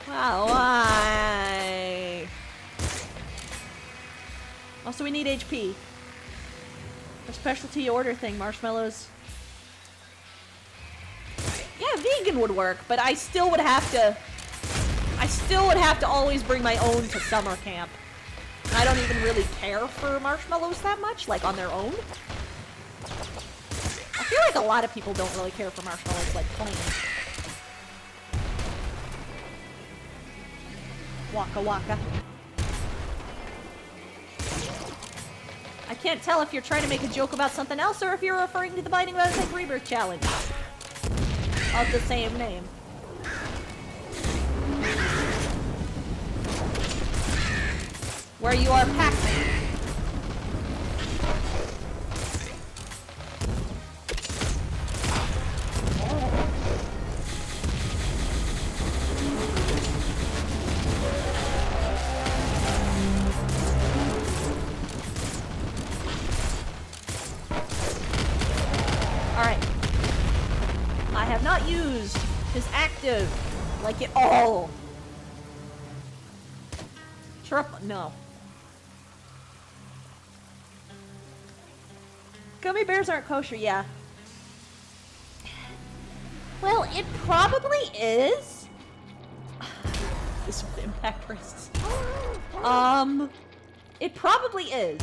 [SPEAKER 1] Wow, why? Also, we need HP. A specialty order thing, marshmallows. Yeah, vegan would work, but I still would have to always bring my own to summer camp. I don't even really care for marshmallows that much, like on their own. I feel like a lot of people don't really care for marshmallows like plain. Waka waka. I can't tell if you're trying to make a joke about something else or if you're referring to the Biting by the Tank Rebirth challenge of the same name. Where you are packed. Alright. I have not used his active like at all. No. Gummy bears aren't kosher, yeah. Well, it probably is. This would impact wrists. It probably is.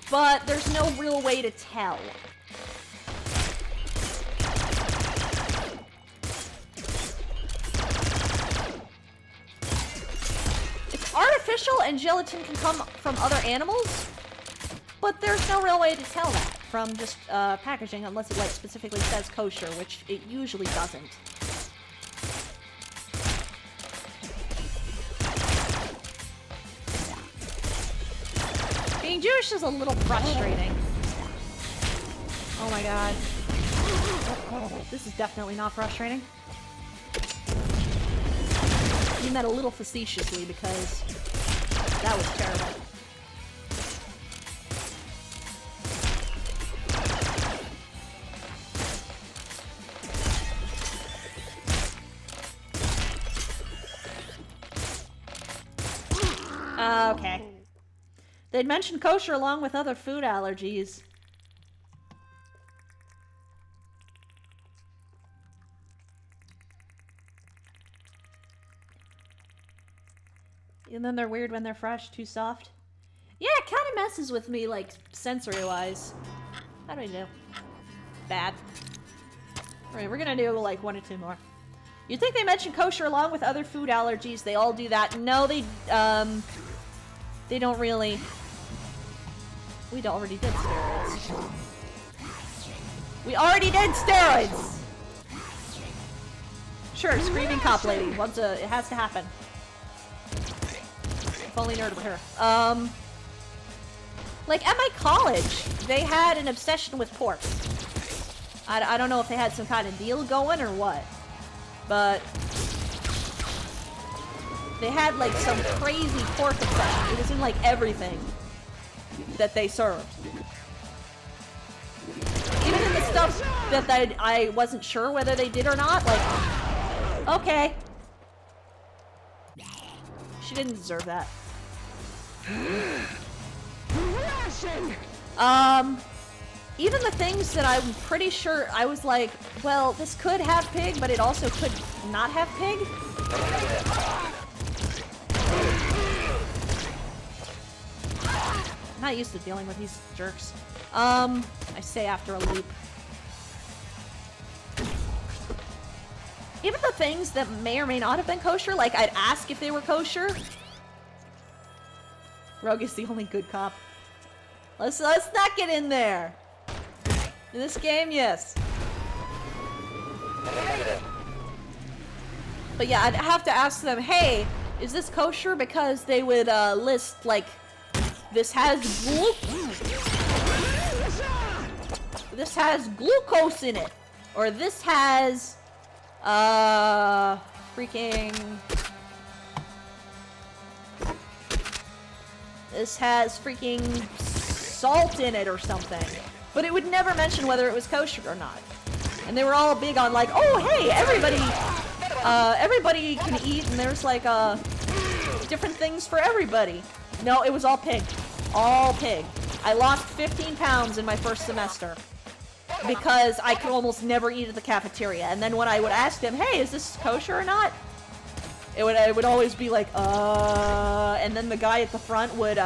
[SPEAKER 1] But there's no real way to tell. Artificial and gelatin can come from other animals, but there's no real way to tell that from just packaging unless it like specifically says kosher, which it usually doesn't. Being Jewish is a little frustrating. Oh my god. This is definitely not frustrating. I mean that a little facetiously because that was terrible. Okay. They'd mentioned kosher along with other food allergies. And then they're weird when they're fresh, too soft. Yeah, it kind of messes with me, like, sensory-wise. How do I do? Bad. Alright, we're gonna do, like, 1 or 2 more. You'd think they mentioned kosher along with other food allergies. They all do that. No, they don't really... We already did steroids. We already did steroids! Sure, screaming cop lady. It has to happen. If only nerd were here. Like, at my college, they had an obsession with pork. I don't know if they had some kind of deal going or what. But... they had, like, some crazy pork obsession. It was in, like, everything that they served. Even in the stuff that I wasn't sure whether they did or not, like... Okay. She didn't deserve that. Even the things that I'm pretty sure I was like, well, this could have pig, but it also could not have pig. I'm not used to dealing with these jerks. I say after a loop. Even the things that may or may not have been kosher, like I'd ask if they were kosher. Rogue is the only good cop. Let's not get in there. In this game, yes. But yeah, I'd have to ask them, hey, is this kosher? Because they would list, like, this has glucose in it. Or this has, this has freaking salt in it or something. But it would never mention whether it was kosher or not. And they were all big on like, oh hey, everybody can eat, and there's like different things for everybody. No, it was all pig. All pig. I lost 15 pounds in my first semester because I could almost never eat at the cafeteria. And then when I would ask them, hey, is this kosher or not? It would always be like, and then the guy at the front would,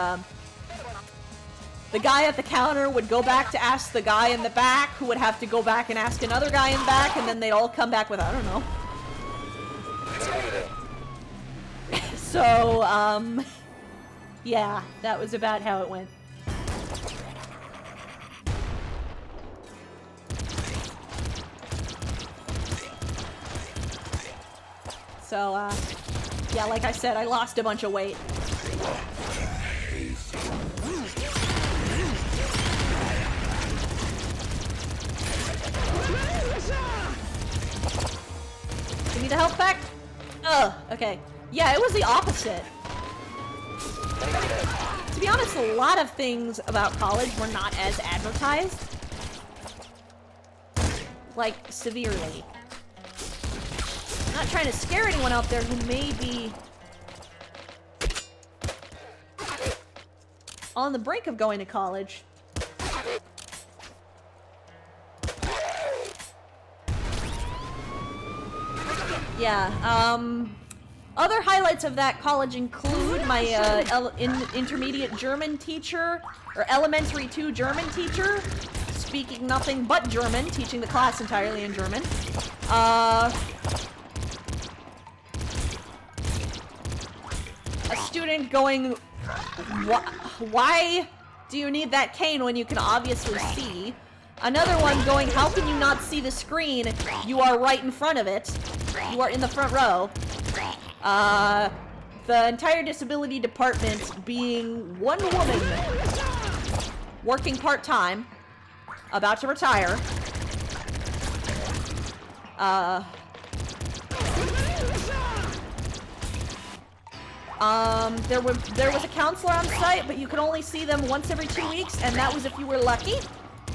[SPEAKER 1] the guy at the counter would go back to ask the guy in the back, who would have to go back and ask another guy in the back, and then they'd all come back with, I don't know. So, yeah, that was about how it went. So, yeah, like I said, I lost a bunch of weight. Give me the health back. Ugh, okay. Yeah, it was the opposite. To be honest, a lot of things about college were not as advertised. Like, severely. I'm not trying to scare anyone out there who may be on the brink of going to college. Yeah, other highlights of that college include my intermediate German teacher, or elementary 2 German teacher, speaking nothing but German, teaching the class entirely in German. A student going, why do you need that cane when you can obviously see? Another one going, how can you not see the screen? You are right in front of it. You are in the front row. The entire disability department being one woman working part-time, about to retire. There was a counselor on site, but you could only see them once every 2 weeks, and that was if you were lucky,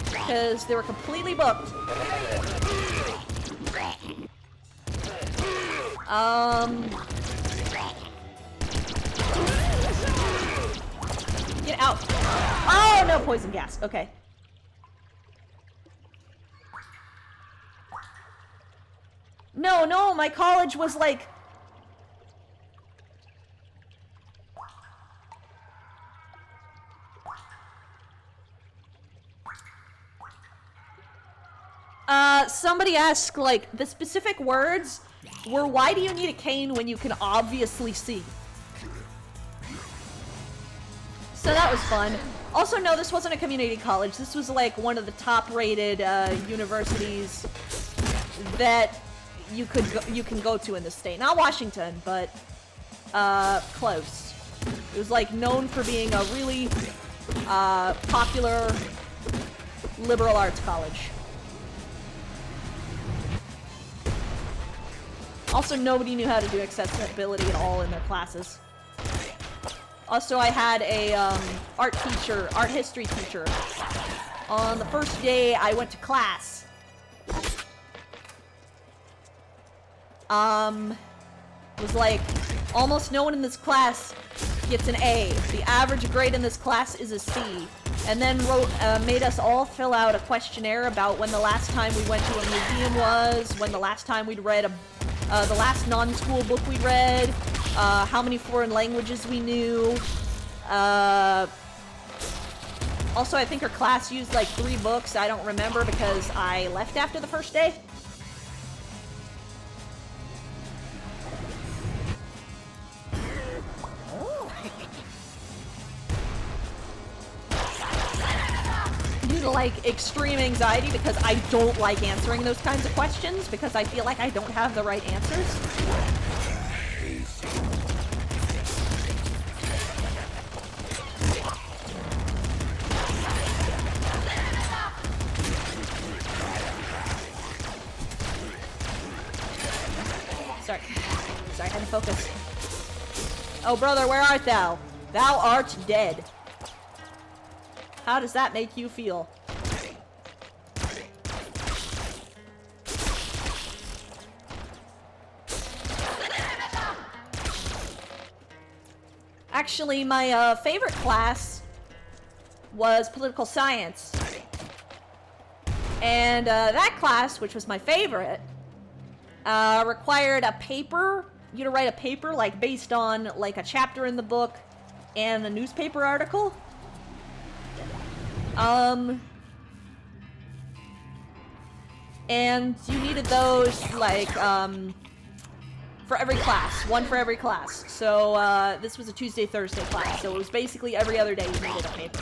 [SPEAKER 1] because they were completely booked. Get out. Oh, no, poison gas. Okay. No, my college was like... somebody asked, like, the specific words were, why do you need a cane when you can obviously see? So that was fun. Also, no, this wasn't a community college. This was, like, one of the top-rated, universities that you can go to in the state. Not Washington, but, close. It was, like, known for being a really, popular liberal arts college. Also, nobody knew how to do accessibility at all in their classes. Also, I had a art history teacher. On the first day I went to class, was like, almost no one in this class gets an A. The average grade in this class is a C. And then made us all fill out a questionnaire about when the last time we went to a museum was, when the last time we'd read the last non-school book we read, how many foreign languages we knew. Also, I think her class used like 3 books. I don't remember because I left after the first day. like, extreme anxiety because I don't like answering those kinds of questions because I feel like I don't have the right answers. Sorry, I had to focus. Oh, brother, where art thou? Thou art dead. How does that make you feel? Actually, my favorite class was political science. And that class, which was my favorite, required a paper, you to write a paper, like, based on, like, a chapter in the book and a newspaper article. And you needed those, like, for every class. One for every class. So, this was a Tuesday-Thursday class, so it was basically every other day you needed a paper.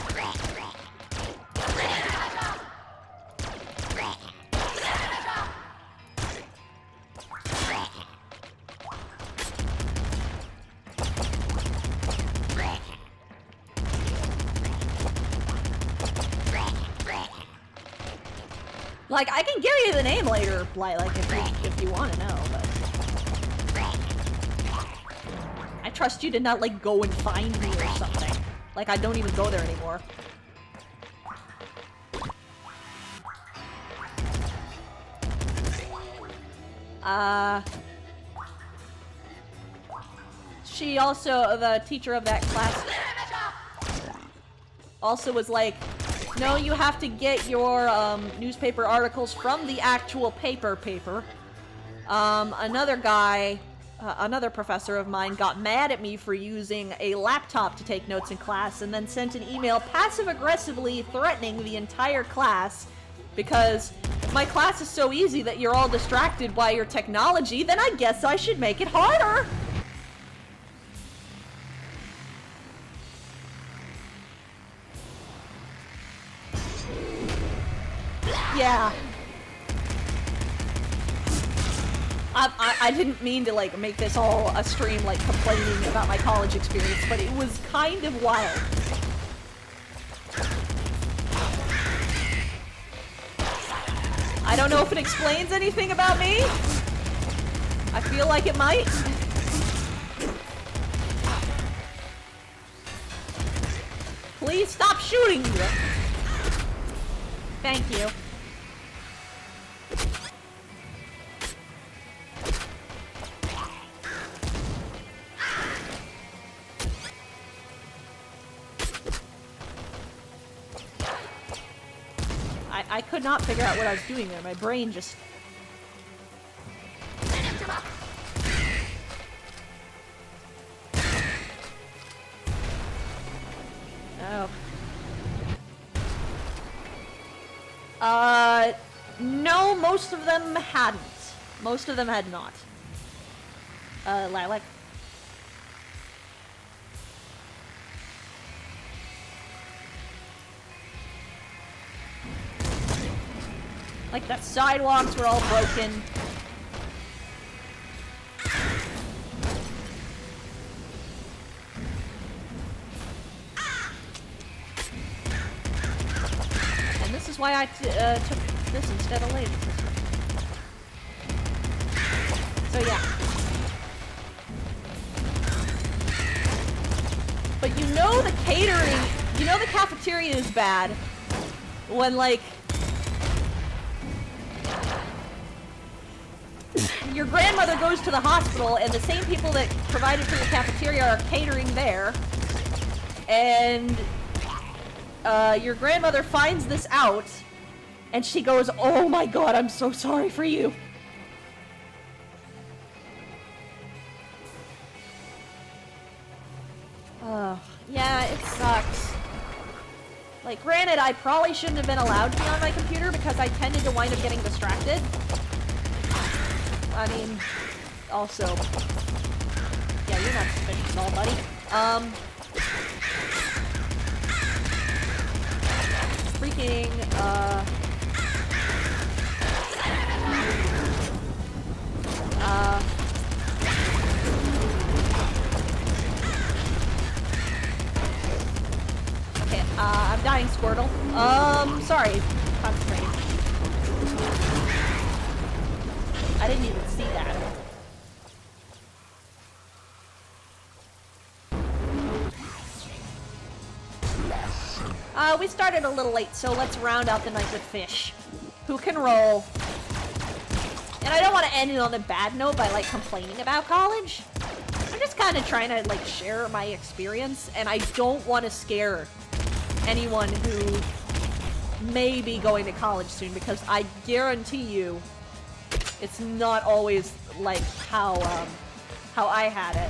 [SPEAKER 1] Like, I can give you the name later, like if you want to know, but... I trust you to not, like, go and find me or something. Like, I don't even go there anymore. She also, the teacher of that class, also was like, no, you have to get your, newspaper articles from the actual paper. Another guy, another professor of mine got mad at me for using a laptop to take notes in class and then sent an email passive-aggressively threatening the entire class because if my class is so easy that you're all distracted by your technology, then I guess I should make it harder! Yeah. I didn't mean to, like, make this all a stream, like, complaining about my college experience, but it was kind of wild. I don't know if it explains anything about me. I feel like it might. Please stop shooting! Thank you. I could not figure out what I was doing there. My brain just... Oh. No, most of them hadn't. Most of them had not. Lilac. Like, the sidewalks were all broken. And this is why I took this instead of laser system. So yeah. But you know the catering, you know the cafeteria is bad when, like, your grandmother goes to the hospital and the same people that provided for the cafeteria are catering there. And your grandmother finds this out and she goes, "Oh my god, I'm so sorry for you." Yeah, it sucks. Like, granted, I probably shouldn't have been allowed to be on my computer because I tended to wind up getting distracted. I mean, also... Yeah, you're not suspicious at all, buddy. freaking, okay, I'm dying, Squirtle. Sorry. Concentrating. I didn't even see that. We started a little late, so let's round out the night with fish. Who can roll? And I don't want to end it on a bad note by, like, complaining about college. I'm just kind of trying to, like, share my experience, and I don't want to scare anyone who may be going to college soon, because I guarantee you it's not always like how I had it.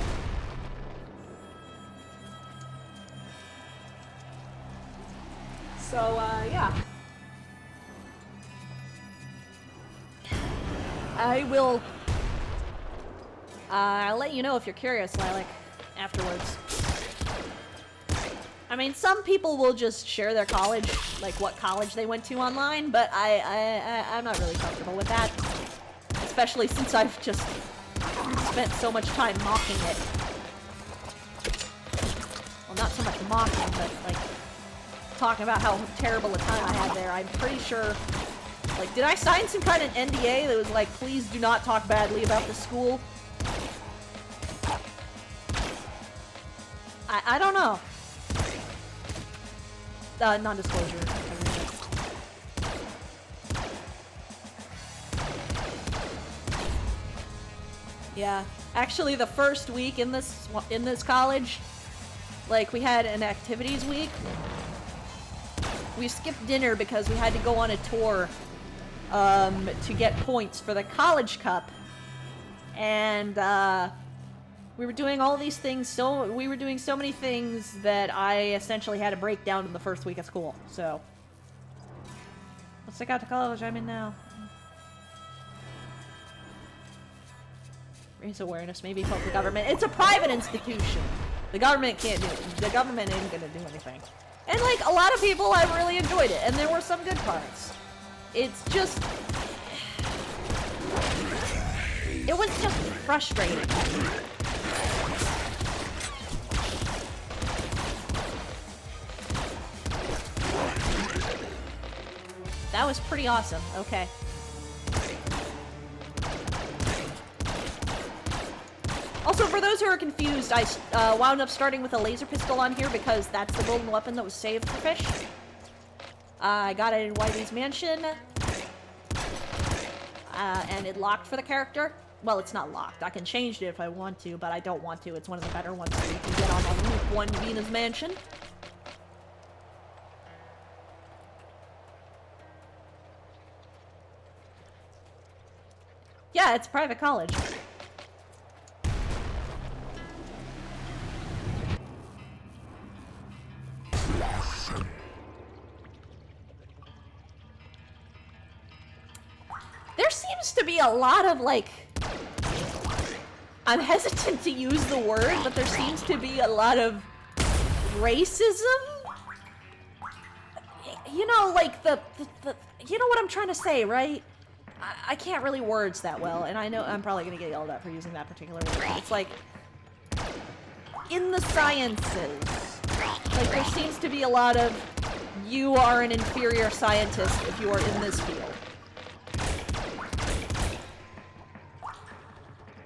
[SPEAKER 1] So, yeah. I will, I'll let you know if you're curious, Lilac, afterwards. I mean, some people will just share their college, like what college they went to online, but I'm not really comfortable with that. Especially since I've just spent so much time mocking it. Well, not so much mocking, but, like, talking about how terrible a time I had there. I'm pretty sure, like, did I sign some kind of NDA that was like, please do not talk badly about the school? I don't know. Non-disclosure. Yeah, actually the first week in this college, like, we had an activities week. We skipped dinner because we had to go on a tour to get points for the College Cup. And we were doing all these things, we were doing so many things that I essentially had to break down in the first week of school. So let's check out the college I'm in now. Raise awareness, maybe help the government. It's a private institution. The government can't do it. The government ain't gonna do anything. And, like, a lot of people, I really enjoyed it, and there were some good parts. It's just... It was just frustrating. That was pretty awesome. Okay. Also, for those who are confused, I wound up starting with a laser pistol on here because that's the golden weapon that was saved for fish. I got it in Whitey's mansion. And it locked for the character. Well, it's not locked. I can change it if I want to, but I don't want to. It's one of the better ones that you can get on Loop 1 Venus Mansion. Yeah, it's private college. There seems to be a lot of, like... I'm hesitant to use the word, but there seems to be a lot of racism? You know, like, you know what I'm trying to say, right? I can't really words that well, and I know I'm probably gonna get yelled at for using that particular word. It's like... in the sciences, like, there seems to be a lot of... you are an inferior scientist if you are in this field.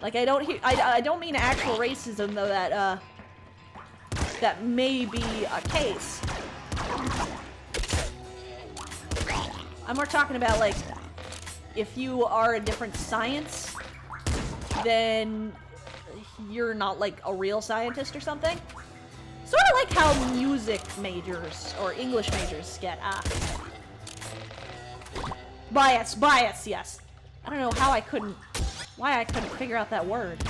[SPEAKER 1] Like, I don't mean actual racism, though, that may be a case. I'm more talking about, like, if you are a different science, then you're not, like, a real scientist or something. Sort of like how music majors, or English majors get, bias, yes. I don't know how why I couldn't figure out that word.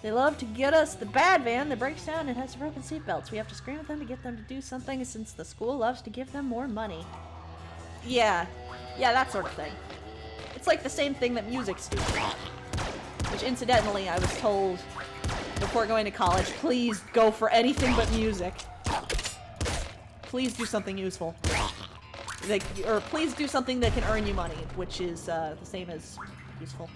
[SPEAKER 1] They love to get us the bad van that breaks down and has broken seatbelts. We have to scream at them to get them to do something since the school loves to give them more money. Yeah, that sort of thing. It's like the same thing that music's do. Which, incidentally, I was told before going to college, please go for anything but music. Please do something useful. Like, or please do something that can earn you money, which is the same as useful.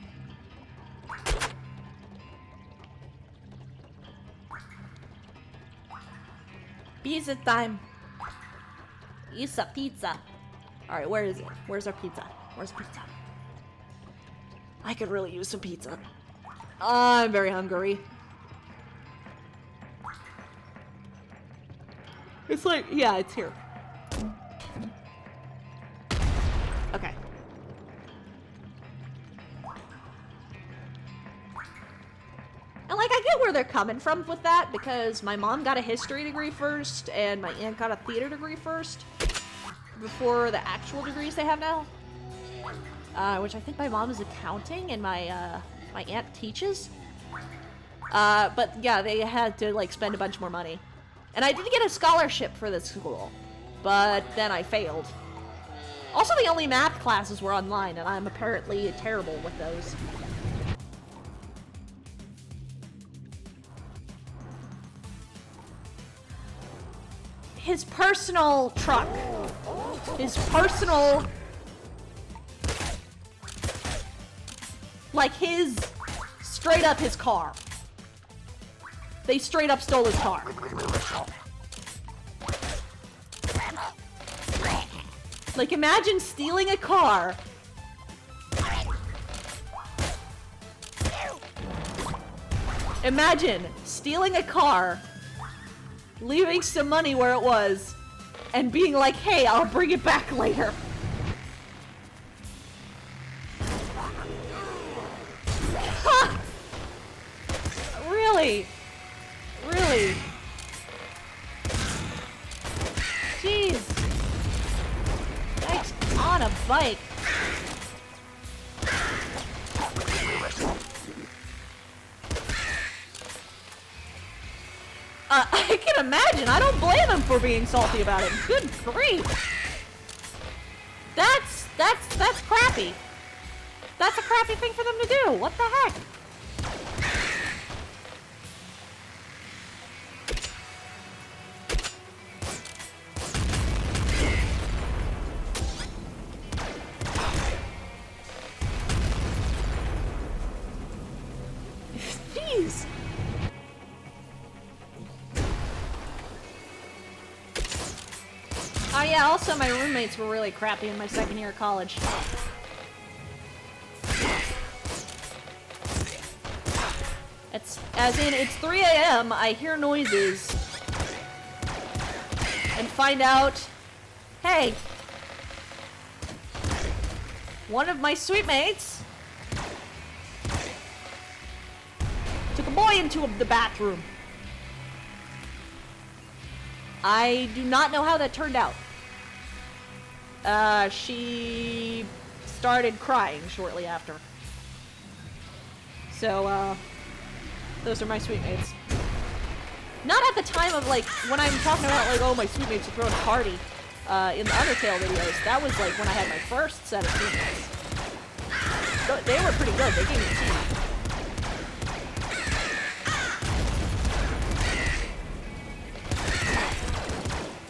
[SPEAKER 1] Pizza time. Pizza, pizza. Alright, where is it? Where's our pizza? Where's pizza? I could really use some pizza. I'm very hungry. It's like, yeah, it's here. Okay. And like, I get where they're coming from with that, because my mom got a history degree first, and my aunt got a theater degree first, before the actual degrees they have now. Which I think my mom is accounting, and my aunt teaches. But yeah, they had to, like, spend a bunch more money. And I did get a scholarship for this school, but then I failed. Also, the only math classes were online, and I'm apparently terrible with those. His personal truck. His personal... Like, his... Straight up his car. They straight up stole his car. Like, imagine stealing a car. Imagine stealing a car, leaving some money where it was, and being like, hey, I'll bring it back later. Huh. Really? Really? Jeez. Yikes, on a bike. I can imagine. I don't blame him for being salty about it. Good grief. That's crappy. That's a crappy thing for them to do. What the heck? Jeez. Oh yeah, also my roommates were really crappy in my second year of college. It's 3 a.m., I hear noises, and find out, hey, one of my suite mates took a boy into the bathroom. I do not know how that turned out. She started crying shortly after. So, those are my suite mates. Not at the time of, like, when I'm talking about, like, oh, my suite mates are throwing a party, in the Undertale videos. That was, like, when I had my first set of suite mates. They were pretty good. They gave me tea.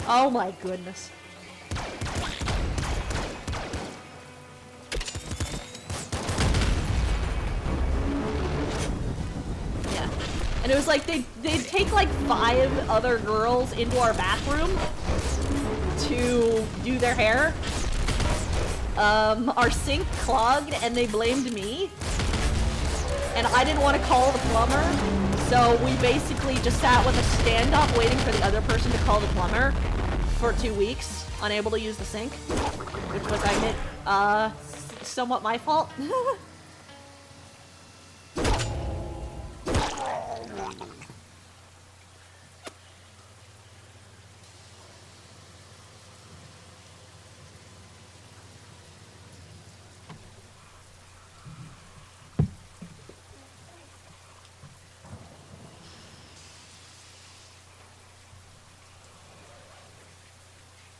[SPEAKER 1] Oh my goodness. Yeah. And it was like they'd take like 5 other girls into our bathroom to do their hair. Our sink clogged and they blamed me. And I didn't want to call the plumber. So we basically just sat with a stand-up waiting for the other person to call the plumber for 2 weeks, unable to use the sink, which was, I admit, somewhat my fault.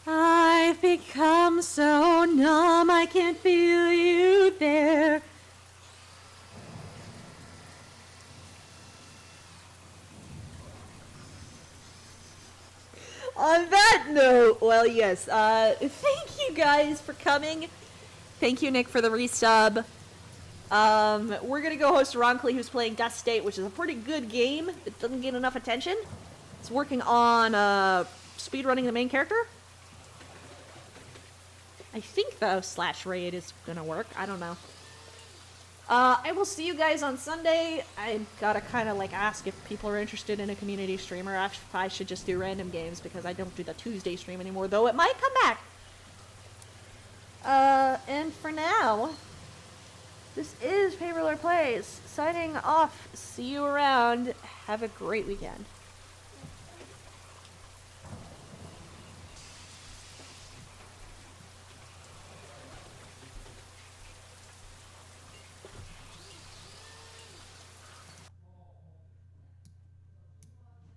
[SPEAKER 1] I've become so numb, I can't feel you there. note, well, yes, thank you guys for coming. Thank you, Nick, for the resub. We're gonna go host Roncley, who's playing Dust State, which is a pretty good game. It doesn't get enough attention. It's working on, speedrunning the main character. I think the slash raid is gonna work. I don't know. I will see you guys on Sunday. I gotta kind of like ask if people are interested in a community streamer. If I should just do random games because I don't do the Tuesday stream anymore, though it might come back. And for now, this is Paperler Plays signing off. See you around. Have a great weekend.